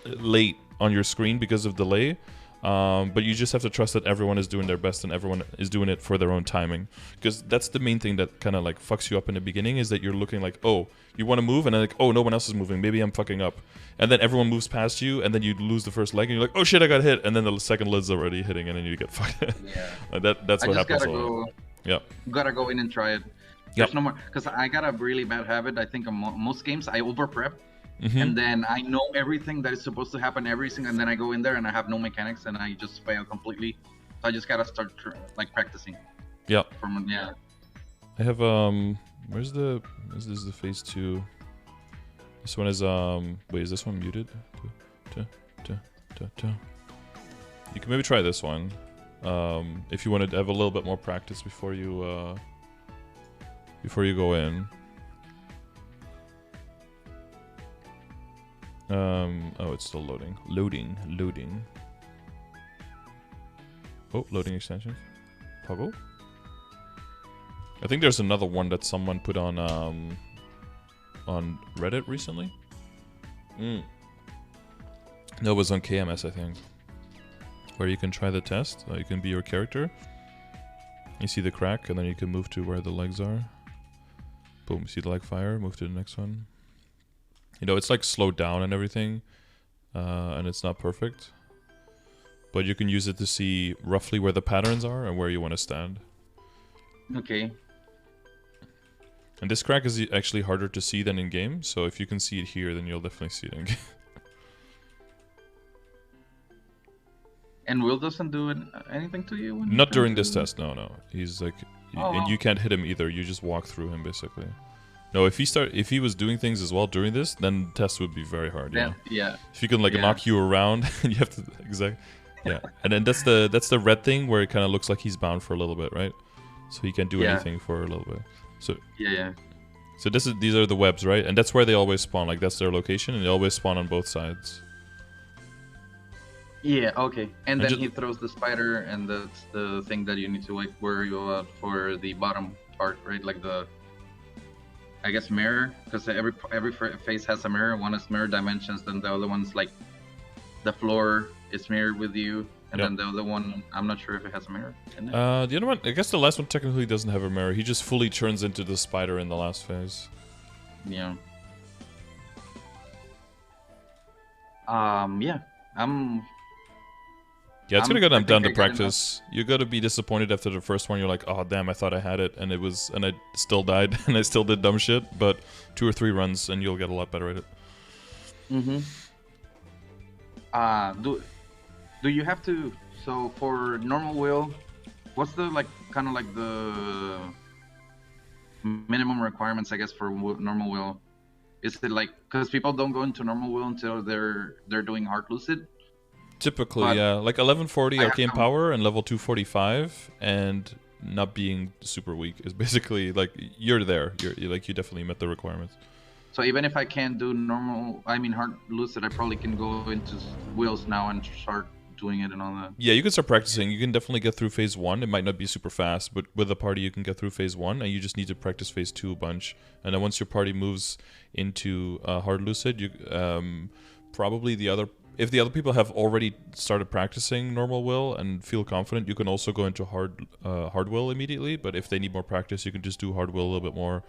late on your screen because of delay. But you just have to trust that everyone is doing their best and everyone is doing it for their own timing. Because that's the main thing that kind of like fucks you up in the beginning, is that you're looking like, oh, you want to move, and then like, oh, no one else is moving, maybe I'm fucking up. And then everyone moves past you, and then you lose the first leg, and you're like, oh shit, I got hit, and then the second lid's already hitting, and then you get fucked. That's what happens a lot. Gotta go in and try it. There's no more, because I got a really bad habit. I think in most games I over prep. And then I know everything that is supposed to happen, and then I go in there and I have no mechanics and I just fail completely. So I just gotta start practicing. I have where's this is the phase 2. This one is wait, is this one muted? You can maybe try this one if you want to have a little bit more practice before you go in. Oh, it's still loading. Loading. Oh, loading extensions. Toggle. I think there's another one that someone put on Reddit recently. No, it was on KMS, I think. Where you can try the test. You can be your character. You see the crack, and then you can move to where the legs are. Boom, see the leg fire, move to the next one. It's like slowed down and everything, and it's not perfect. But you can use it to see roughly where the patterns are and where you want to stand. Okay. And this crack is actually harder to see than in game, so if you can see it here, then you'll definitely see it in game. And Will doesn't do anything to you? When Not during this test, no. He's like, Oh, and you can't hit him either. You just walk through him basically. No, if he was doing things as well during this, then the test would be very hard. Yeah. If he can like knock you around, you have to Yeah, and then that's the red thing where it kind of looks like he's bound for a little bit, right? So he can't do anything for a little bit. So yeah. So these are the webs, right? And that's where they always spawn. Like that's their location, and they always spawn on both sides. Yeah. Okay. And then he throws the spider, and that's the thing that you need to like worry about for the bottom part, right? Like the, I guess, mirror, because every face has a mirror. One is mirror dimensions, then the other one's like the floor is mirrored with you, and then the other one, I'm not sure if it has a mirror in it. The other one, I guess the last one technically doesn't have a mirror. He just fully turns into the spider in the last phase. Yeah. Yeah, it's gonna go down to practice. You're gonna be disappointed after the first one. You're like, oh damn, I thought I had it, and I still died, and I still did dumb shit. But 2 or 3 runs, and you'll get a lot better at it. Do you have to? So for normal will, what's the kind of like the minimum requirements, I guess, for normal will? Is it like, because people don't go into normal will until they're doing hard lucid? Typically, yeah, like 1140 arcane power and level 245, and not being super weak is basically like you're there. You're like, you definitely met the requirements. So even if I can't do hard lucid, I probably can go into wills now and start doing it and all that. Yeah, you can start practicing. You can definitely get through phase 1. It might not be super fast, but with a party you can get through phase 1, and you just need to practice phase 2 a bunch. And then once your party moves into hard lucid, you probably if the other people have already started practicing normal will and feel confident, you can also go into hard will immediately. But if they need more practice, you can just do hard will a little bit more,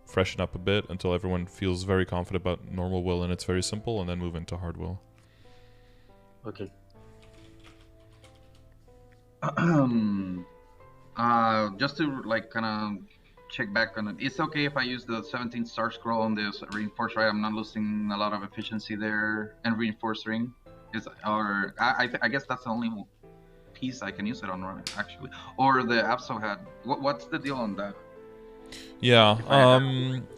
freshen up a bit until everyone feels very confident about normal will and it's very simple, and then move into hard will. Okay. Just to kind of check back on it, it's okay if I use the 17 star scroll on this reinforce, right? I'm not losing a lot of efficiency there, and reinforce ring I guess that's the only piece I can use it on, right? Actually, or the Abso hat. What's the deal on that? Yeah,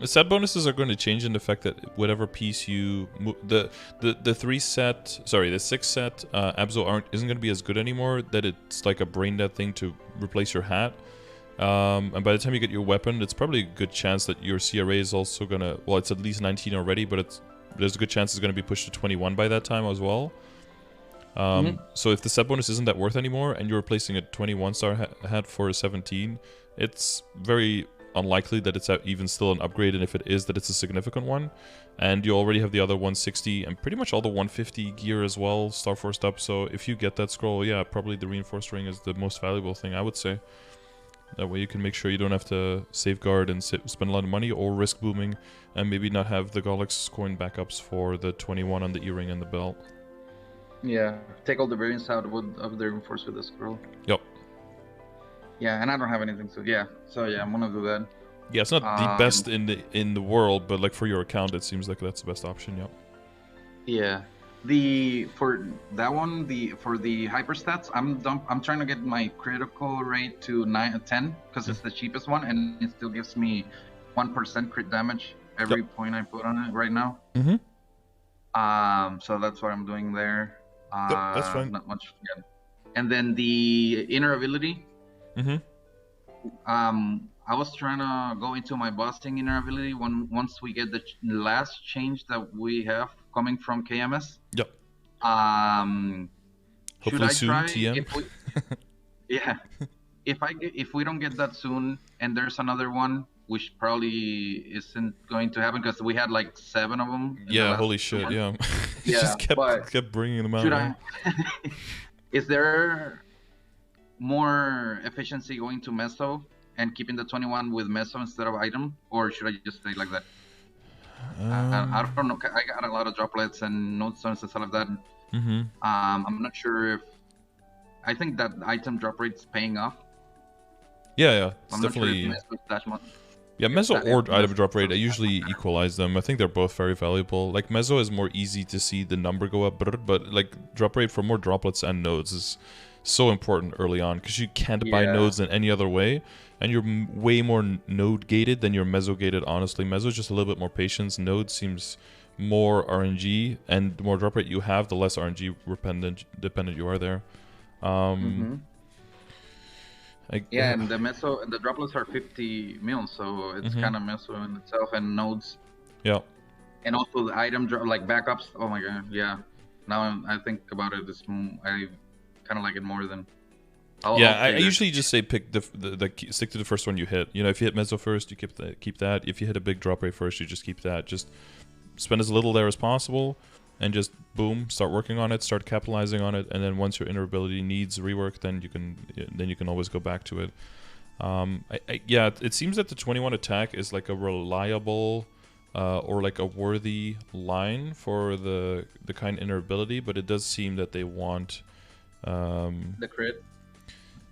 set bonuses are going to change in the fact that whatever piece you the 6 set Abso isn't going to be as good anymore. That it's like a brain dead thing to replace your hat. And by the time you get your weapon, it's probably a good chance that your CRA is also gonna, well, it's at least 19 already, but there's a good chance it's gonna be pushed to 21 by that time as well. So if the set bonus isn't that worth anymore, and you're replacing a 21 star hat for a 17, it's very unlikely that it's even still an upgrade, and if it is, that it's a significant one. And you already have the other 160 and pretty much all the 150 gear as well, star forced up. So if you get that scroll, yeah, probably the reinforced ring is the most valuable thing, I would say. That way you can make sure you don't have to safeguard and spend a lot of money, or risk booming and maybe not have the Golex coin backups for the 21 on the earring and the belt. Yeah, take all the variants out of the reinforced with the scroll. Yep. Yeah, and I don't have anything, so yeah, I'm gonna do that. Yeah, it's not the best in the world, but like for your account, it seems like that's the best option. Yep. Yeah. For that one, for the hyper stats, I'm trying to get my critical rate to 10 because it's the cheapest one, and it still gives me 1% crit damage every point I put on it right now. So that's what I'm doing there. That's fine. Not much. Yeah. And then the inner ability. I was trying to go into my bossing inner ability once we get the last change that we have coming from KMS. Yep. Hopefully soon, TM. Yeah. If we don't get that soon, and there's another one, which probably isn't going to happen because we had like 7 of them. Yeah. Holy shit. Yeah. Yeah. Just kept bringing them out. Right? Is there more efficiency going to Meso and keeping the 21 with Meso instead of item, or should I just stay like that? I don't know. I got a lot of droplets and node stones and stuff like that. I'm not sure if I think that item drop rate's paying off. Yeah, it's I'm definitely. not sure if Yeah, Meso Yeah, or item Meso. drop rate, I usually equalize them. I think they're both very valuable. Like, Meso is more easy to see the number go up, but like, drop rate for more droplets and nodes is so important early on, because you can't buy nodes in any other way, and you're way more node-gated than you're Meso-gated, honestly. Meso is just a little bit more patience. Node seems more RNG, and the more drop rate you have, the less RNG dependent you are there. Yeah, and the meso and the droplets are 50 mil, so it's kind of meso in itself, and nodes. Yeah. And also the item like backups. Oh my god, yeah. Now I think about it, I kind of like it more than. I usually just say pick the stick to the first one you hit. You know, if you hit meso first, you keep that. If you hit a big drop rate first, you just keep that. Just spend as little there as possible, and just boom, start working on it, start capitalizing on it, and then once your inner ability needs rework, then you can always go back to it. Yeah, it seems that the 21 attack is like a reliable or like a worthy line for the Kain inner ability, but it does seem that they want the crit.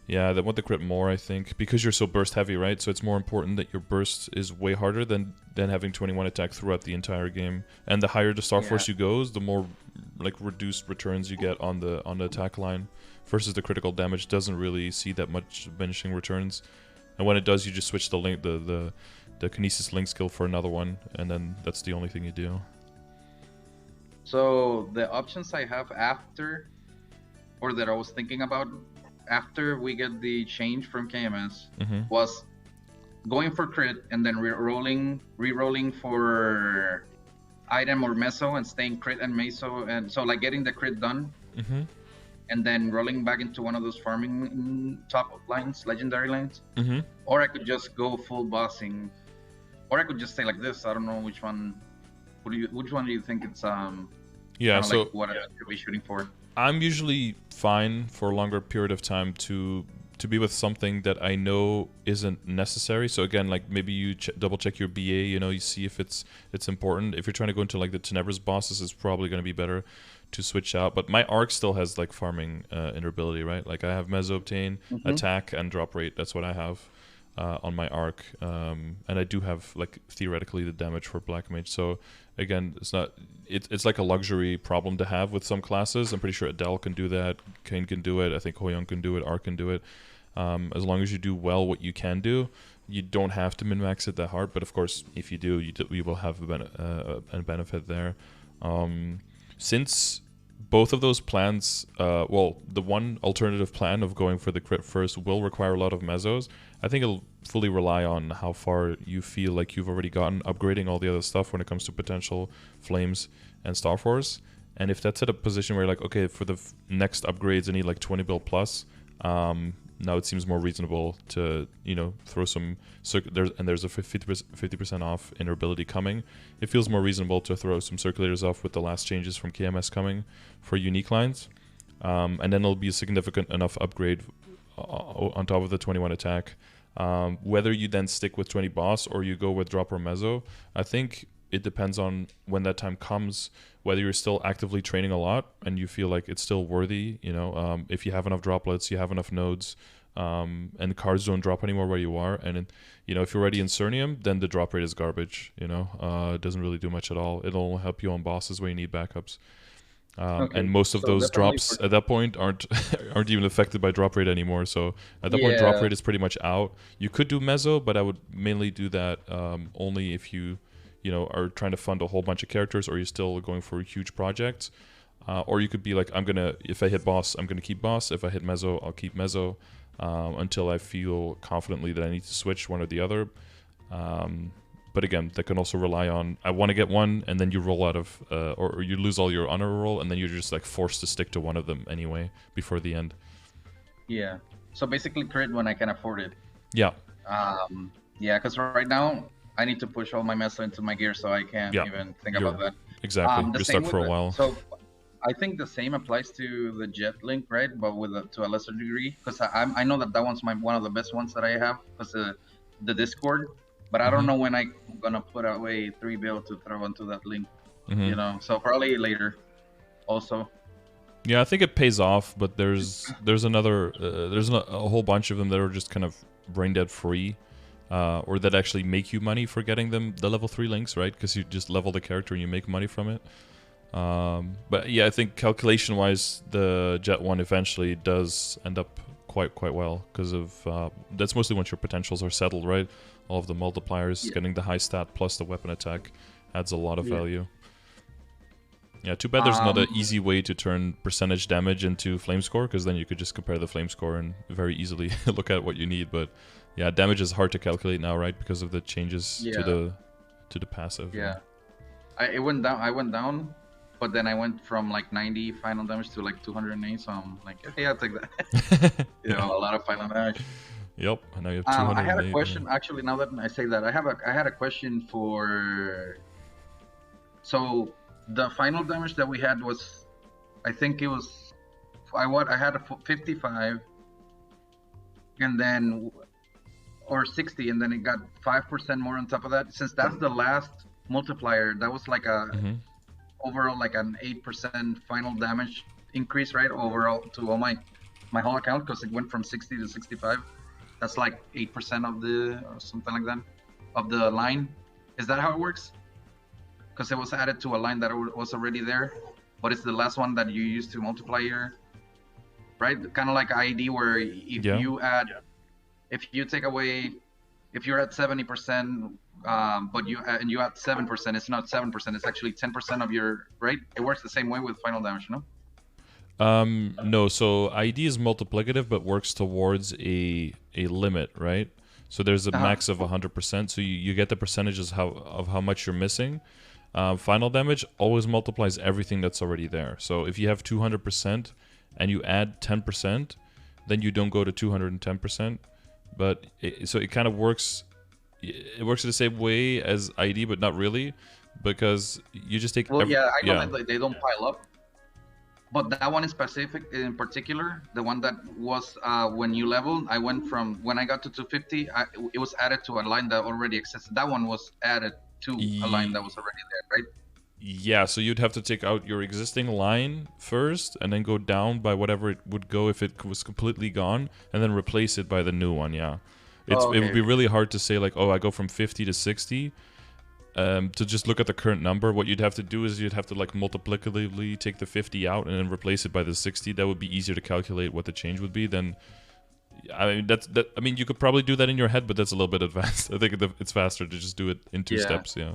Yeah, they want the crit more, I think, because you're so burst heavy, right? So it's more important that your burst is way harder than having 21 attack throughout the entire game. And the higher the star force you goes, the more like reduced returns you get on the attack line, versus the critical damage doesn't really see that much diminishing returns. And when it does, you just switch the link the Kinesis link skill for another one, and then that's the only thing you do. So the options I have after, or that I was thinking about after we get the change from KMS, was going for crit and then re-rolling for item or meso and staying crit and meso, and so like getting the crit done, and then rolling back into one of those farming top lines, legendary lines. Or I could just go full bossing, or I could just stay like this. I don't know which one. Which one do you think it's yeah, so like what I should be shooting for? I'm usually fine for a longer period of time to be with something that I know isn't necessary. So again, like maybe you double check your BA, you know, you see if it's important. If you're trying to go into like the Tenebra's bosses, it's probably going to be better to switch out. But my arc still has like farming inner-ability, right? Like I have Meso Obtain, attack, and drop rate. That's what I have on my arc. And I do have like theoretically the damage for Black Mage. So again, it's like a luxury problem to have with some classes. I'm pretty sure Adele can do that, Kain can do it, I think Hoyoung can do it, Arc can do it. As long as you do well what you can do, you don't have to min-max it that hard. But of course, if you do, you will have a benefit there. Since both of those plans, well, the one alternative plan of going for the crit first will require a lot of mesos, I think it'll fully rely on how far you feel like you've already gotten upgrading all the other stuff when it comes to potential flames and Star Force. And if that's at a position where you're like, okay, for the next upgrades I need like 20 bill plus, now it seems more reasonable to, you know, throw some there's a 50% off inner ability coming. It feels more reasonable to throw some circulators off with the last changes from KMS coming for unique lines, and then it'll be a significant enough upgrade on top of the 21 attack. Whether you then stick with 20 boss or you go with drop or meso, I think it depends on when that time comes, whether you're still actively training a lot and you feel like it's still worthy, you know, if you have enough droplets, you have enough nodes, and the cards don't drop anymore where you are, and you know, if you're already in Cernium, then the drop rate is garbage, you know, it doesn't really do much at all. It'll help you on bosses where you need backups. And most of those drops at that point aren't even affected by drop rate anymore. So at that point, drop rate is pretty much out. You could do meso, but I would mainly do that only if you know, are trying to fund a whole bunch of characters, or you're still going for huge projects. Or you could be like, if I hit boss, I'm gonna keep boss. If I hit meso, I'll keep meso until I feel confidently that I need to switch one or the other. But again, that can also rely on, I want to get one, and then you roll out of, or you lose all your honor roll, and then you're just like forced to stick to one of them anyway before the end. Yeah. So basically crit when I can afford it. Yeah. Yeah, because right now I need to push all my meso into my gear, so I can't even think about that. Exactly. You're stuck for a while. So I think the same applies to the Jet Link, right? But to a lesser degree, because I know that one's one of the best ones that I have, because the Discord. But I don't know when I'm gonna put away 3 bill to throw into that link, you know. So probably later, also. Yeah, I think it pays off, but there's a whole bunch of them that are just kind of brain dead free. or that actually make you money for getting them the level 3 links, right? Because you just level the character and you make money from it. But yeah, I think calculation-wise, the Jet one eventually does end up quite well, because of that's mostly once your potentials are settled, right? All of the multipliers, getting the high stat plus the weapon attack adds a lot of value. Yeah, too bad there's not an easy way to turn percentage damage into flame score, because then you could just compare the flame score and very easily look at what you need. But yeah, damage is hard to calculate now, right? Because of the changes to the passive. Yeah, I went down, but then I went from like 90 final damage to like 208. So I'm like, okay, I'll take that. You know, a lot of final damage. Yep, and now you have 208. I had a question actually. Now that I say that, I had a question for. So the final damage that we had was, I think it was, I had a 55, and then, or 60, and then it got 5% more on top of that. Since that's the last multiplier, that was like a overall like an 8% final damage increase, right? Overall to all my whole account, because it went from 60 to 65. That's like 8% of the, or something like that, of the line. Is that how it works? Because it was added to a line that was already there, but it's the last one that you use to multiply your, right? Kind of like ID, where if you add, if you take away, if you're at 70%, but you add 7%, it's not 7%, it's actually 10% of your, right? It works the same way with final damage, no? No, so ID is multiplicative, but works towards a limit, right? So there's a max of 100%, so you get the percentages of how much you're missing. Final damage always multiplies everything that's already there. So if you have 200% and you add 10%, then you don't go to 210%. But so it kind of works. It works the same way as ID, but not really, because you just take. Well, I know that they don't pile up. But that one is specific, in particular, the one that was when you leveled, I went from, when I got to 250, it was added to a line that already existed. That one was added to a line that was already there, right? Yeah, so you'd have to take out your existing line first, and then go down by whatever it would go if it was completely gone, and then replace it by the new one, yeah. It would be really hard to say, like, oh, I go from 50 to 60. To just look at the current number, what you'd have to do is you'd have to like multiplicatively take the 50 out and then replace it by the 60. That would be easier to calculate what the change would be. Then, I mean, I mean, you could probably do that in your head, but that's a little bit advanced. I think it's faster to just do it in two steps. Yeah.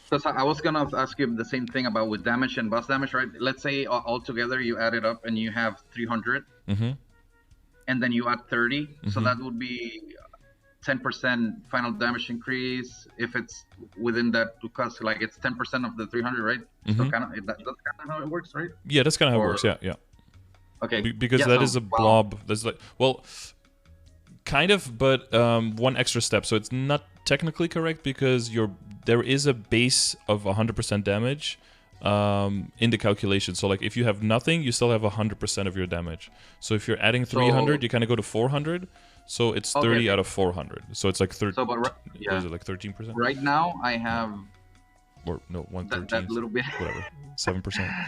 Because I was gonna ask you the same thing about with damage and boss damage, right? Let's say all together you add it up and you have 300, and then you add 30, so that would be 10% final damage increase if it's within that, because like it's 10% of the 300, right? So kind of that's kind of how it works, right? Yeah, that's kind of how it works. Yeah. Okay. Because that is a blob. That's like, well, kind of, but one extra step. So it's not technically correct, because there is a base of 100% damage in the calculation. So like if you have nothing, you still have 100% of your damage. So if you're adding 300, you kind of go to 400. So it's 30 out of 400. So it's like 30. So, but is it like 13%? Right now I have, or no, 113. That little bit. Whatever. 7%.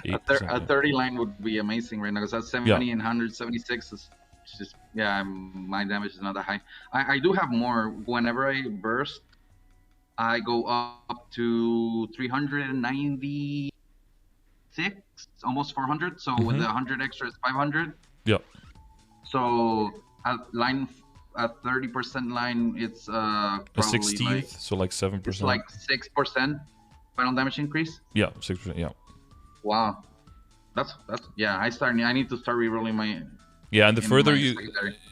8%. A 30 line would be amazing right now, because that's 70 and 176 is just, my damage is not that high. I do have more. Whenever I burst, I go up to 396, almost 400. So with the 100 extra, it's 500. Yeah. So a 30% line, it's probably a 16th, like, so like 7%. It's like 6% final damage increase. Yeah, 6%. Yeah. Wow, that's I need to start rerolling my. Yeah, and the further you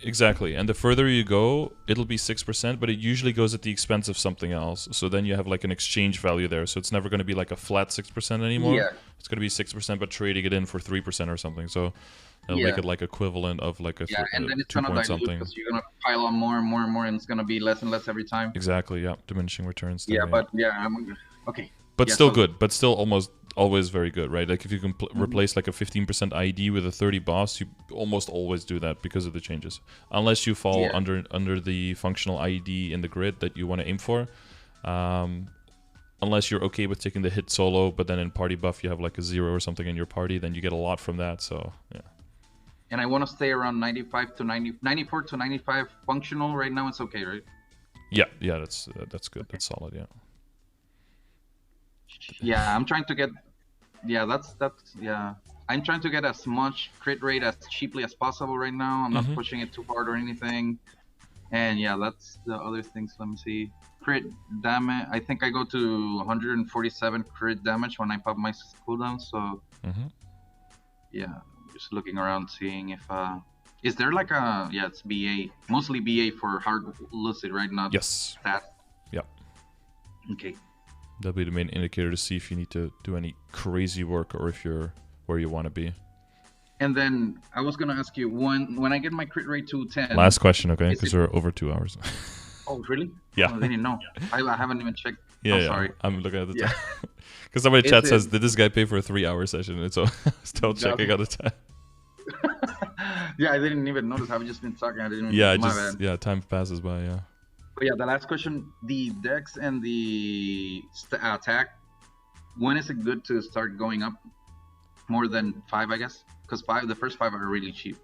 exactly, and the further you go, it'll be 6%, but it usually goes at the expense of something else. So then you have like an exchange value there. So it's never going to be like a flat 6% anymore. Yeah. It's going to be 6%, but trading it in for 3% or something. So that'll make it like equivalent of like a and then it's gonna dilute something. Because you're gonna pile on more and more and more, and it's gonna be less and less every time. Exactly. Yeah, diminishing returns. Yeah, but I'm okay. But still good. But still almost always very good, right? Like if you can replace like a 15% ID with a 30 boss, you almost always do that because of the changes. Unless you fall under the functional ID in the grid that you want to aim for. Unless you're okay with taking the hit solo, but then in party buff you have like a 0 or something in your party, then you get a lot from that. So yeah. And I want to stay around 94 to 95 functional right now. It's okay, right? Yeah, that's good. Okay. That's solid. Yeah. Yeah, I'm trying to get. Yeah, that's yeah. I'm trying to get as much crit rate as cheaply as possible right now. I'm not pushing it too hard or anything. And yeah, that's the other things. Let me see. Crit damage. I think I go to 147 crit damage when I pop my cooldown. So yeah, just looking around, seeing if is there like a it's BA, mostly BA for hard Lucid, right? Not stat. Yep. Okay. That'll be the main indicator to see if you need to do any crazy work or if you're where you want to be. And then I was gonna ask you, when I get my crit rate to 10. Last question, okay? Because we're over 2 hours. Oh, really? Yeah. Oh, I didn't know. I haven't even checked. Yeah, Sorry. I'm looking at the time. Because somebody in chat says, did this guy pay for a 3-hour session? And so still checking out the time. Yeah, I didn't even notice. I've just been talking. I didn't even time passes by, yeah. But yeah, the last question, the dex and the attack, when is it good to start going up? More than 5, I guess? Because the first 5 are really cheap.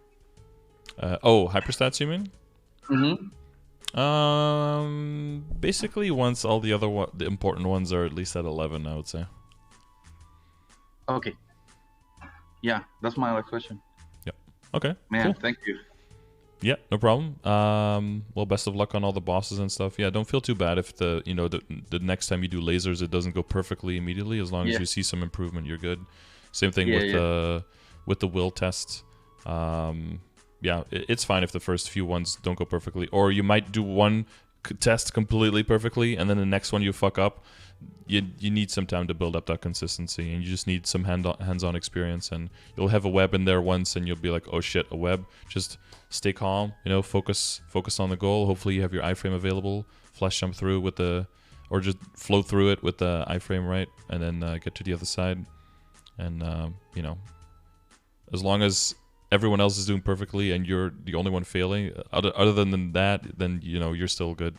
Hyperstats, you mean? Mm-hmm. Basically, once all the other the important ones are at least at 11, I would say. Okay. Yeah, that's my last question. Yep. Okay. Man, cool. Thank you. Yeah, no problem. Well, best of luck on all the bosses and stuff. Yeah, don't feel too bad if the next time you do lasers, it doesn't go perfectly immediately. As long as you see some improvement, you're good. Same thing with the will test. Yeah, it's fine if the first few ones don't go perfectly, or you might do one test completely perfectly, and then the next one you fuck up. You need some time to build up that consistency, and you just need some hands-on experience. And you'll have a web in there once, and you'll be like, oh shit, a web. Just stay calm, focus on the goal. Hopefully you have your iframe available. Flash jump through with or just flow through it with the iframe, right, and then get to the other side. And as long as everyone else is doing perfectly and you're the only one failing, other than that, then you're still good.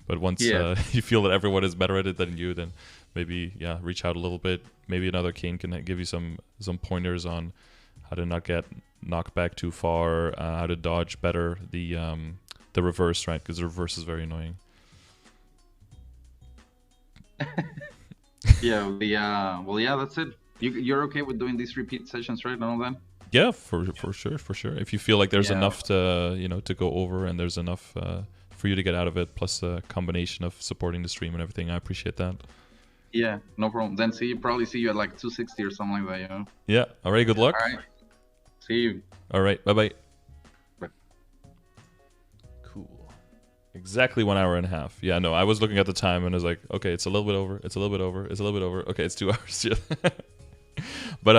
But once you feel that everyone is better at it than you, then maybe reach out a little bit. Maybe another Kain can give you some pointers on how to not get knocked back too far, how to dodge better the reverse, right? Because the reverse is very annoying. That's it. You're okay with doing these repeat sessions, right? And all that? Yeah, for sure. If you feel like there's enough to to go over, and there's enough for you to get out of it, plus a combination of supporting the stream and everything, I appreciate that. Yeah, no problem. Then probably see you at like 260 or something like that, Yeah. All right. Good luck. All right. See you. All right. Bye. Cool. Exactly 1 hour and a half. Yeah. No, I was looking at the time and I was like, okay, it's a little bit over. It's a little bit over. It's a little bit over. Okay, it's 2 hours. But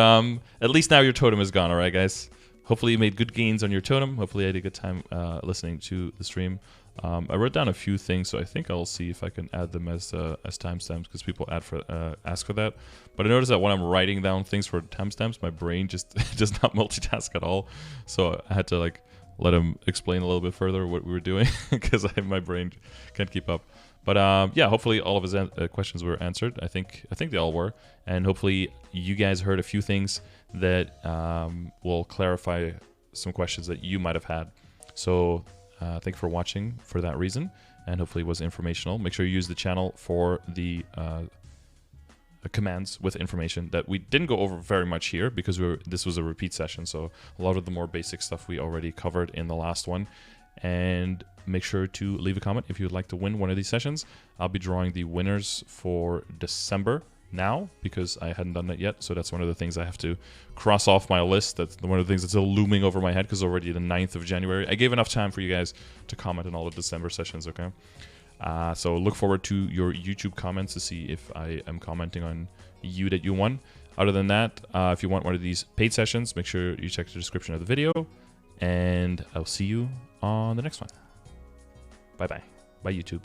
at least now your totem is gone. All right, guys. Hopefully you made good gains on your totem. Hopefully I had a good time listening to the stream. I wrote down a few things, so I think I'll see if I can add them as timestamps, because people ask for that. But I noticed that when I'm writing down things for timestamps, my brain just does not multitask at all. So I had to let him explain a little bit further what we were doing, because my brain can't keep up. But hopefully all of his questions were answered. I think they all were, and hopefully you guys heard a few things that will clarify some questions that you might have had. So thank you for watching for that reason, and hopefully it was informational. Make sure you use the channel for the commands with information that we didn't go over very much here, because this was a repeat session, so a lot of the more basic stuff we already covered in the last one. And make sure to leave a comment if you would like to win one of these sessions. I'll be drawing the winners for December now, because I hadn't done that yet, so that's one of the things I have to cross off my list. That's one of the things that's still looming over my head, because already the 9th of January. I gave enough time for you guys to comment on all the December sessions, okay? So look forward to your YouTube comments to see if I am commenting on you that you won. Other than that, if you want one of these paid sessions, make sure you check the description of the video, and I'll see you on the next one. Bye-bye. Bye, YouTube.